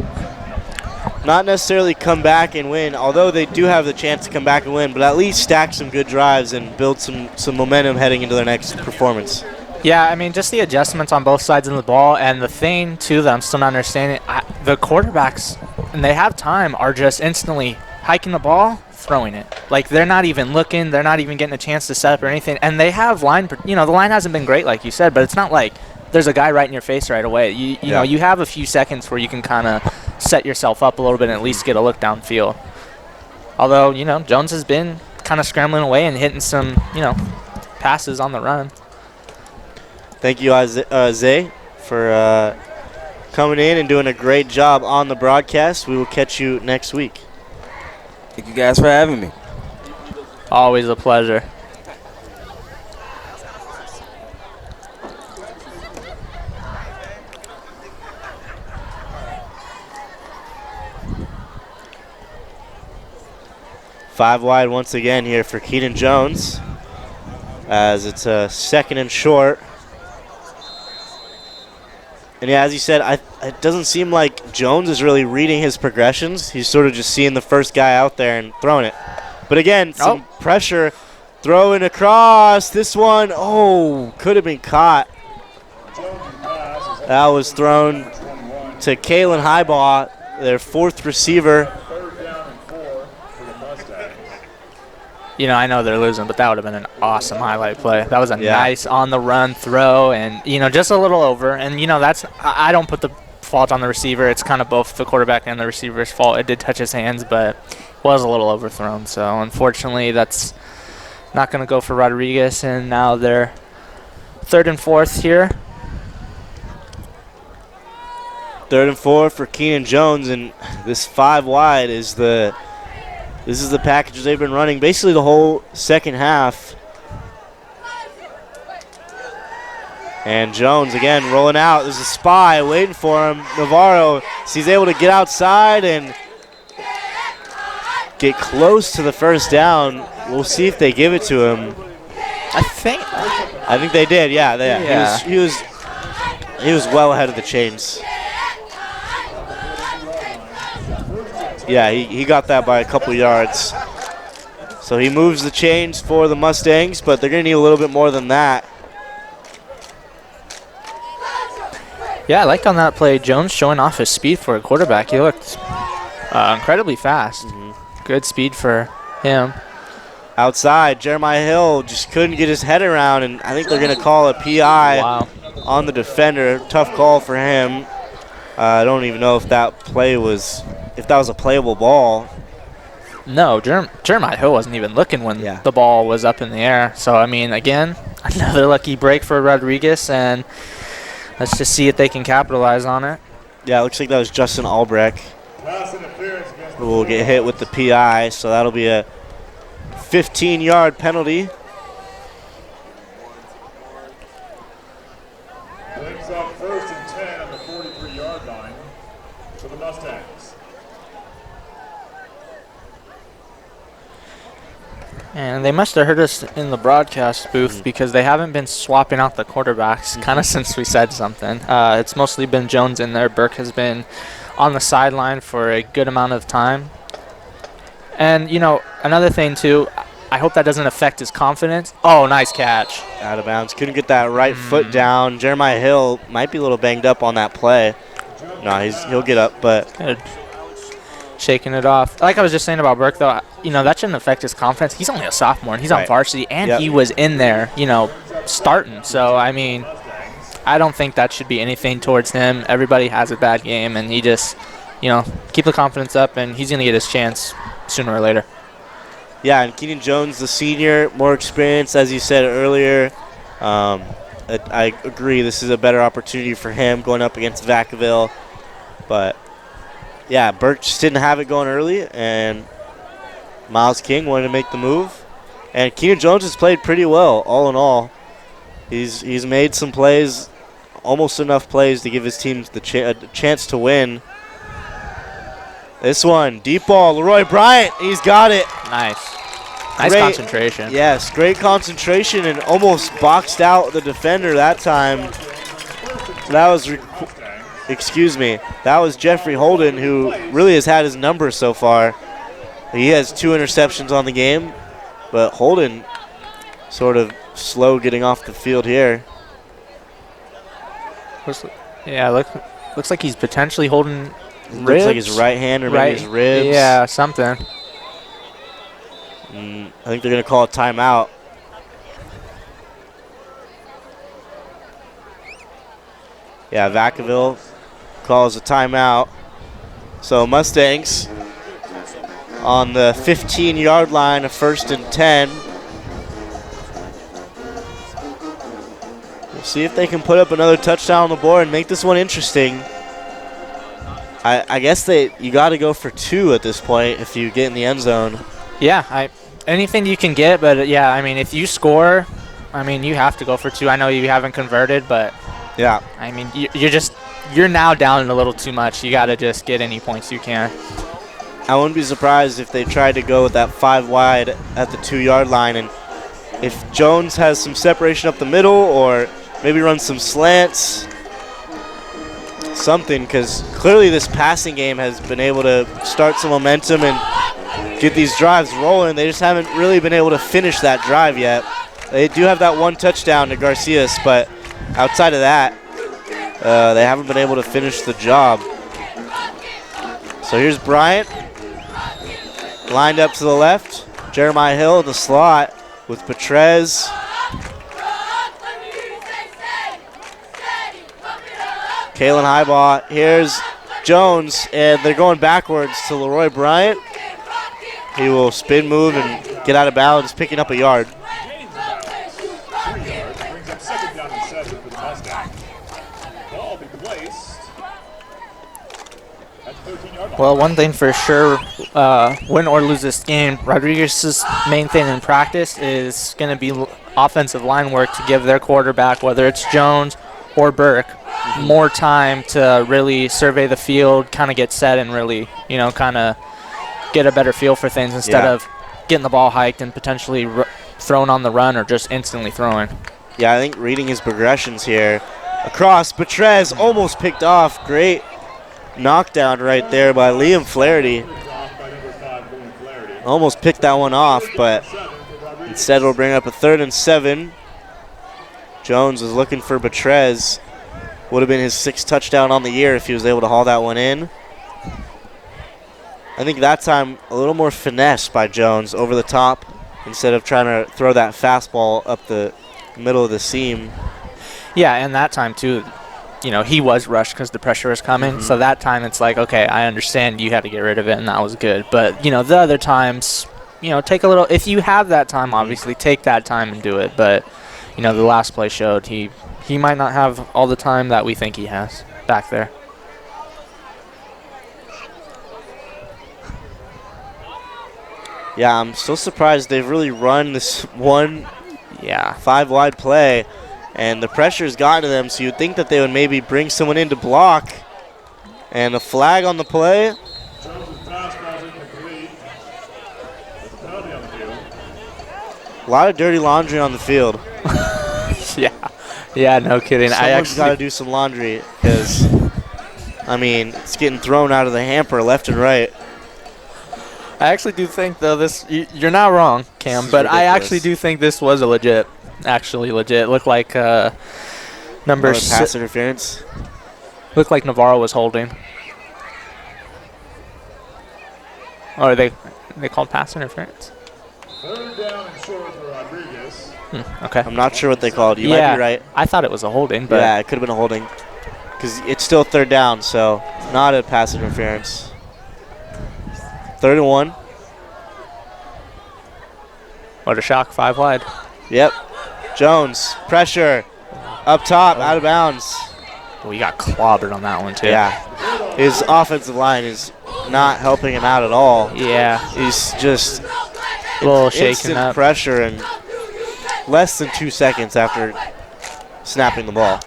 not necessarily come back and win, although they do have the chance to come back and win, but at least stack some good drives and build some momentum heading into their next performance? Yeah, I mean, just the adjustments on both sides of the ball, and the thing, too, that I'm still not understanding, the quarterbacks, and they have time, are just instantly hiking the ball, throwing it. Like, they're not even looking. They're not even getting a chance to set up or anything. And they have line, the line hasn't been great, like you said, but it's not like there's a guy right in your face right away. You know, you have a few seconds where you can kind of set yourself up a little bit and at least get a look downfield. Although, Jones has been kind of scrambling away and hitting some, passes on the run. Thank you, Zay, for coming in and doing a great job on the broadcast. We will catch you next week. Thank you guys for having me. Always a pleasure. Five wide once again here for Keenan Jones, as it's a second and short. And yeah, as you said, it doesn't seem like Jones is really reading his progressions. He's sort of just seeing the first guy out there and throwing it. But again, some pressure, throwing across. This one, could have been caught. That was thrown to Kalen Highbaugh, their fourth receiver. I know they're losing, but that would have been an awesome highlight play. That was a nice on-the-run throw, and, just a little over. And, I don't put the fault on the receiver. It's kind of both the quarterback and the receiver's fault. It did touch his hands, but it was a little overthrown. So, unfortunately, that's not going to go for Rodriguez, and now they're third and fourth here. Third and four for Keenan Jones, and this 5 wide is this is the package they've been running basically the whole second half. And Jones again rolling out. There's a spy waiting for him. Navarro, he's able to get outside and get close to the first down. We'll see if they give it to him. I think they did. Yeah. He was well ahead of the chains. Yeah, he got that by a couple yards. So he moves the chains for the Mustangs, but they're going to need a little bit more than that. Yeah, I like on that play, Jones showing off his speed for a quarterback. He looked incredibly fast. Mm-hmm. Good speed for him. Outside, Jeremiah Hill just couldn't get his head around, and I think they're going to call a PI on the defender. Tough call for him. I don't even know if that was a playable ball. No, Jeremiah Hill wasn't even looking when the ball was up in the air. So, I mean, again, another lucky break for Rodriguez, and let's just see if they can capitalize on it. Yeah, it looks like that was Justin Albrecht who will get hit with the PI, so that'll be a 15-yard penalty. Brings up 1st and 10 on the 43-yard line for the Mustangs. And they must have heard us in the broadcast booth because they haven't been swapping out the quarterbacks kind of since we said something. It's mostly been Jones in there. Burke has been on the sideline for a good amount of time. And, you know, another thing, too, I hope that doesn't affect his confidence. Oh, nice catch. Out of bounds. Couldn't get that right foot down. Jeremiah Hill might be a little banged up on that play. No, he'll get up, but good. Shaking it off. Like I was just saying about Burke, though, you know, that shouldn't affect his confidence. He's only a sophomore, and he's on varsity, and he was in there, you know, starting. So, I mean, I don't think that should be anything towards him. Everybody has a bad game, and he just, you know, keep the confidence up, and he's going to get his chance sooner or later. Yeah, and Keenan Jones, the senior, more experience, as you said earlier. I agree. This is a better opportunity for him going up against Vacaville. But, yeah, Burke just didn't have it going early, and Miles King wanted to make the move. And Keenan Jones has played pretty well, all in all. He's made some plays, almost enough plays to give his team the chance to win. This one, deep ball, Leroy Bryant, he's got it. Nice. Nice concentration. Yes, great concentration and almost boxed out the defender that time. That was, that was Jeffrey Holden, who really has had his number so far. He has 2 interceptions on the game, but Holden sort of slow getting off the field here. Yeah, looks like he's potentially holding ribs. Looks like his right hand or maybe his ribs. Yeah, something. I think they're going to call a timeout. Yeah, Vacaville calls a timeout. So Mustangs on the 15-yard line of 1st and 10. We'll see if they can put up another touchdown on the board and make this one interesting. I guess you got to go for 2 at this point if you get in the end zone. Yeah, anything you can get, but yeah, I mean, if you score, I mean, you have to go for 2. I know you haven't converted, but yeah, I mean, you're now down a little too much. You got to just get any points you can. I wouldn't be surprised if they tried to go with that 5 wide at the 2-yard line, and if Jones has some separation up the middle or maybe run some slants, something, because clearly this passing game has been able to start some momentum and get these drives rolling. They just haven't really been able to finish that drive yet. They do have that 1 touchdown to Garcias, but outside of that, they haven't been able to finish the job. So here's Bryant, lined up to the left. Jeremiah Hill in the slot with Petrez. Kalen Highbaugh. Here's Jones, and they're going backwards to Leroy Bryant. He will spin move and get out of bounds, picking up a yard. Well, one thing for sure, win or lose this game, Rodriguez's main thing in practice is going to be offensive line work to give their quarterback, whether it's Jones or Burke, more time to really survey the field, kind of get set and really, you know, kind of get a better feel for things instead of getting the ball hiked and potentially thrown on the run or just instantly throwing. Yeah, I think reading his progressions here. Across, Petrez almost picked off. Great knockdown right there by Liam Flaherty. Almost picked that one off, but instead we'll bring up a 3rd and 7. Jones is looking for Petrez. Would have been his 6th touchdown on the year if he was able to haul that one in. I think that time a little more finesse by Jones over the top instead of trying to throw that fastball up the middle of the seam. Yeah, and that time too, he was rushed because the pressure was coming. So that time it's like, okay, I understand you had to get rid of it, and that was good. But, the other times, take a little – if you have that time, obviously, take that time and do it. But, the last play showed he might not have all the time that we think he has back there. Yeah, I'm still surprised they've really run this one 5-wide play, and the pressure's gotten to them, so you'd think that they would maybe bring someone in to block. And a flag on the play. A lot of dirty laundry on the field. Yeah, no kidding. Someone's got to do some laundry because, it's getting thrown out of the hamper left and right. I actually do think, though, you're not wrong, Cam, but ridiculous. I actually do think this was a legit. It looked like number pass interference. Looked like Navarro was holding. Or they called pass interference? Third down and short for Rodriguez. Okay. I'm not sure what they called. You might be right. I thought it was a holding, but yeah, it could have been a holding because it's still third down, so not a pass interference. 3rd and 1. What a shock! 5 wide. Yep. Jones, pressure, up top, out of bounds. Well, he got clobbered on that one, too. Yeah. His offensive line is not helping him out at all. Yeah. He's just a little shaken up. Pressure and less than 2 seconds after snapping the ball.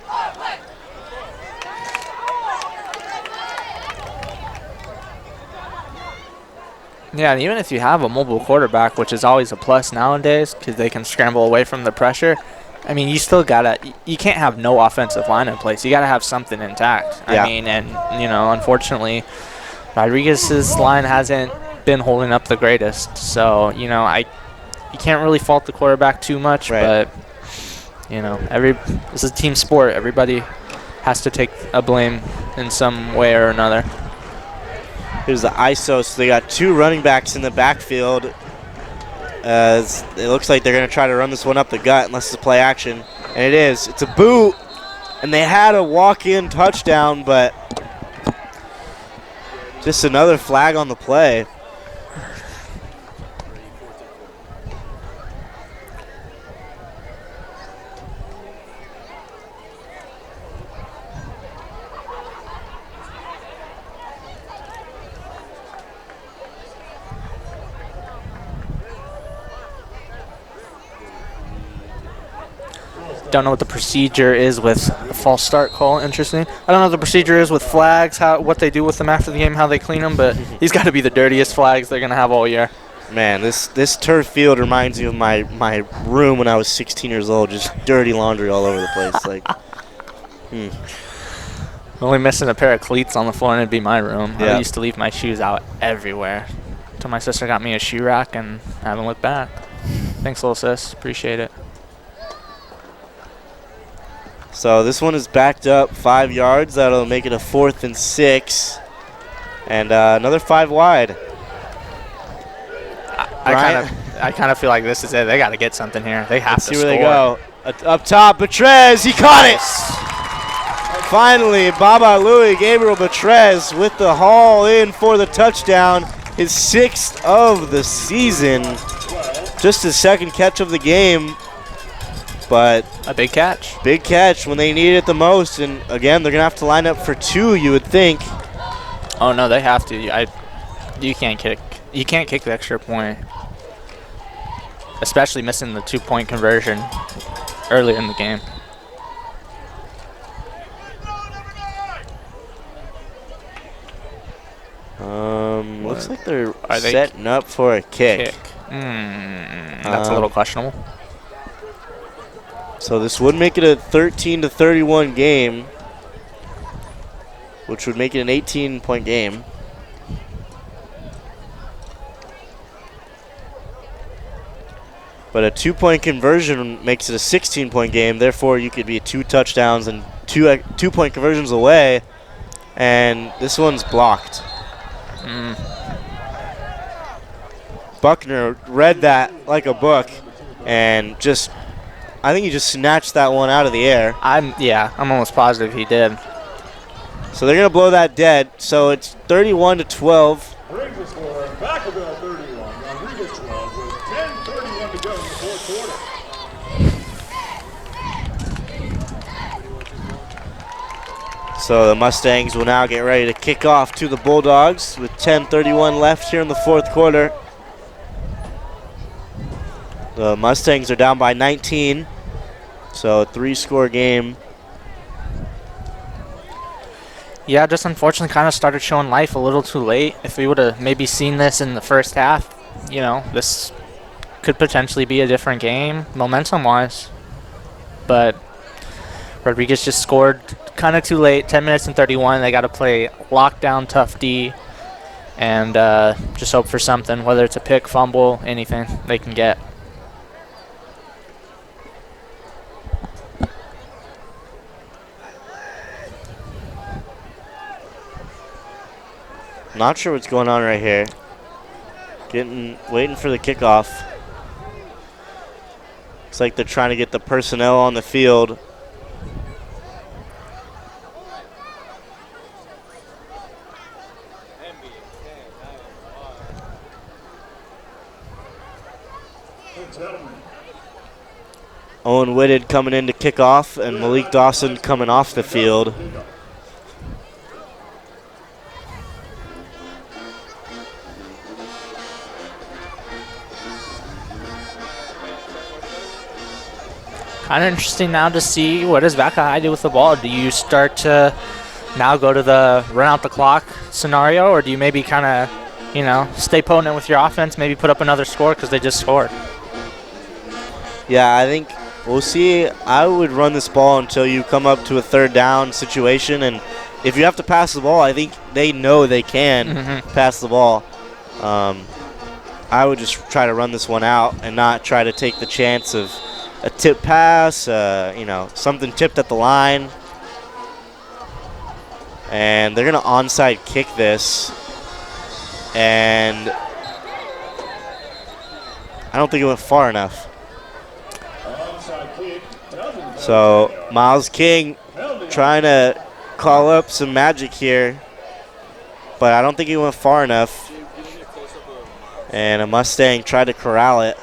Yeah, and even if you have a mobile quarterback, which is always a plus nowadays because they can scramble away from the pressure, you still you can't have no offensive line in place. You got to have something intact. Yeah. Unfortunately, Rodriguez's line hasn't been holding up the greatest. So, you can't really fault the quarterback too much, right. But, this is a team sport. Everybody has to take a blame in some way or another. Here's the ISO. So they got 2 running backs in the backfield. It looks like they're going to try to run this one up the gut unless it's a play action. And it is. It's a boot. And they had a walk-in touchdown, but just another flag on the play. Don't know what the procedure is with a false start call. Interesting. I don't know what the procedure is with flags, what they do with them after the game, how they clean them, but these got to be the dirtiest flags they're going to have all year. Man, this turf field reminds me of my room when I was 16 years old, just dirty laundry all over the place. Only missing a pair of cleats on the floor and it'd be my room. Yeah. I used to leave my shoes out everywhere until my sister got me a shoe rack and I haven't looked back. Thanks, little sis. Appreciate it. So this one is backed up 5 yards. That'll make it a 4th and 6. And another 5 wide. I kind of feel like this is it. They got to get something here. They have to see score. where they go. Up top, Betrez. He caught it. Finally, Baba Louie, Gabriel Betrez with the haul in for the touchdown. His 6th of the season. Just his 2nd catch of the game. But a big catch. Big catch when they need it the most. And, again, they're going to have to line up for 2, you would think. Oh, no, they have to. You can't kick. You can't kick the extra point, especially missing the 2-point conversion early in the game. Looks like they're setting up for a kick. That's a little questionable. So this would make it a 13-31 game, which would make it an 18-point game. But a 2-point conversion makes it a 16-point game. Therefore, you could be 2 touchdowns and 2-point conversions away. And this one's blocked. Buckner read that like a book and just I think he just snatched that one out of the air. I'm almost positive he did. So they're going to blow that dead. So it's 31-12. Brings the score, Vacaville 31, Rodriguez 12, with 10:31 to go in the fourth quarter. So the Mustangs will now get ready to kick off to the Bulldogs with 10:31 left here in the fourth quarter. The Mustangs are down by 19, so a 3-score game. Yeah, just unfortunately kind of started showing life a little too late. If we would have maybe seen this in the first half, this could potentially be a different game momentum-wise. But Rodriguez just scored kind of too late, 10 minutes and 31. They got to play lockdown, tough D, and just hope for something, whether it's a pick, fumble, anything they can get. Not sure what's going on right here. Waiting for the kickoff. Looks like they're trying to get the personnel on the field. Owen Whitted coming in to kick off, and Malik Dawson coming off the field. Kind of interesting now to see what does Vaca High do with the ball. Do you start to now go to the run out the clock scenario, or do you maybe kind of, stay potent with your offense, maybe put up another score because they just scored? Yeah, I think we'll see. I would run this ball until you come up to a third down situation, and if you have to pass the ball, I think they know they can pass the ball. I would just try to run this one out and not try to take the chance of a tip pass, something tipped at the line. And they're going to onside kick this. And I don't think it went far enough. So Miles King trying to call up some magic here, but I don't think he went far enough. And a Mustang tried to corral it.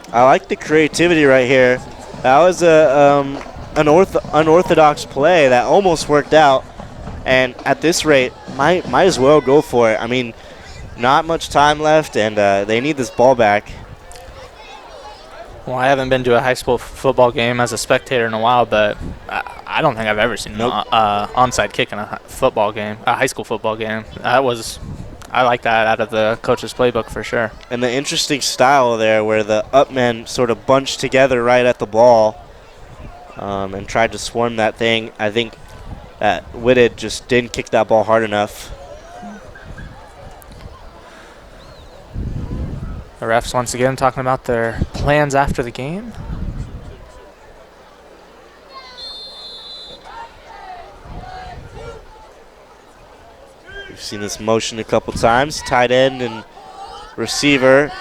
I like the creativity right here. That was an unorthodox play that almost worked out, and at this rate, might as well go for it. I mean, not much time left, and they need this ball back. Well, I haven't been to a high school football game as a spectator in a while, but I don't think I've ever seen an onside kick in a football game, a high school football game. I like that out of the coach's playbook for sure. And the interesting style there where the up men sort of bunched together right at the ball and tried to swarm that thing. I think that Whitted just didn't kick that ball hard enough. The refs once again talking about their plans after the game. We've seen this motion a couple times. Tight end and receiver.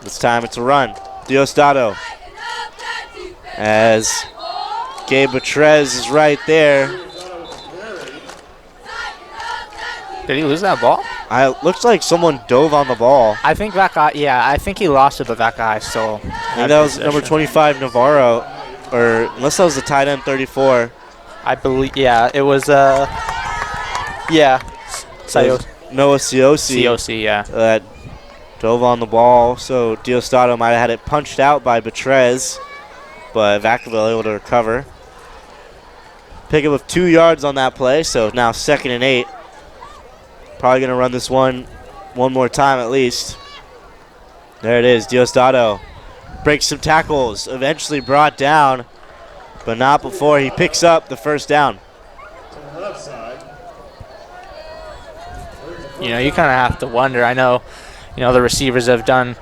This time it's a run. Diosdado. As Gabe Betrez is right there. Did he lose that ball? Looks like someone dove on the ball. I think I think he lost it, but Vaca still. I think that was number 25, Navarro, or unless that was the tight end, 34. I believe, it was, Noah Ciosi. Ciosi, yeah. That dove on the ball, so Diosdado might have had it punched out by Betrez, but Vacaville able to recover. Pickup of 2 yards on that play, so now 2nd and 8. Probably going to run this one more time at least. There it is. Diosdado breaks some tackles, eventually brought down, but not before he picks up the first down. You kind of have to wonder. I know, the receivers have done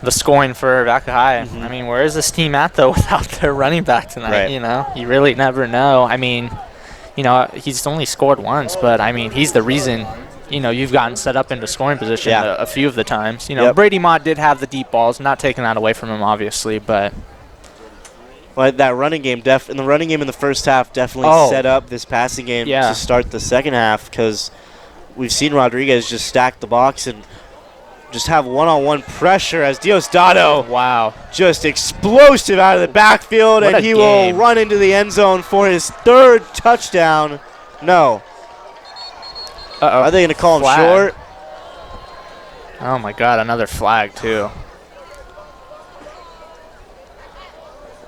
the scoring for Vacaville. I mean, where is this team at, though, without their running back tonight? You know, you really never know. I mean, you know, he's only scored once, but, I mean, he's the reason, you know, you've gotten set up into scoring position a few of the times. You know, Brady Mott did have the deep balls, not taking that away from him, obviously, but... But that running game, in the first half definitely set up this passing game to start the second half, because we've seen Rodriguez just stack the box and just have one-on-one pressure as Diosdado just explosive out of the backfield, and he will run into the end zone for his 3rd touchdown. No. Are they going to call him short? Oh, my God, another flag, too.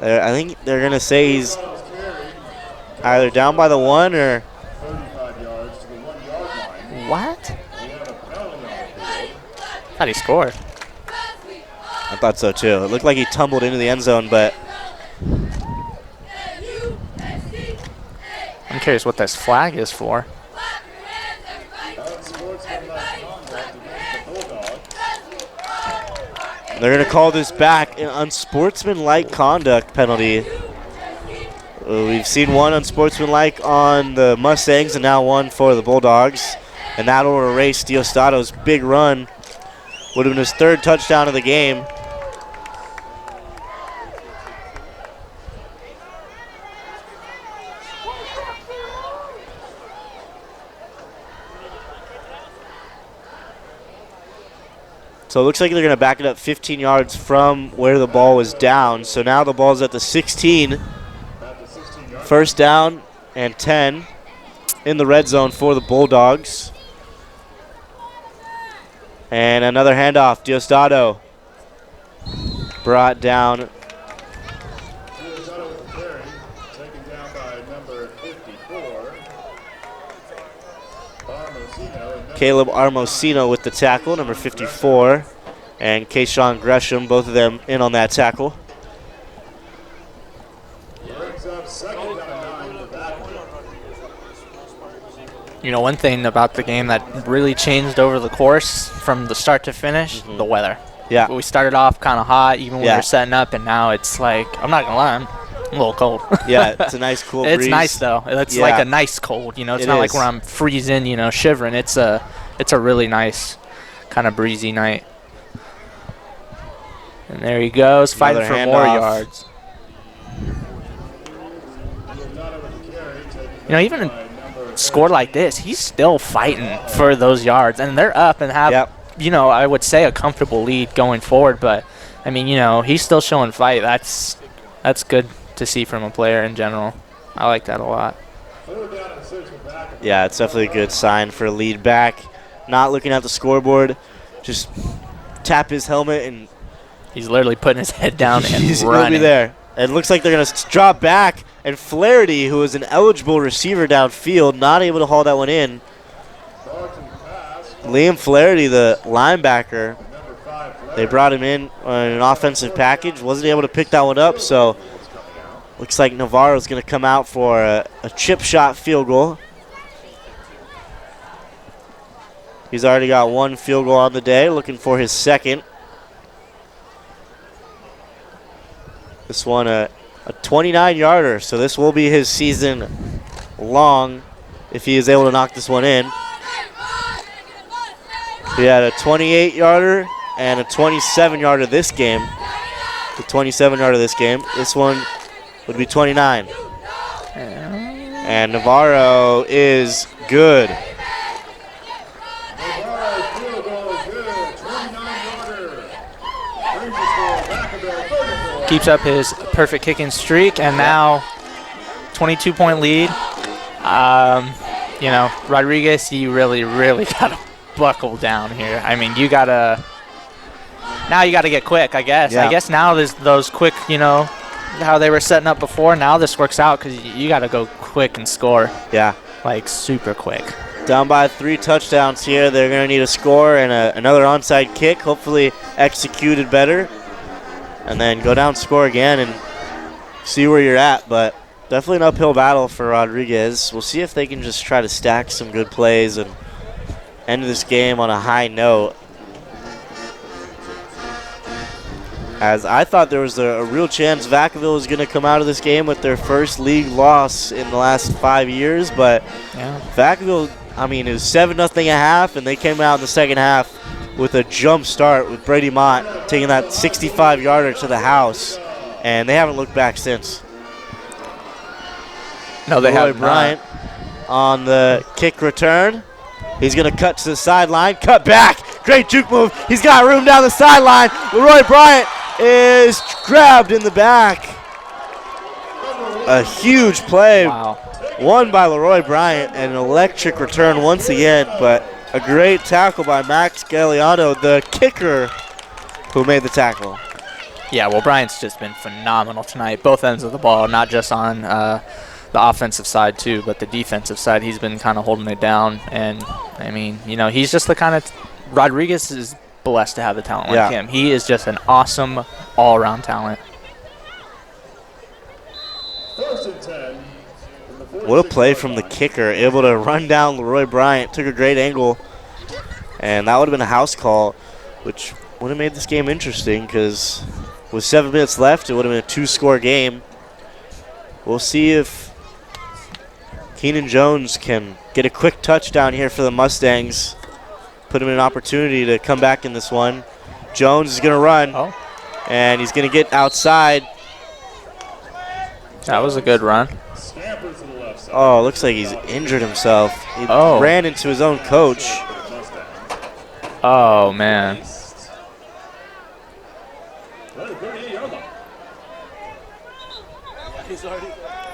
I think they're going to say he's either down by the 1 or... 35 yards to the 1 yard line. What? I thought he scored. I thought so, too. It looked like he tumbled into the end zone, but... I'm curious what this flag is for. They're going to call this back an unsportsmanlike conduct penalty. We've seen one unsportsmanlike on the Mustangs and now one for the Bulldogs. And that will erase Diostado's big run. Would have been his 3rd touchdown of the game. So it looks like they're going to back it up 15 yards from where the ball was down. So now the ball's at the 16. 1st down and 10 in the red zone for the Bulldogs. And another handoff. Diosdado brought down. Diosdado with the carry, taken down by number 54. Caleb Armosino with the tackle, number 54. And Kayshawn Gresham, both of them in on that tackle. Brings up 2nd down and 9 for Vacaville. You know, one thing about the game that really changed over the course from the start to finish, the weather. Yeah. We started off kind of hot even when we were setting up, and now it's like, I'm not going to lie, I'm a little cold. Yeah, it's a nice cool breeze. It's nice, though. It's like a nice cold, you know. It's not like where I'm freezing, you know, shivering. It's a really nice kind of breezy night. And there he goes, fighting for more yards. You know, even score like this, he's still fighting for those yards, and they're up and have, you know, I would say a comfortable lead going forward. But I mean, you know, he's still showing fight. That's good to see from a player in general. I like that a lot. Yeah, it's definitely a good sign for a lead back. Not looking at the scoreboard, just tap his helmet and he's literally putting his head down and he'll running. be there. It looks like they're going to drop back, and Flaherty, who is an eligible receiver downfield, not able to haul that one in. Liam Flaherty, the linebacker, they brought him in on an offensive package, wasn't able to pick that one up, so looks like Navarro's going to come out for a chip shot field goal. He's already got 1 field goal on the day, looking for his 2nd. This one a 29-yarder, so this will be his season long if he is able to knock this one in. He had a 28-yarder and a 27-yarder this game. The 27-yarder this game. This one would be 29. And Navarro is good. Keeps up his perfect kicking streak, and now 22-point lead. You know, Rodriguez, you really got to buckle down here. I mean, you got to get quick, I guess. Yeah. I guess now there's those quick, you know, how they were setting up before. Now this works out because you got to go quick and score. Yeah. Like, super quick. Down by 3 touchdowns here. They're going to need a score and another onside kick, hopefully executed better. And then go down, score again, and see where you're at. But definitely an uphill battle for Rodriguez. We'll see if they can just try to stack some good plays and end this game on a high note. as I thought there was a real chance Vacaville was going to come out of this game with their first league loss in the last 5 years, but Vacaville, I mean, it was 7-0 at half, and they came out in the second half with a jump start with Brady Mott taking that 65-yarder to the house, and they haven't looked back since. No, they haven't. Bryant on the kick return. He's going to cut to the sideline, cut back. Great juke move. He's got room down the sideline. Leroy Bryant is grabbed in the back. A huge play. Wow. Won by Leroy Bryant, and an electric return once again, but a great tackle by Max Galliano, the kicker, who made the tackle. Yeah, well, Bryant's just been phenomenal tonight, both ends of the ball, not just on the offensive side too, but the defensive side. He's been kind of holding it down, and I mean, you know, he's just the kind of Rodriguez is blessed to have the talent like him. He is just an awesome all-around talent. What a play from the kicker, able to run down Leroy Bryant, took a great angle, and that would have been a house call, which would have made this game interesting because with 7 minutes left, it would have been a 2-score game. We'll see if Keenan Jones can get a quick touchdown here for the Mustangs, put him in an opportunity to come back in this one. Jones is going to run, and he's going to get outside. That was a good run. Oh, looks like he's injured himself. He ran into his own coach. Oh, man.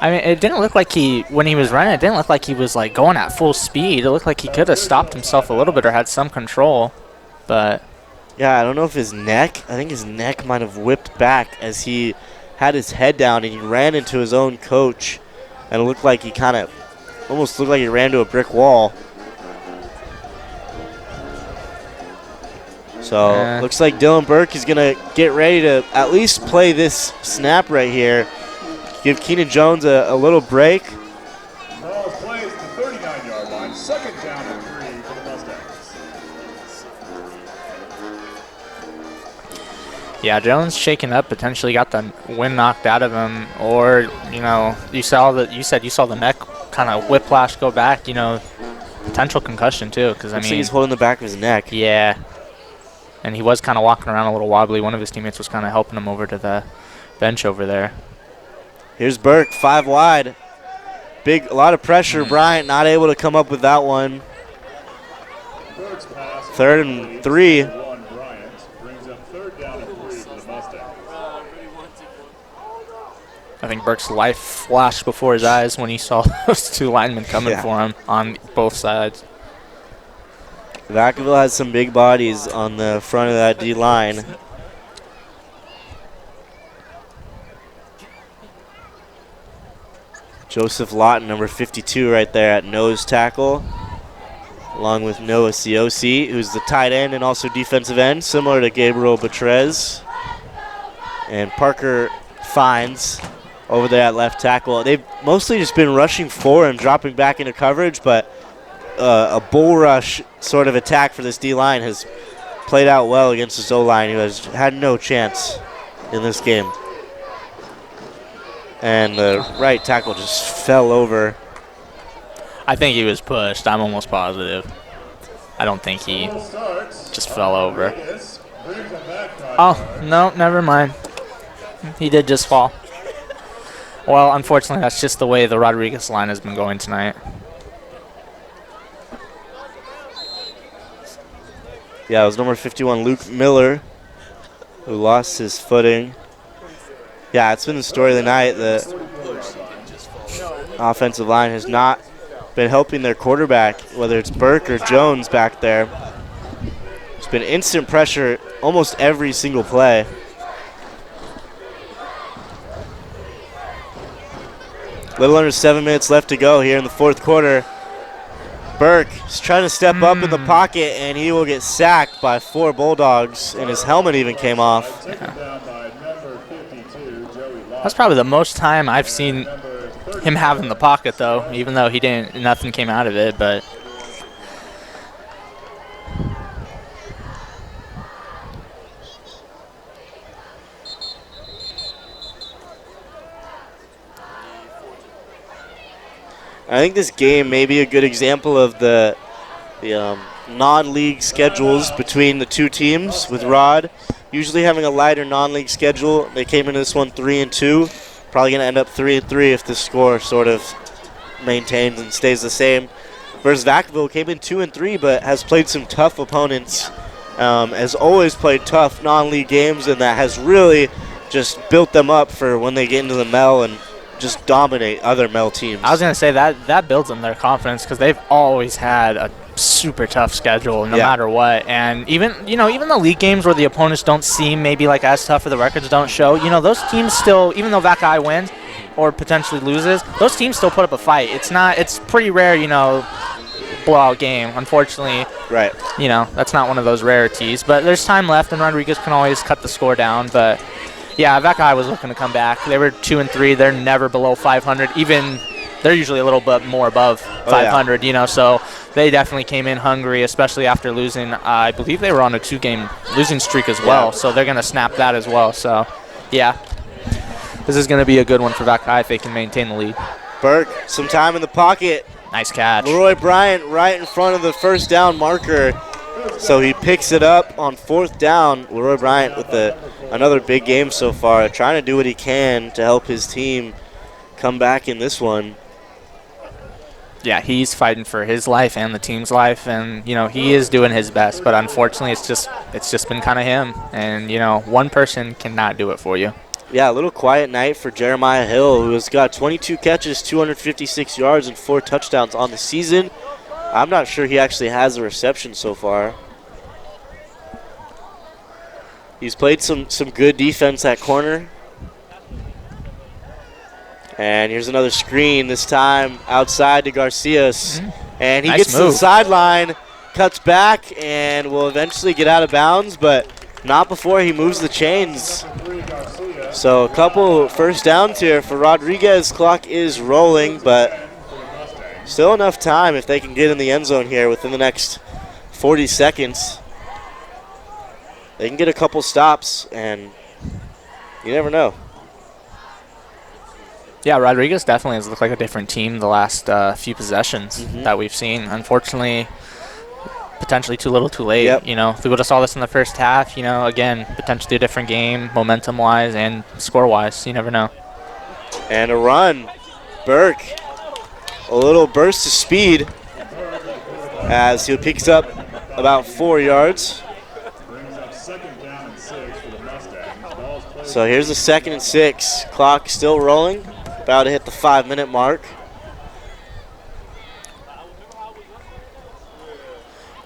I mean, it didn't look like when he was running, it didn't look like he was like going at full speed. It looked like he could have stopped himself a little bit or had some control, but. Yeah, I don't know if his neck, I think his neck might have whipped back as he had his head down and he ran into his own coach. And it looked like he kind of almost looked like he ran to a brick wall. So looks like Dylan Burke is going to get ready to at least play this snap right here. Give Keenan Jones a little break. Rawls plays the 39-yard line. Second down and 3 for the Mustangs. Yeah, Jones shaking up, potentially got the wind knocked out of him, or you know, you said you saw the neck kind of whiplash go back. You know, potential concussion too, because I mean he's holding the back of his neck. Yeah, and he was kind of walking around a little wobbly. One of his teammates was kind of helping him over to the bench over there. Here's Burke, 5 wide. A lot of pressure. Bryant not able to come up with that one. 3rd and 3. I think Burke's life flashed before his eyes when he saw those 2 linemen coming for him on both sides. Vacaville has some big bodies on the front of that D-line. Joseph Lawton, number 52, right there at nose tackle, along with Noah Ciosi, who's the tight end and also defensive end, similar to Gabriel Betrez. And Parker Fines over there at left tackle. They've mostly just been rushing forward and dropping back into coverage, but a bull rush sort of attack for this D-line has played out well against this O-line, who has had no chance in this game. And the right tackle just fell over. I think he was pushed. I'm almost positive. I don't think he just fell over. Oh, no, never mind. He did just fall. Well, unfortunately, that's just the way the Rodriguez line has been going tonight. Yeah, it was number 51, Luke Miller, who lost his footing. Yeah, it's been the story of the night. The offensive line has not been helping their quarterback, whether it's Burke or Jones back there. There's been instant pressure almost every single play. Little under 7 minutes left to go here in the 4th quarter. Burke is trying to step up in the pocket, and he will get sacked by 4 Bulldogs, and his helmet even came off. Yeah. That's probably the most time I've seen him have in the pocket, though, even though nothing came out of it, but. I think this game may be a good example of the non-league schedules between the two teams, with Rod usually having a lighter non-league schedule. They came into this one 3-2. Probably going to end up 3-3 if the score sort of maintains and stays the same. Versus Vacaville came in 2-3, but has played some tough opponents. Has always played tough non-league games, and that has really just built them up for when they get into the MEL and just dominate other MEL teams. I was going to say that builds them their confidence, because they've always had a super tough schedule no matter what. And even the league games where the opponents don't seem maybe like as tough or the records don't show, those teams still, even though Vacaville wins or potentially loses, those teams still put up a fight. It's pretty rare, blowout game, unfortunately. Right. That's not one of those rarities, but there's time left and Rodriguez can always cut the score down. But yeah, Vacaville was looking to come back. They were 2-3. They're never below 500. Even they're usually a little bit more above 500. So they definitely came in hungry, especially after losing. I believe they were on a 2-game losing streak as well, so they're going to snap that as well. So yeah, this is going to be a good one for Vacaville if they can maintain the lead. Burke, some time in the pocket. Nice catch. Leroy Bryant right in front of the first down marker. So he picks it up on 4th down. Leroy Bryant with another big game so far, trying to do what he can to help his team come back in this one. Yeah, he's fighting for his life and the team's life, and he is doing his best. But unfortunately, it's just been kind of him, and one person cannot do it for you. Yeah, a little quiet night for Jeremiah Hill, who has got 22 catches, 256 yards, and 4 touchdowns on the season. I'm not sure he actually has a reception so far. He's played some good defense at corner. And here's another screen, this time outside to Garcias. And he gets to the sideline, cuts back, and will eventually get out of bounds, but not before he moves the chains. So a couple first downs here for Rodriguez. Clock is rolling, but still enough time if they can get in the end zone here within the next 40 seconds. They can get a couple stops, and you never know. Yeah, Rodriguez definitely has looked like a different team the last few possessions that we've seen. Unfortunately, potentially too little too late. Yep. If we would have saw this in the first half, again, potentially a different game, momentum-wise and score-wise. You never know. And a run. Burke, a little burst of speed as he picks up about 4 yards. So here's the 2nd and 6. Clock still rolling. About to hit the 5-minute mark.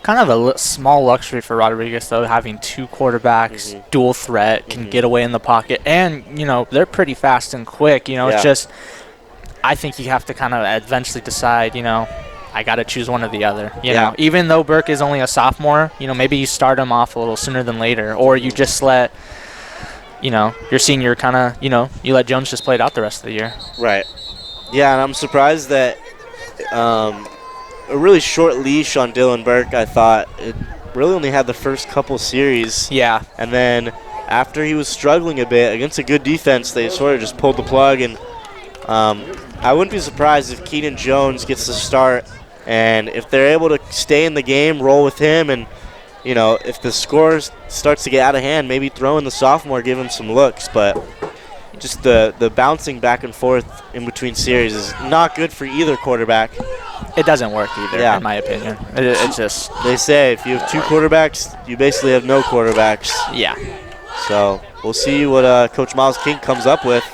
Kind of a small luxury for Rodriguez, though, having 2 quarterbacks, dual threat, can get away in the pocket. And, they're pretty fast and quick. It's just, I think you have to kind of eventually decide, I got to choose one or the other. You know, even though Burke is only a sophomore, maybe you start him off a little sooner than later, or you just let your senior kind of, you let Jones just play it out the rest of the year. Right. Yeah, and I'm surprised that a really short leash on Dylan Burke, I thought. It really only had the first couple series. Yeah. And then after he was struggling a bit against a good defense, they sort of just pulled the plug. And I wouldn't be surprised if Keenan Jones gets the start. And if they're able to stay in the game, roll with him, and if the score starts to get out of hand, maybe throw in the sophomore, give him some looks. But just the bouncing back and forth in between series is not good for either quarterback. It doesn't work either, in my opinion. It's just... They say if you have 2 quarterbacks, you basically have no quarterbacks. Yeah. So we'll see what Coach Miles King comes up with.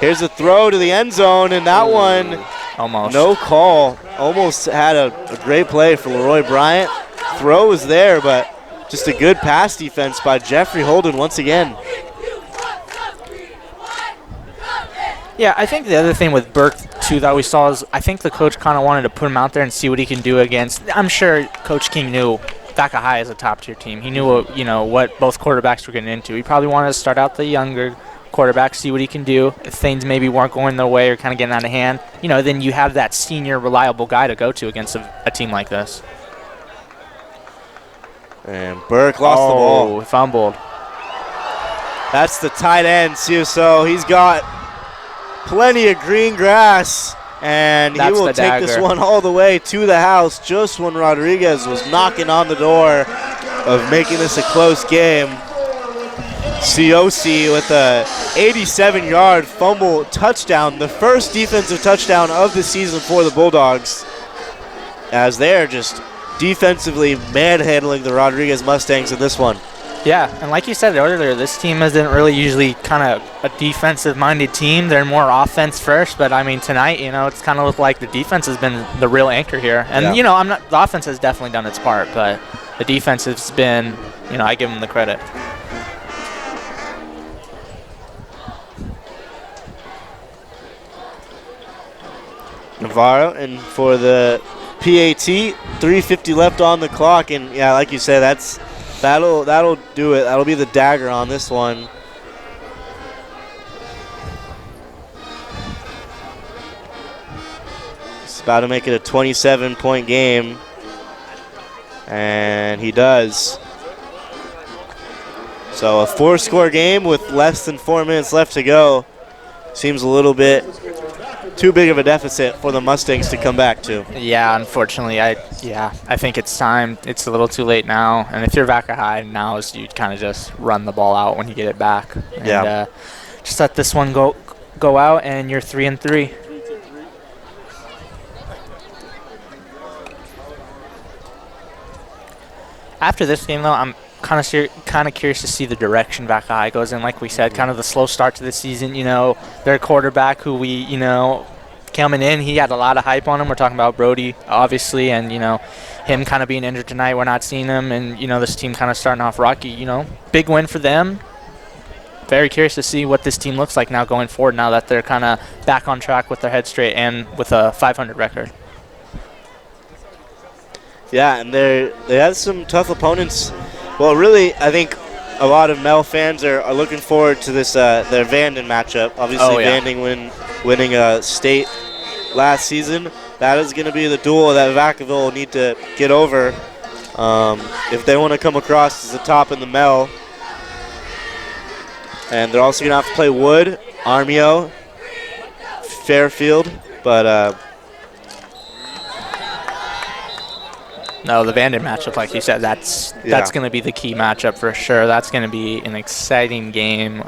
Here's a throw to the end zone, and that one, almost. No call. Almost had a great play for Leroy Bryant. Throw was there, but just a good pass defense by Jeffrey Holden once again. Yeah, I think the other thing with Burke, too, that we saw is I think the coach kind of wanted to put him out there and see what he can do against. I'm sure Coach King knew Vacaville is a top-tier team. He knew what both quarterbacks were getting into. He probably wanted to start out the younger quarterback, see what he can do. If things maybe weren't going their way or kind of getting out of hand, then you have that senior, reliable guy to go to against a team like this. And Burke lost the ball. Fumbled. That's the tight end, CSO. He's got plenty of green grass, And he will take this one all the way to the house just when Rodriguez was knocking on the door of making this a close game. COC with a 87-yard fumble touchdown, the first defensive touchdown of the season for the Bulldogs, as they're just defensively manhandling the Rodriguez Mustangs in this one. Yeah, and like you said earlier, this team isn't really usually kind of a defensive-minded team. They're more offense first, but I mean tonight, it's kind of looked like the defense has been the real anchor here. And the offense has definitely done its part, but the defense has been, I give them the credit. Navarro, and for the PAT, 3:50 left on the clock, and yeah, like you said, that'll do it. That'll be the dagger on this one. It's about to make it a 27-point game, and he does. So a 4-score game with less than 4 minutes left to go seems a little bit too big of a deficit for the Mustangs to come back to. Yeah, unfortunately, I think it's time. It's a little too late now. And if you're Vaca High now, you kind of just run the ball out when you get it back. And just let this one go out, and you're 3-3. After this game, though, I'm kind of curious to see the direction Vaca High goes in. Like we said, kind of the slow start to the season. Their quarterback, who we, coming in, he had a lot of hype on him. We're talking about Brody, obviously, and him kind of being injured tonight. We're not seeing him, and this team kind of starting off rocky. Big win for them. Very curious to see what this team looks like now going forward. Now that they're kind of back on track with their head straight and with a 500 record. Yeah, and they had some tough opponents. Well, really, I think a lot of Mel fans are looking forward to this their Vanden matchup. Obviously, Vanden winning state last season. That is going to be the duel that Vacaville will need to get over if they want to come across as the top in the Mel. And they're also going to have to play Wood, Armio, Fairfield, but no, the Vanden matchup, like you said, that's going to be the key matchup for sure. That's going to be an exciting game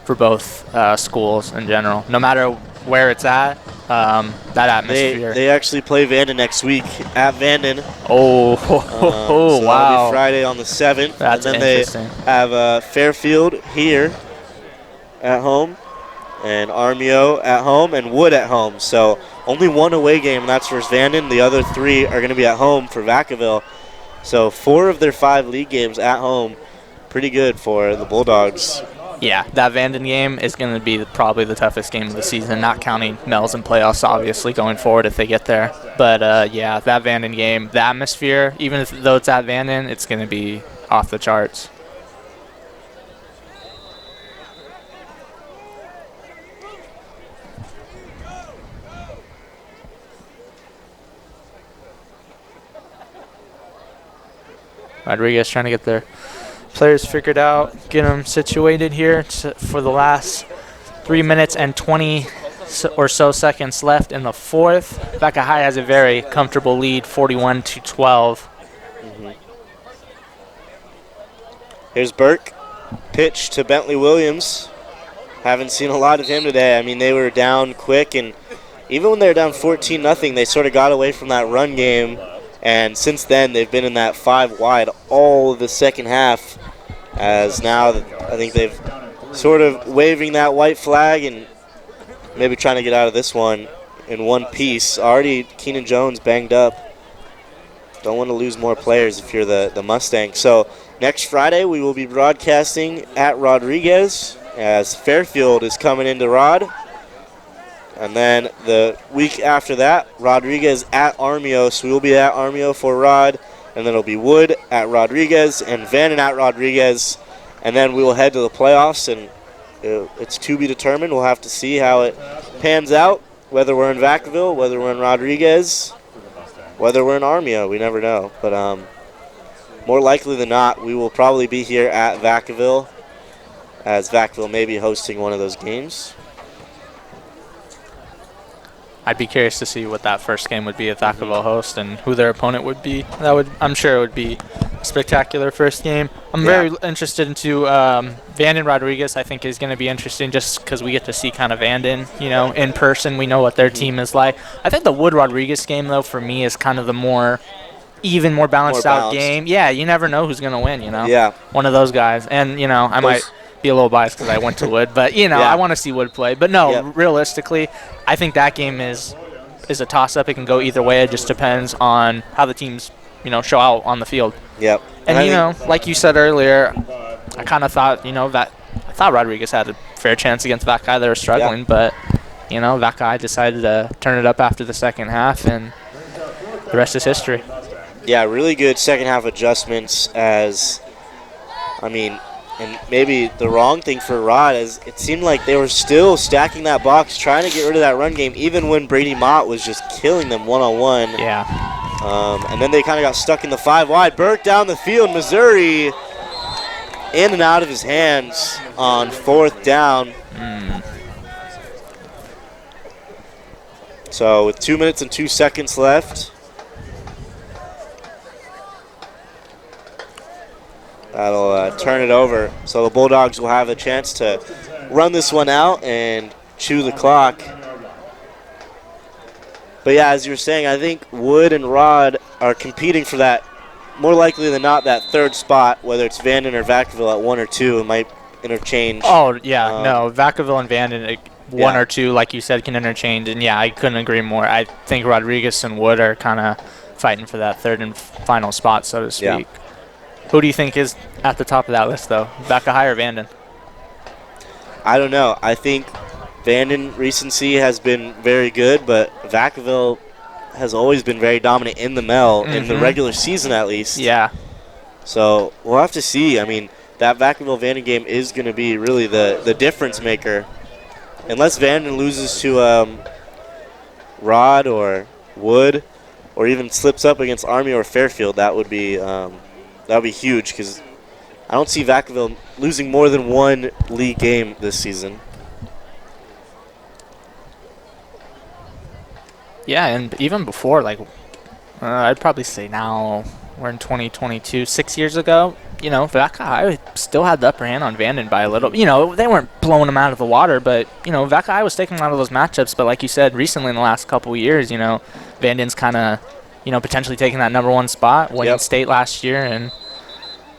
for both schools in general. No matter where it's at, that atmosphere. They actually play Vanden next week at Vanden. So wow. That'll be Friday on the 7th. That's and then interesting. They have Fairfield here at home, and Armio at home, and Wood at home. So only one away game, and that's versus Vanden. The other 3 are going to be at home for Vacaville. So 4 of their 5 league games at home. Pretty good for the Bulldogs. Yeah, that Vanden game is going to be probably the toughest game of the season, not counting Mel's and playoffs, obviously, going forward if they get there. But, that Vanden game, the atmosphere, even though it's at Vanden, it's going to be off the charts. Rodriguez trying to get their players figured out, get them situated here for the last 3 minutes and 20 or so seconds left in the fourth. Vaca High has a very comfortable lead, 41-12. Here's Burke. Pitch to Bentley Williams. Haven't seen a lot of him today. I mean, they were down quick, and even when they were down 14-0, they sort of got away from that run game. And since then, they've been in that 5 wide all of the second half, as now I think they've sort of waving that white flag and maybe trying to get out of this one in one piece. Already Keenan Jones banged up. Don't want to lose more players if you're the Mustang. So next Friday, we will be broadcasting at Rodriguez as Fairfield is coming into Rod. And then the week after that, Rodriguez at Armio. So we will be at Armio for Rod. And then it'll be Wood at Rodriguez and Vanden at Rodriguez. And then we will head to the playoffs. And it's to be determined. We'll have to see how it pans out, whether we're in Vacaville, whether we're in Rodriguez, whether we're in Armio. We never know. But more likely than not, we will probably be here at Vacaville, as Vacaville may be hosting one of those games. I'd be curious to see what that first game would be at Vacaville host and who their opponent would be. I'm sure it would be a spectacular first game. I'm very interested into Vanden Rodriguez. I think is going to be interesting just because we get to see kind of Vanden, in person. We know what their team is like. I think the Wood Rodriguez game, though, for me is kind of the more balanced out game. Yeah, you never know who's going to win, Yeah. One of those guys. And, I might be a little biased because I went to Wood, but I want to see Wood play. But no, realistically, I think that game is a toss-up. It can go either way. It just depends on how the teams, show out on the field. Yep. And like you said earlier, I kind of thought, I thought Rodriguez had a fair chance against Vacaville. They were struggling, but Vacaville decided to turn it up after the second half, and the rest is history. Yeah, really good second half adjustments and maybe the wrong thing for Rod is it seemed like they were still stacking that box, trying to get rid of that run game, even when Brady Mott was just killing them one-on-one. Yeah. And then they kind of got stuck in the 5 wide. Burke down the field, Missouri in and out of his hands on 4th down. So with 2 minutes and 2 seconds left, that'll turn it over. So the Bulldogs will have a chance to run this one out and chew the clock. But yeah, as you were saying, I think Wood and Rod are competing for that, more likely than not, that 3rd spot, whether it's Vanden or Vacaville at 1 or 2. It might interchange. Oh, yeah, no. Vacaville and Vanden, 1 or 2, like you said, can interchange. And, yeah, I couldn't agree more. I think Rodriguez and Wood are kind of fighting for that 3rd and final spot, so to speak. Yeah. Who do you think is at the top of that list, though? Vacaville or Vanden? I don't know. I think Vanden recency has been very good, but Vacaville has always been very dominant in the MEL, in the regular season at least. Yeah. So we'll have to see. I mean, that Vacaville-Vanden game is going to be really the difference maker. Unless Vanden loses to Rod or Wood or even slips up against Army or Fairfield, that would be huge because I don't see Vacaville losing more than 1 league game this season. Yeah, and even before, I'd probably say now we're in 2022. 6 years ago, Vacaville still had the upper hand on Vanden by a little. They weren't blowing them out of the water, but, Vacaville was taking a lot of those matchups. But like you said, recently in the last couple of years, Vanden's kind of, potentially taking that number 1 spot, winning state last year, and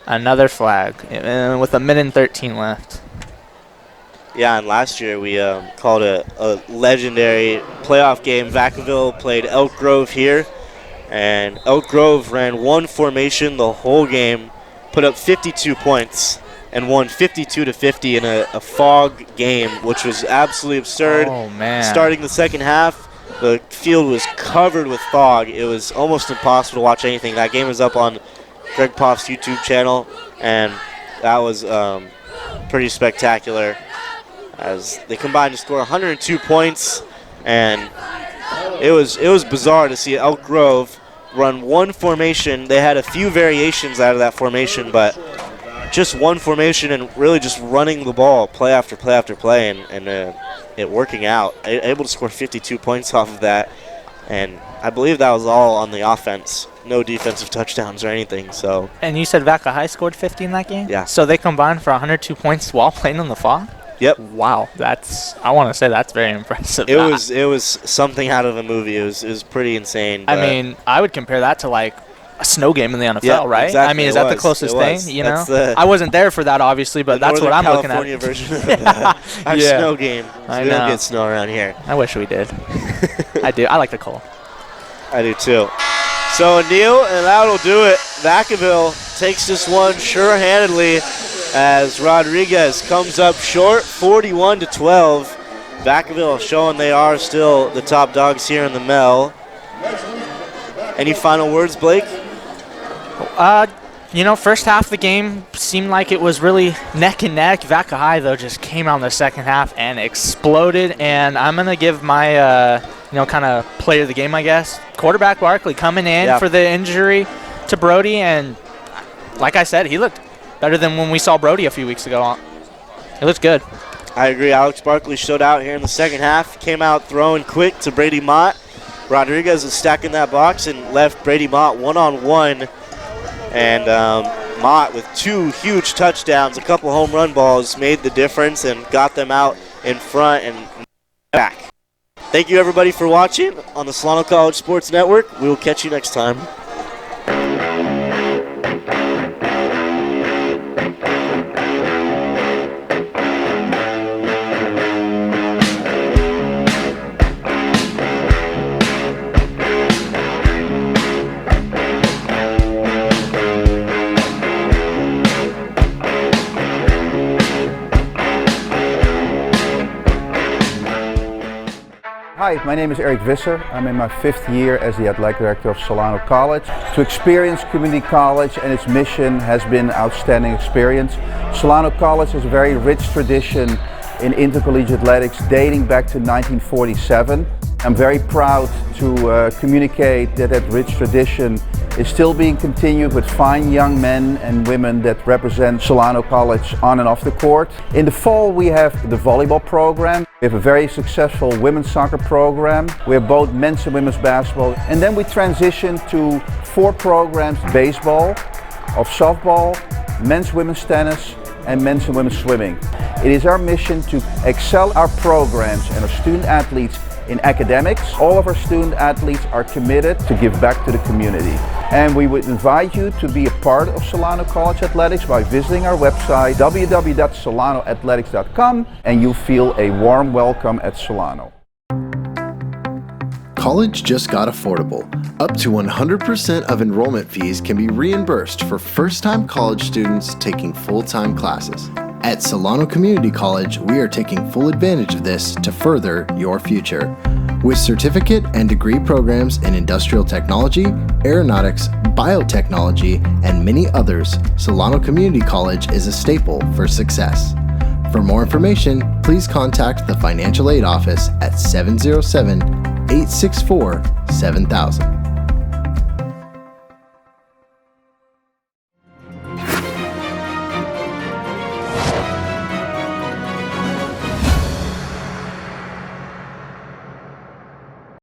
another flag with 1:13 left. Yeah, and last year we called a legendary playoff game. Vacaville played Elk Grove here, and Elk Grove ran 1 formation the whole game, put up 52 points, and won 52-50 in a fog game, which was absolutely absurd. Oh, man. Starting the second half, the field was covered with fog. It was almost impossible to watch anything. That game was up on Greg Poff's YouTube channel, and that was pretty spectacular as they combined to score 102 points, and it was bizarre to see Elk Grove run 1 formation. They had a few variations out of that formation, but just 1 formation and really just running the ball play after play after play and it working out. Able to score 52 points off of that, and I believe that was all on the offense. No defensive touchdowns or anything. So. And you said Vacaville scored 50 in that game? Yeah. So they combined for 102 points while playing on the fog? Yep. Wow, I want to say that's very impressive. It was something out of a movie. It was pretty insane. I mean, I would compare that to a snow game in the NFL, right? Exactly. I mean, is that the closest thing? I wasn't there for that, obviously, but that's what I'm looking at. California version of our snow game. We don't get snow around here. I wish we did. I do. I like the cold. I do too. So Neil, and that'll do it. Vacaville takes this one sure-handedly as Rodriguez comes up short, 41-12. Vacaville showing they are still the top dogs here in the MEL. Any final words, Blake? First half of the game seemed like it was really neck and neck. Vacaville, though, just came out in the second half and exploded. And I'm going to give my, kind of player of the game, I guess. Quarterback Barkley coming in for the injury to Brody. And like I said, he looked better than when we saw Brody a few weeks ago. It looked good. I agree. Alex Barkley showed out here in the second half. Came out throwing quick to Brady Mott. Rodriguez was stacking that box and left Brady Mott one-on-one. And Mott, with 2 huge touchdowns, a couple home run balls, made the difference and got them out in front and back. Thank you, everybody, for watching on the Solano College Sports Network. We will catch you next time. Hi, my name is Eric Visser. I'm in my 5th year as the Athletic Director of Solano College. To experience community college and its mission has been an outstanding experience. Solano College has a very rich tradition in intercollegiate athletics dating back to 1947. I'm very proud to communicate that rich tradition is still being continued with fine young men and women that represent Solano College on and off the court. In the fall we have the volleyball program. We have a very successful women's soccer program. We have both men's and women's basketball. And then we transition to 4 programs: baseball, of softball, men's women's tennis, and men's and women's swimming. It is our mission to excel our programs and our student athletes in academics. All of our student athletes are committed to give back to the community. And we would invite you to be a part of Solano College Athletics by visiting our website www.solanoathletics.com, and you'll feel a warm welcome at Solano. College just got affordable. Up to 100% of enrollment fees can be reimbursed for first-time college students taking full-time classes. At Solano Community College, we are taking full advantage of this to further your future. With certificate and degree programs in industrial technology, aeronautics, biotechnology, and many others, Solano Community College is a staple for success. For more information, please contact the Financial Aid Office at 707-864-7000.